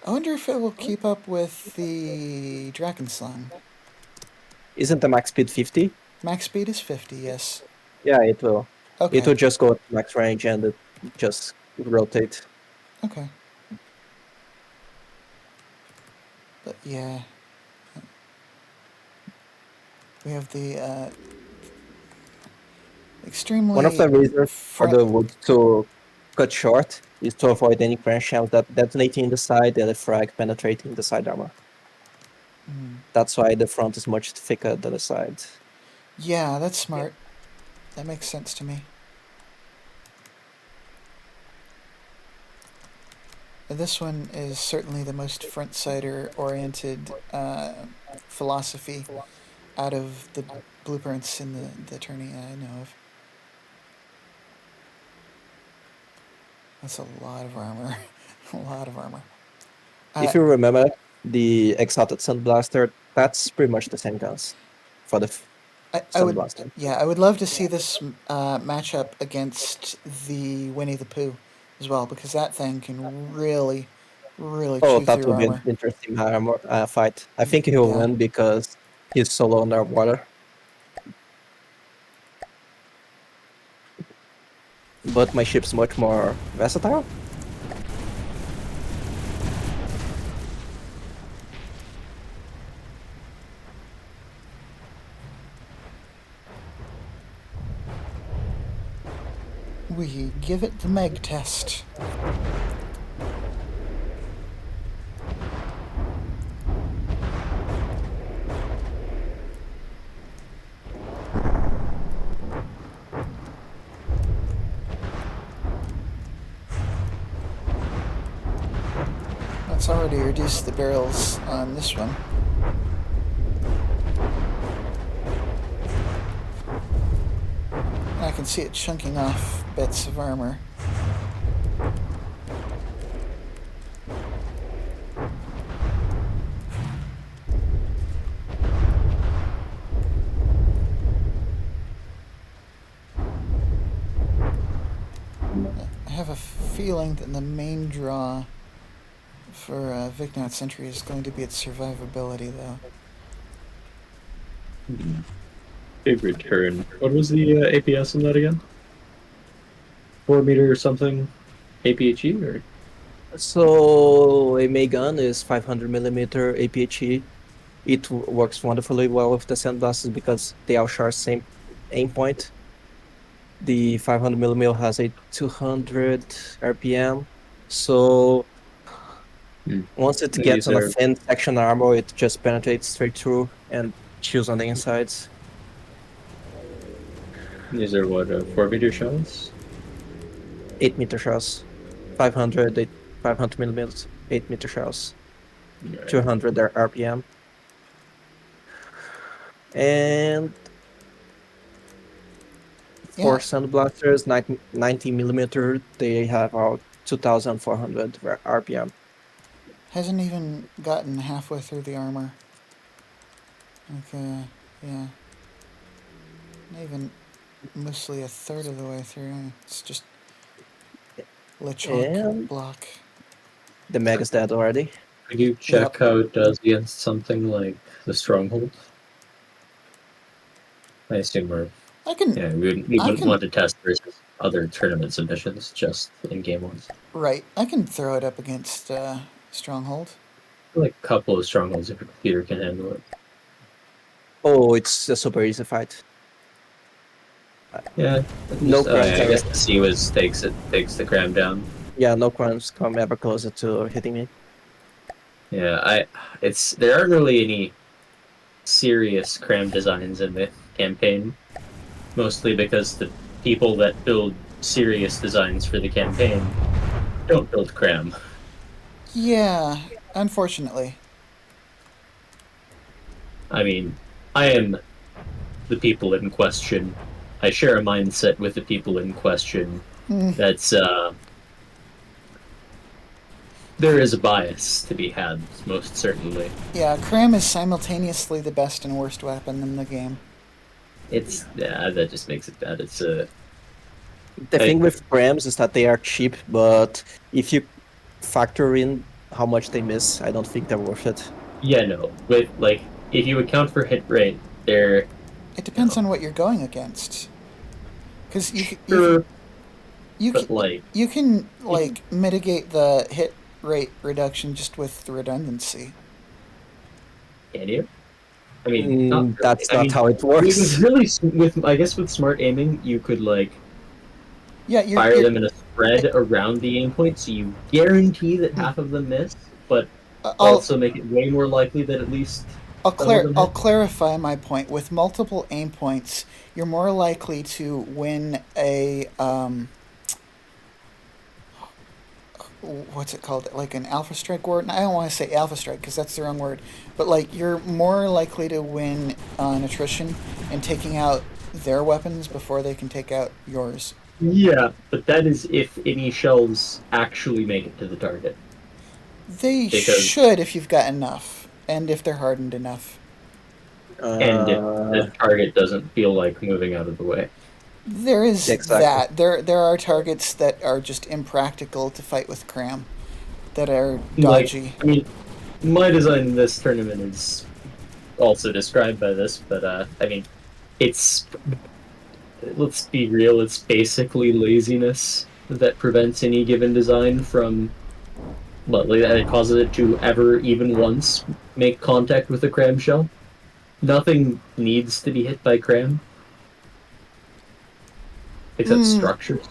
I wonder if it will keep up with the Draconslang. Isn't the max speed 50? Max speed is 50, yes. Yeah, it will. Okay. It will just go to max range and it just rotate. Okay. But yeah. We have the extremely... One of the reasons for the wood to cut short is to avoid any crash shells that detonating the side and the frag penetrating the side armor. That's why the front is much thicker than the side. Yeah, that's smart. That makes sense to me. This one is certainly the most front-sider oriented philosophy out of the blueprints in the tourney I know of. That's a lot of armor. A lot of armor. If you remember the Exalted Sandblaster, that's pretty much the same guns for the Sandblaster. I would love to see this matchup against the Winnie the Pooh as well, because that thing can really chew through armor. Oh, that will be an interesting fight. I think he'll win because he's solo underwater. But my ship's much more versatile. We give it the Meg test. Let's already reduce the barrels on this one. I can see it chunking off bits of armor. have a feeling that the main draw for Vignout Sentry is going to be its survivability, though. Big return. What was the APS on that again? 4 meter or something? APHE or? So a May gun is 500 millimeter APHE. It works wonderfully well with the sandblasters because they all share same aim point. The 500 millimeter has a 200 RPM, so once it gets on a thin section armor, it just penetrates straight through and chews on the insides. These are what, 4 meter shells? 8-meter shells. 500 millimeters, 8-meter shells. Right. 200 RPM. And for sandblasters, 90 millimeter, they have about 2,400 RPM. Hasn't even gotten halfway through the armor. Okay, yeah. Not even mostly a third of the way through. It's just Lechonk block. The Meg is dead already. Could you check how it does against something like the Stronghold? I assume we wouldn't want to test versus other tournament submissions, just in game ones. Right. I can throw it up against Stronghold. Like a couple of Strongholds if your computer can handle it. Oh, it's a super easy fight. Yeah. No I guess the C takes the cram down. Yeah, no crimes come ever closer to hitting me. Yeah, there aren't really any serious cram designs in the campaign, mostly because the people that build serious designs for the campaign don't build cram. Yeah, unfortunately. I mean, I am the people in question. I share a mindset with the people in question. That's there is a bias to be had, most certainly. Yeah, cram is simultaneously the best and worst weapon in the game. That just makes it bad. The thing with crams is that they are cheap, but if you factor in how much they miss, I don't think they're worth it. Yeah, no. If you account for hit rate, they're... It depends on what you're going against. Because you can mitigate the hit rate reduction just with the redundancy. Can you? I mean, that's not how it works. With smart aiming, you could fire them in a spread around the aim point, so you guarantee that half of them miss, but also make it way more likely that at least. I'll clarify my point. With multiple aim points, you're more likely to win a what's it called? Like an Alpha Strike Warden? I don't want to say Alpha Strike because that's the wrong word. But you're more likely to win on attrition and taking out their weapons before they can take out yours. Yeah, but that is if any shells actually make it to the target. They should if you've got enough, and if they're hardened enough. And if the target doesn't feel like moving out of the way. There is that. There are targets that are just impractical to fight with cram, that are dodgy. My design in this tournament is also described by this, but it's... Let's be real, it's basically laziness that prevents any given design from... that causes it to ever, even once, make contact with a cram shell. Nothing needs to be hit by cram. Except structures.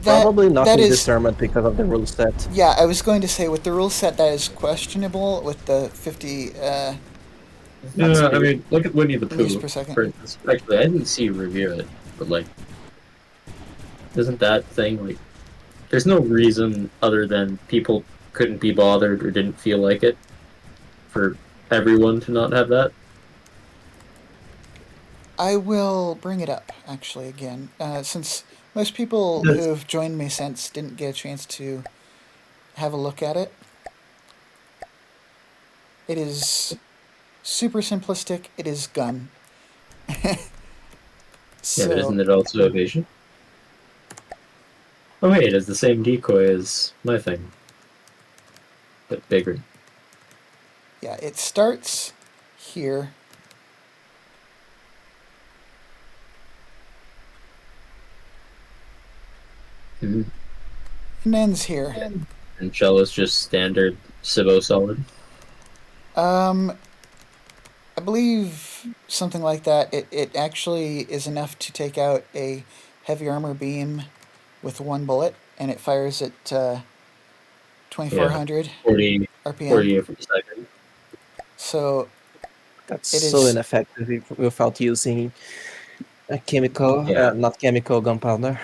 Probably nothing determined because of the rule set. Yeah, I was going to say, with the rule set, that is questionable with the 50... look at Winnie the Pooh, per second. For instance. Actually, I didn't see you review it, but, isn't that thing, there's no reason other than people couldn't be bothered or didn't feel like it for everyone to not have that? I will bring it up, actually, again, since most people who have joined me since didn't get a chance to have a look at it. It is super simplistic. It is gun. But isn't it also evasion? Oh wait, it's the same decoy as my thing, but bigger. Yeah, it starts here. Mm-hmm. And ends here. And shell is just standard Civo solid. I believe something like that. It actually is enough to take out a heavy armor beam with one bullet, and it fires at 2400 40 RPM. per second. So That's it so is. ineffective without using a chemical, Yeah. not chemical gunpowder.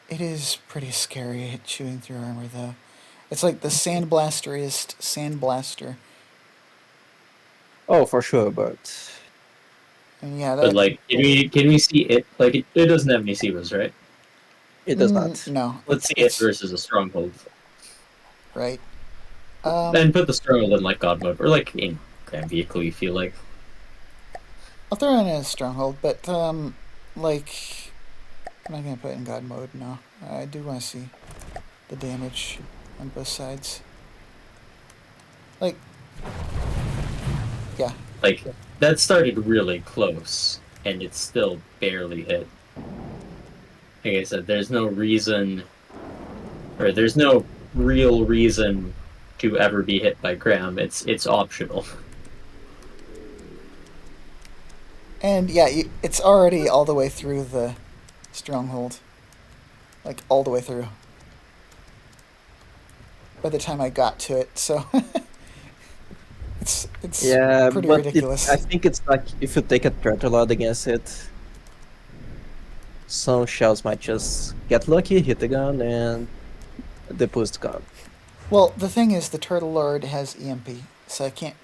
It is pretty scary at chewing through armor, though. It's like the sandblasteriest sandblaster. Oh, for sure, but And yeah, But that. like, can we see it? Like, it doesn't have any Civos, right? it does not. No, Let's see it versus a stronghold. right. And put the stronghold in like God mode or like in Grand Vehicle. You feel like I'll throw in a stronghold, but like I'm not gonna put it in God mode. No, I do want to see the damage on both sides. Like, yeah. like that started really close and it's still barely hit. Like I said, there's no reason, or there's no real reason to ever be hit by Graham. It's optional. And yeah, it's already all the way through the stronghold. Like, all the way through. By the time I got to it, so. it's Yeah, pretty but ridiculous. I think it's like if you take a turtle load against it, some shells might just get lucky, hit the gun, and the boost gone. Well, the thing is, the Turtle Lord has EMP, so I can't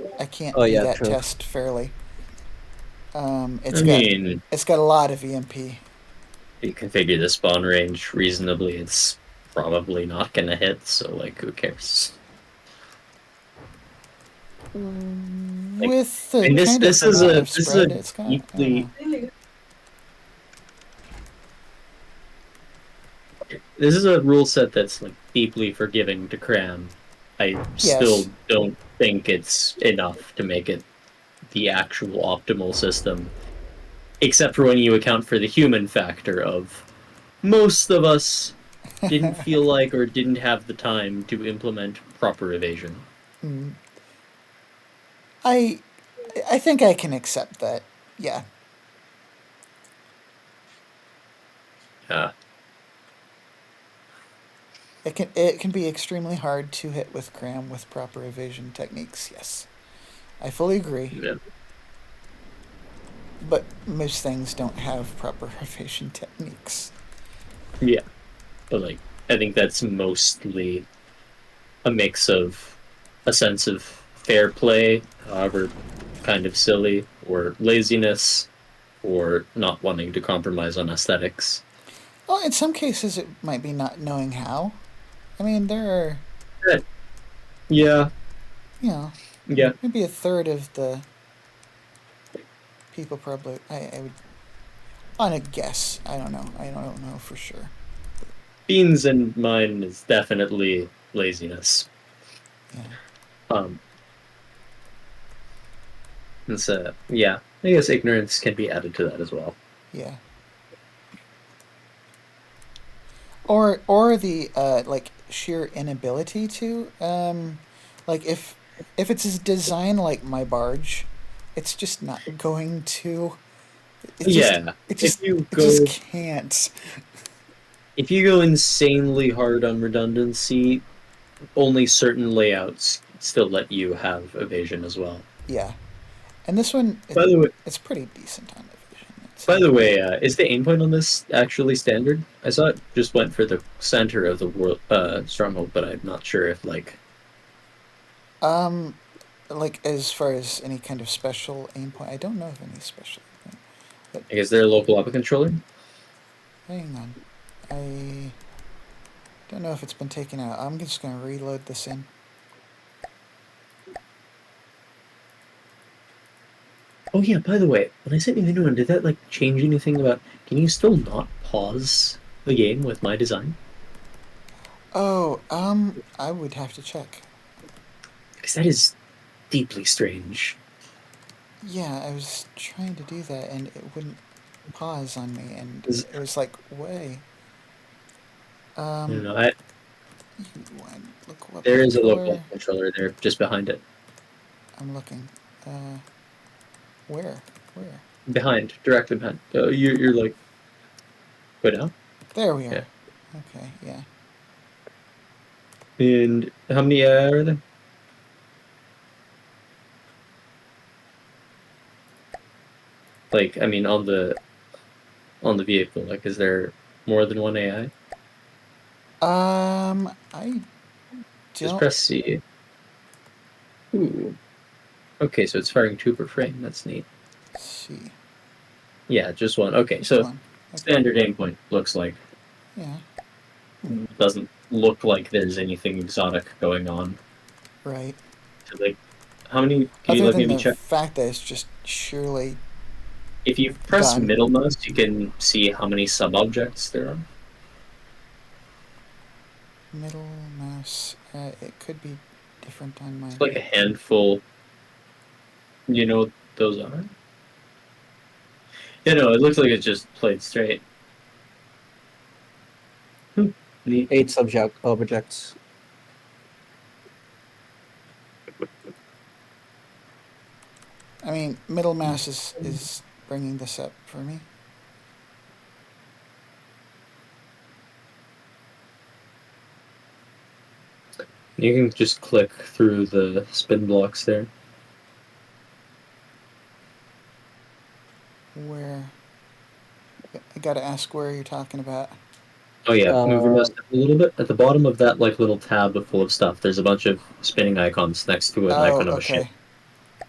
Oh, do yeah, that true. test fairly. I mean, It's got a lot of EMP. you configure the spawn range reasonably. It's probably not gonna hit. So like, who cares? With the And this kind this of is amount a of this is spread, a it's got. I don't deeply know. this is a rule set that's like deeply forgiving to cram. I still don't think it's enough to make it the actual optimal system, except for when you account for the human factor of most of us didn't feel like or didn't have the time to implement proper evasion. I think I can accept that. Yeah. Yeah. It can be extremely hard to hit with cram with proper evasion techniques. Yes, I fully agree. Yeah. But most things don't have proper evasion techniques. Yeah. But like, I think that's mostly a mix of a sense of fair play, however kind of silly, or laziness, or not wanting to compromise on aesthetics. Well, in some cases, it might be not knowing how. I mean, there are. Yeah. You know. Yeah. Maybe a third of the people probably. I would. On a guess. I don't know. I don't know for sure. Beans and mine is definitely laziness. Yeah. And so, yeah, I guess ignorance can be added to that as well. Yeah. Or the like sheer inability to like if it's designed like my barge, it's just not going to. It just can't. If you go insanely hard on redundancy, only certain layouts still let you have evasion as well. Yeah, and this one, by the way, it's pretty decent on evasion. By the way, is the aim point on this actually standard? I saw it just went for the center of the world stronghold, but I'm not sure if like. Like as far as any kind of special aim point, I don't know of any special. But is there a local APA controller? Hang on, I don't know if it's been taken out. I'm just gonna reload this in. Oh yeah, by the way, when I sent you the new one, did that like change anything about? Can you still not pause the game with my design? Oh, I would have to check. Because that is deeply strange. Yeah, I was trying to do that and it wouldn't pause on me, and Is- it was like, way. I don't know. Look what There is a local controller. controller there, just behind it. I'm looking. Where? Where? Behind, directly behind. You're like, go down. There we are. Yeah. Okay, yeah. And how many are there? Like, I mean, on the vehicle, like, is there more than one AI? I Just don't press C. Ooh. Okay, so it's firing 2 per frame. That's neat. see. Yeah, just one. Okay, Just so one. Okay. standard aim point looks like. Yeah. Doesn't look like there's anything exotic going on. Right. So, like, how many? Can you Other like than maybe the check? fact that it's just surely If you press gun. middle mouse, you can see how many sub objects there are. Middle mouse. It could be different on mine. It's like a handful. You know what those are? Yeah, no, it looks like it's just played straight. Neat. 8 objects. I mean, middle mouse is bringing this up for me. You can just click through the spin blocks there. Where? I gotta ask where you're talking about. Oh yeah, move your Uh, mouse up a little bit. At the bottom of that like little tab full of stuff, there's a bunch of spinning icons next to an Oh, icon of a ship.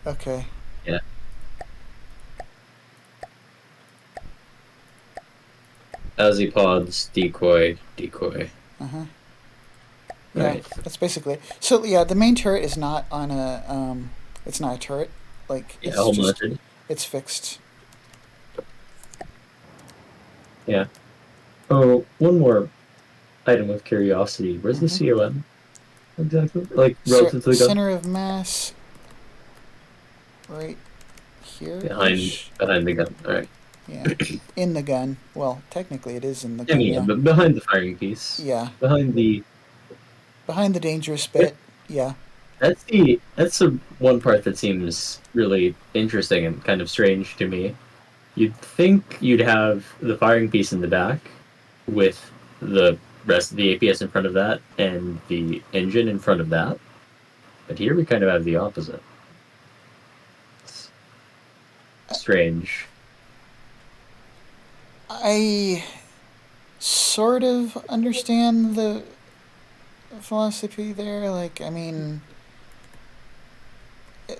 okay. Okay. Yeah. Azipods, decoy, decoy. Uh-huh. Yeah, Right. that's basically it. So yeah, the main turret is not on a it's not a turret. Like Yeah, it's hold on. just it's fixed. Yeah. Oh, one more item of curiosity. Where's the COM? Exactly. Like relative to the gun? Center of mass right here. Behind the gun. Alright. Yeah. In the gun. Well, technically it is in the I gun, mean, yeah. but behind the firing piece. Yeah. Behind the dangerous bit. Yeah. That's the one part that seems really interesting and kind of strange to me. You'd think you'd have the firing piece in the back with the rest of the APS in front of that and the engine in front of that. But here we kind of have the opposite. It's strange. I sort of understand the philosophy there. Like, I mean,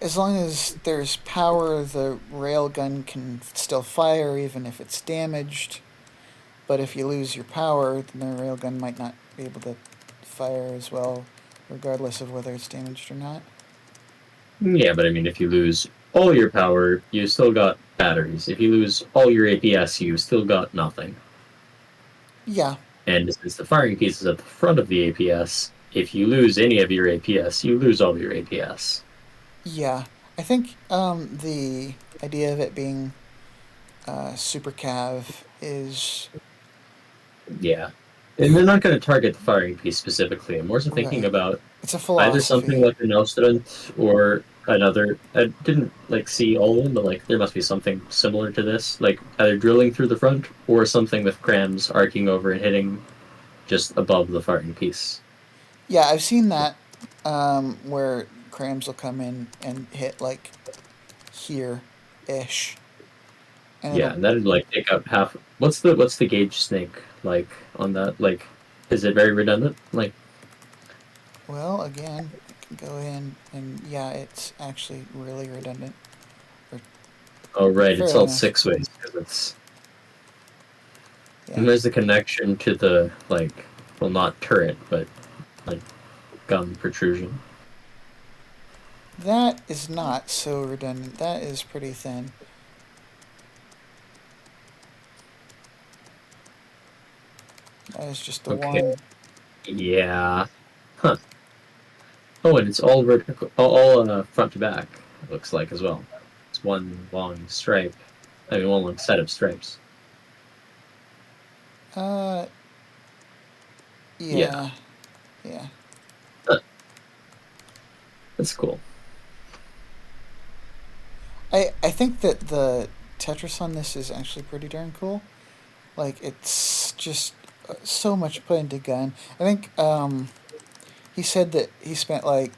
as long as there's power, the railgun can still fire even if it's damaged. But if you lose your power, then the railgun might not be able to fire as well, regardless of whether it's damaged or not. Yeah, but I mean, if you lose all your power, you still got batteries. If you lose all your APS, you still got nothing. Yeah. And since the firing piece is at the front of the APS, if you lose any of your APS, you lose all of your APS. Yeah. I think the idea of it being super cav is... Yeah. And they're not going to target the firing piece specifically. I'm more so thinking about it's a philosophy. either something like an Nostrand or another. I didn't see all of them, but there must be something similar to this, like either drilling through the front or something with crams arcing over and hitting just above the firing piece. Yeah, I've seen that where crams will come in and hit here-ish. And that'd take up half. What's the gauge snake like on that? Is it very redundant? Well, again, I can go in and yeah, it's actually really redundant. Oh right, it's all 6 ways because it's. Yeah. And there's the connection to the well, not turret, but gun protrusion. That is not so redundant. That is pretty thin. That is just the one. Yeah. Huh. Oh, and it's all vertical, all front to back. It looks like as well. It's one long stripe. I mean, one long set of stripes. Yeah. Yeah. Yeah. That's cool. I think that the Tetris on this is actually pretty darn cool. Like, it's just so much put into gun. I think he said that he spent like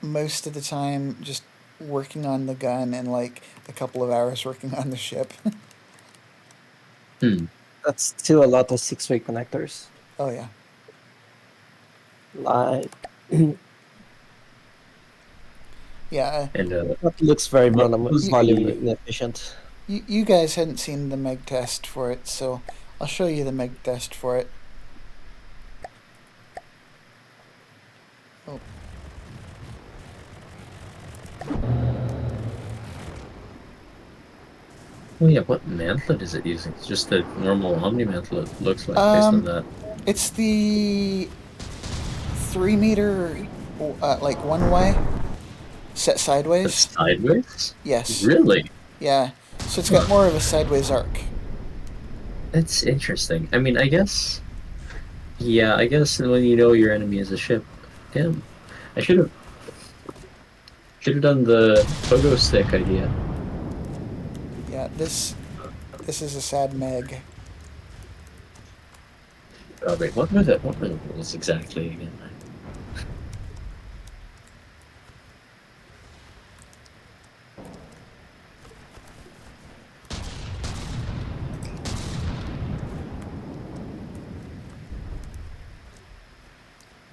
most of the time just working on the gun and like a couple of hours working on the ship. That's still a lot of six-way connectors. Oh yeah. Like, Yeah. And that looks very who's volume the- inefficient. You guys hadn't seen the Meg test for it, so I'll show you the Meg test for it. Oh. Oh yeah, what mantlet is it using? It's just the normal Omni mantlet, it looks like, based on that. It's the 3 meter, like one way, set But sideways. sideways? Yes. Really? Yeah. So it's got more of a sideways arc. That's interesting. I mean, I guess. Yeah, I guess when you know your enemy is a ship. Damn. I should have done the pogo stick idea. Yeah, this is a sad Meg. Oh wait, what were the rules exactly again?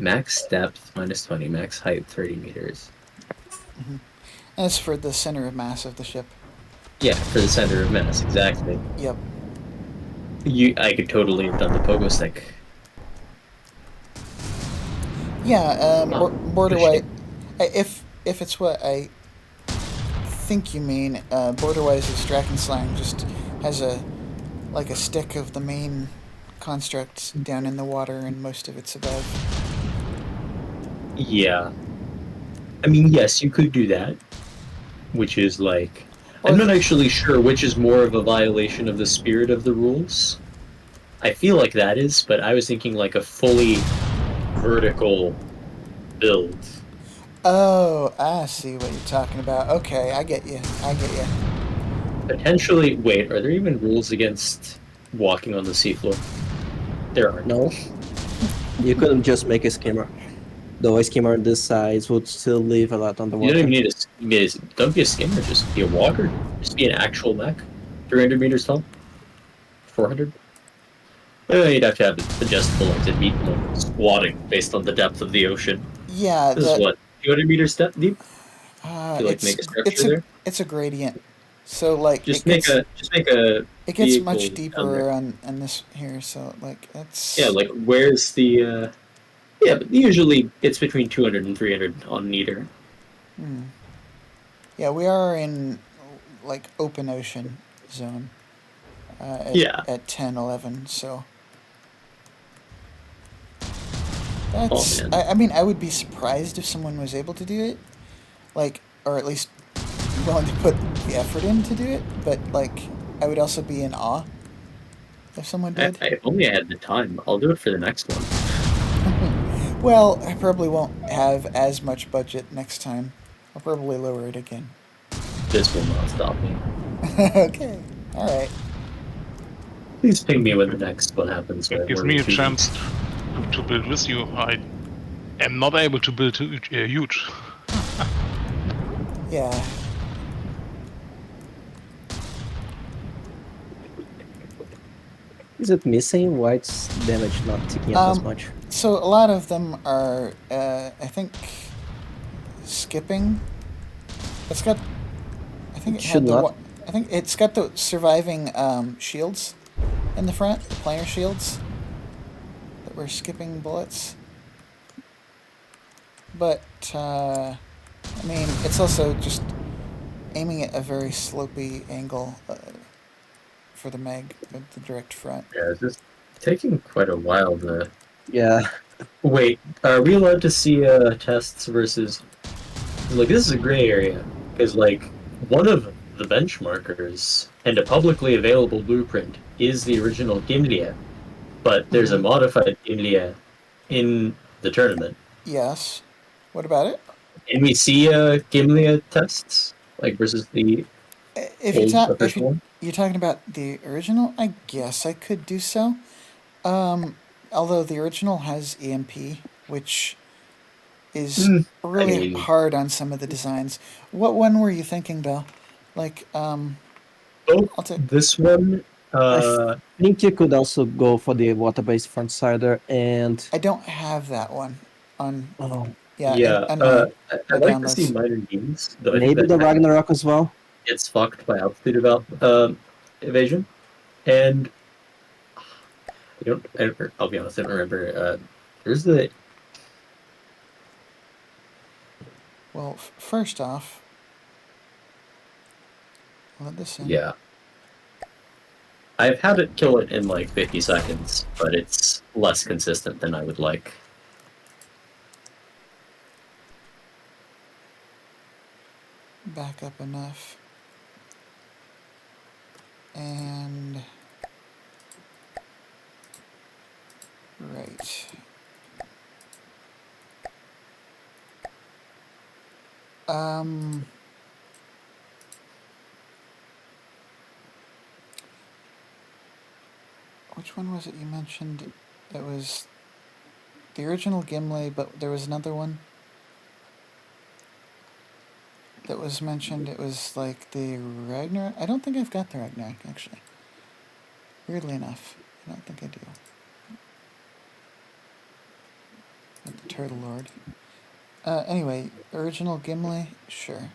Max depth minus 20, max height 30 meters. As for the center of mass of the ship. Yeah, for the center of mass, exactly. Yep. I could totally have done the pogo stick. Yeah, border for white. If it's what I think you mean, Borderwise's Drakenslang just has a stick of the main construct down in the water, and most of it's above. Yeah. I mean, yes, you could do that, which is like... I'm not actually sure which is more of a violation of the spirit of the rules. I feel like that is, but I was thinking like a fully vertical build. Oh, I see what you're talking about. Okay, I get you. Potentially, wait, are there even rules against walking on the seafloor? There are. No. You couldn't just make a skimmer. Though a skimmer this size would still leave a lot on the You water. don't even need don't be a skimmer, just be a walker. Just be an actual mech. 300 meters tall? 400? You'd have to have adjustable like to meet squatting based on the depth of the ocean. Yeah, This is what, 200 meters deep? It's a gradient. So like Just make a it gets vehicle much down deeper there. on this here, so like that's Yeah, like where's the yeah, but usually it's between 200 and 300 on meter. Yeah, we are in like open ocean zone. At 10, 11, so that's. Oh, man. I mean, I would be surprised if someone was able to do it, like, or at least willing to put the effort in to do it. But like, I would also be in awe if someone did. If only I had the time. I'll do it for the next one. Well, I probably won't have as much budget next time. I'll probably lower it again. This will not stop me. Okay, all right. Please ping me when the next one happens. It gives me a chance to build with you. I am not able to build huge. Yeah. Is it missing? Why it's damage not ticking up as much? So a lot of them are, I think, skipping. It's got. I think it should had the. not. I think it's got the surviving shields in the front, the planar shields that were skipping bullets. But I mean, it's also just aiming at a very slopey angle for the Meg with the direct front. Yeah, it's just taking quite a while to. Yeah. Wait, are we allowed to see tests versus? Like, this is a gray area because, like, one of the benchmarkers and a publicly available blueprint is the original Gimlia, but there's a modified Gimlia in the tournament. Yes. What about it? Can we see Gimlia tests like versus the If you old ta- if official one? you're talking about the original, I guess I could do so. Although the original has EMP, which is I really mean, hard on some of the designs. What one were you thinking, Bill? Like, oh, I'll take. this one. I Uh, think you could also go for the water-based front sider and I don't have that one on. oh, Yeah, yeah. on my I'd like to see downloads. minor needs, though. I think maybe that the Ragnarok as well. gets fucked by altitude evasion, and I'll be honest. I don't remember. There's the Well, first off, let this in. yeah. I've had it kill it in like 50 seconds, but it's less consistent than I would like. Back up enough. And right. Which one was it you mentioned? It was the original Gimli, but there was another one that was mentioned. It was like the Ragnarok. I don't think I've got the Ragnarok, actually. Weirdly enough, I don't think I do. With the Turtle Lord. Anyway, original Gimli, sure.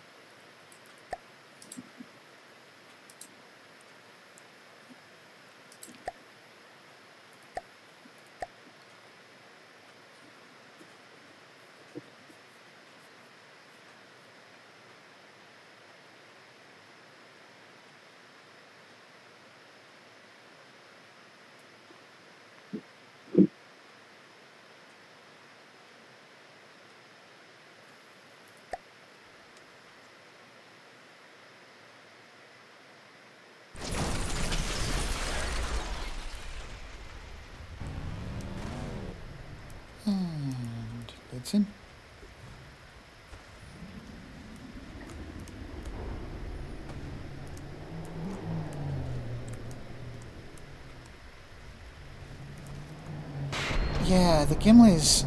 And lids in. Yeah, the Gimli's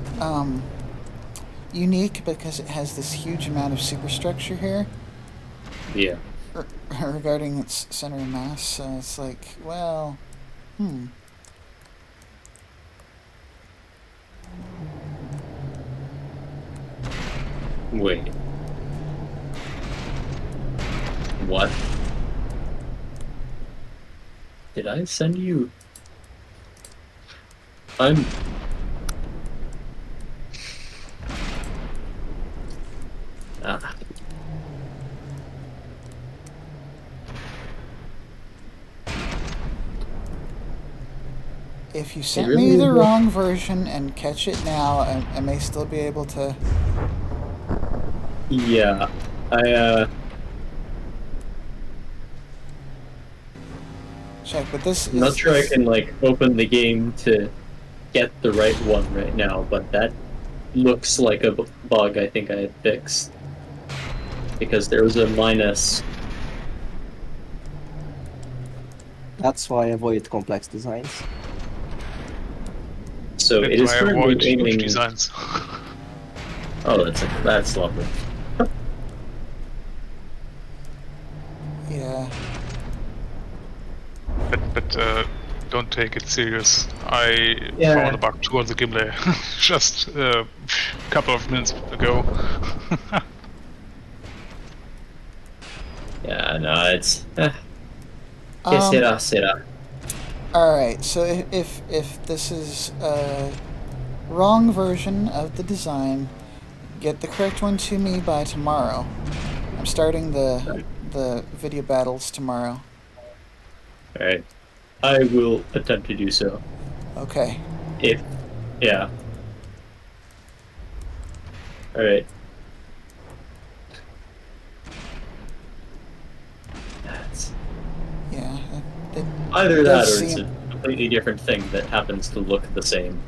unique because it has this huge amount of superstructure here. Yeah. Regarding its center of mass, so it's like, well, Wait. What? Did I send you? I'm. Ah. if you sent really me the is wrong version and catch it now, I may still be able to. Yeah. I Check, but this I'm not sure I can like open the game to get the right one right now, but that looks like a bug I think I had fixed because there was a minus. That's why I avoid complex designs. So it is I currently avoid huge aiming. designs. Oh, that's lovely. Yeah. But don't take it serious. I Yeah. found a bug towards the Gimli just a couple of minutes ago. Yeah, no, it's. Será. Alright, so if this is a wrong version of the design, get the correct one to me by tomorrow. I'm starting the video battles tomorrow. Alright. I will attempt to do so. Okay. Yeah. All right. Yeah. It Either does that, or it's seem. a completely different thing that happens to look the same.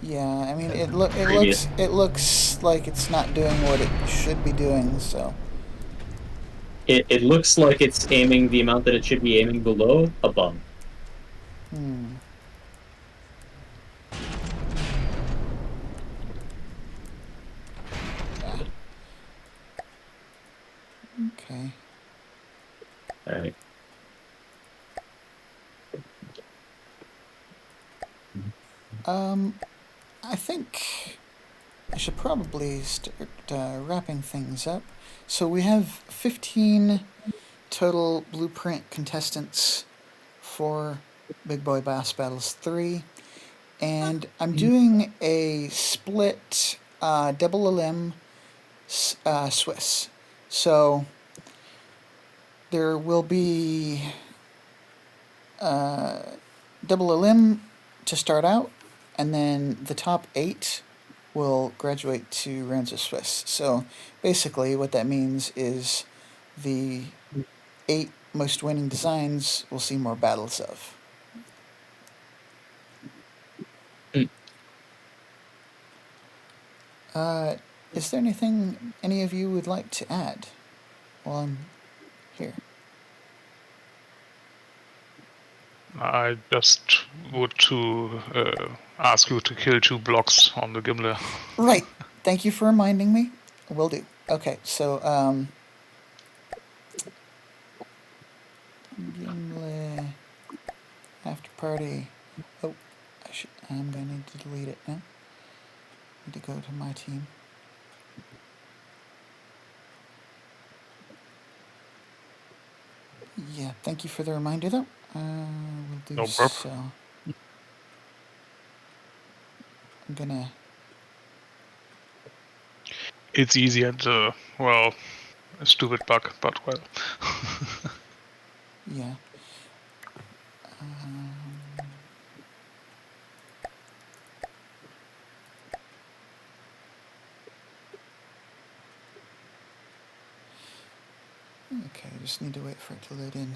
Yeah, I mean Previous. it looks like it's not doing what it should be doing. So. It looks like it's aiming the amount that it should be aiming below above. Hmm. Yeah. Okay. All right. I think I should probably start wrapping things up. So we have 15 total blueprint contestants for Big Boy Boss Battles 3. And I'm doing a split double elim Swiss. So there will be double elim to start out, and then the top 8 will graduate to rounds of Swiss. So basically, what that means is the 8 most winning designs will see more battles of. Is there anything any of you would like to add while I'm here? I just would to ask you to kill 2 blocks on the Gimli. Right. Thank you for reminding me. Will do. Okay, so Gimli after party. Oh, I'm gonna need to delete it now. Need to go to my team. Yeah, thank you for the reminder, though. We'll do No so. problem. I'm gonna. It's easy and, well, a stupid bug, but well. Yeah. Okay, I just need to wait for it to load in.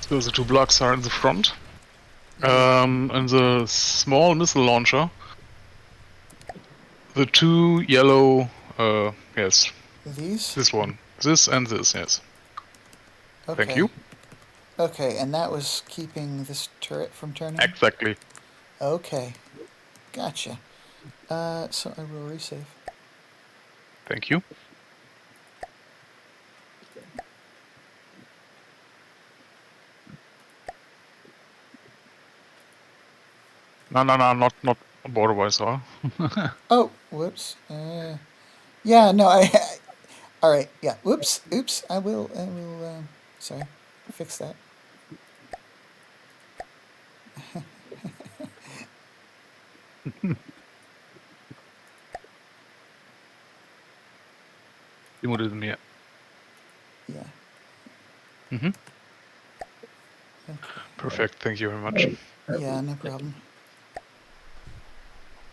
So the 2 blocks are in the front. And the small missile launcher, the 2 yellow, yes. These? This one. This and this, yes. Okay. Thank you. Okay, and that was keeping this turret from turning? Exactly. Okay. Gotcha. So I will resave. Thank you. No, not border-wise, huh? Oh, whoops. Yeah, no, all right, yeah, whoops, oops, I will, sorry, fix that. You didn't yet. Yeah. Mm-hmm. Okay. Perfect, thank you very much. Yeah, no problem.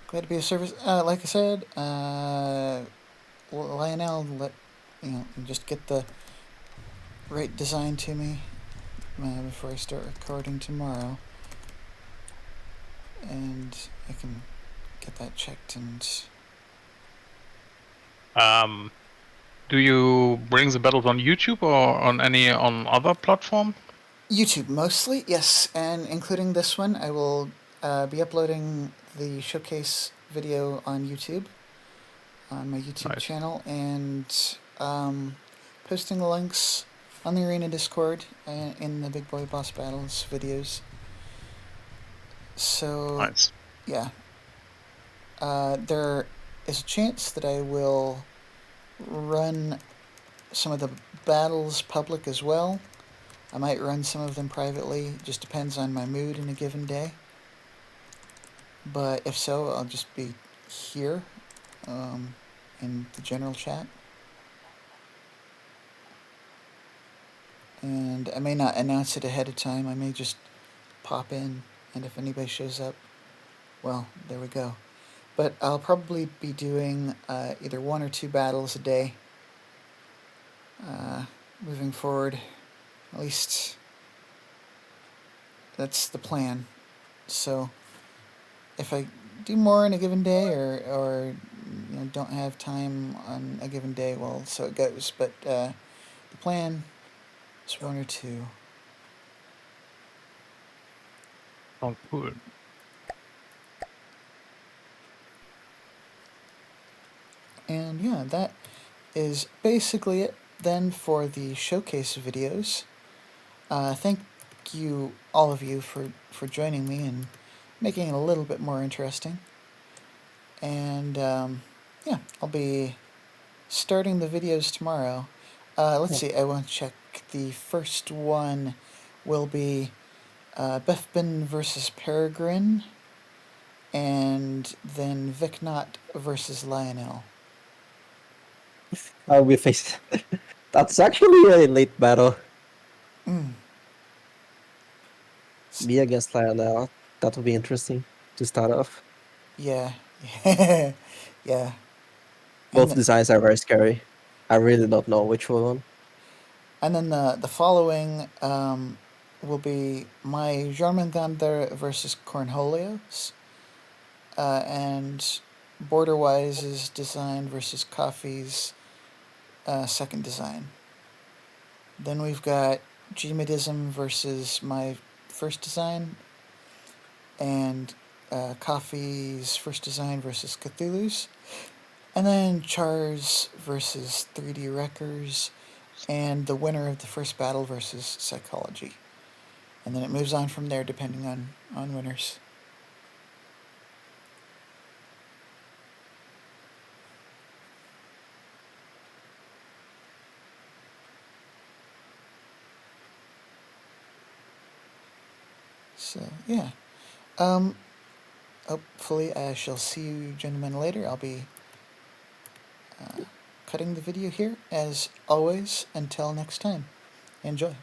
Glad to be of service. Like I said, Lionel, just get the right design to me before I start recording tomorrow, and I can get that checked. And do you bring the battles on YouTube or on other platform? YouTube mostly, yes, and including this one, I will be uploading the showcase video on YouTube, on my YouTube channel, and posting the links on the Arena Discord in the Big Boi Boss Battles videos. So, nice. Yeah. There is a chance that I will run some of the battles public as well. I might run some of them privately, just depends on my mood in a given day. but if so, I'll just be here in the general chat. And I may not announce it ahead of time. I may just pop in, and if anybody shows up, well, there we go. But I'll probably be doing either 1 or 2 battles a day moving forward. At least that's the plan. So if I do more in a given day, or don't have time on a given day, well, so it goes. But the plan is 1 or 2. Sounds cool. And yeah, that is basically it then for the showcase videos. Thank you, all of you, for joining me and making it a little bit more interesting. And yeah, I'll be starting the videos tomorrow. Let's see, I want to check. The first one will be Bethbin versus Peregrine, and then Vicnot versus Lionel. We faced. That's actually a late battle. Me against Lionel. That would be interesting to start off. Yeah. Yeah. Both designs are very scary. I really don't know which one. And then the following will be my Jormungandr versus Cornholios, and Borderwise's design versus Coffee's second design. Then we've got Gmedism versus my first design, and Coffee's first design versus Cthulhu's. And then Char's versus 3D Wreckers, and the winner of the first battle versus Psychology. And then it moves on from there depending on winners. So, yeah. Hopefully I shall see you gentlemen later. I'll be cutting the video here, as always. Until next time. Enjoy.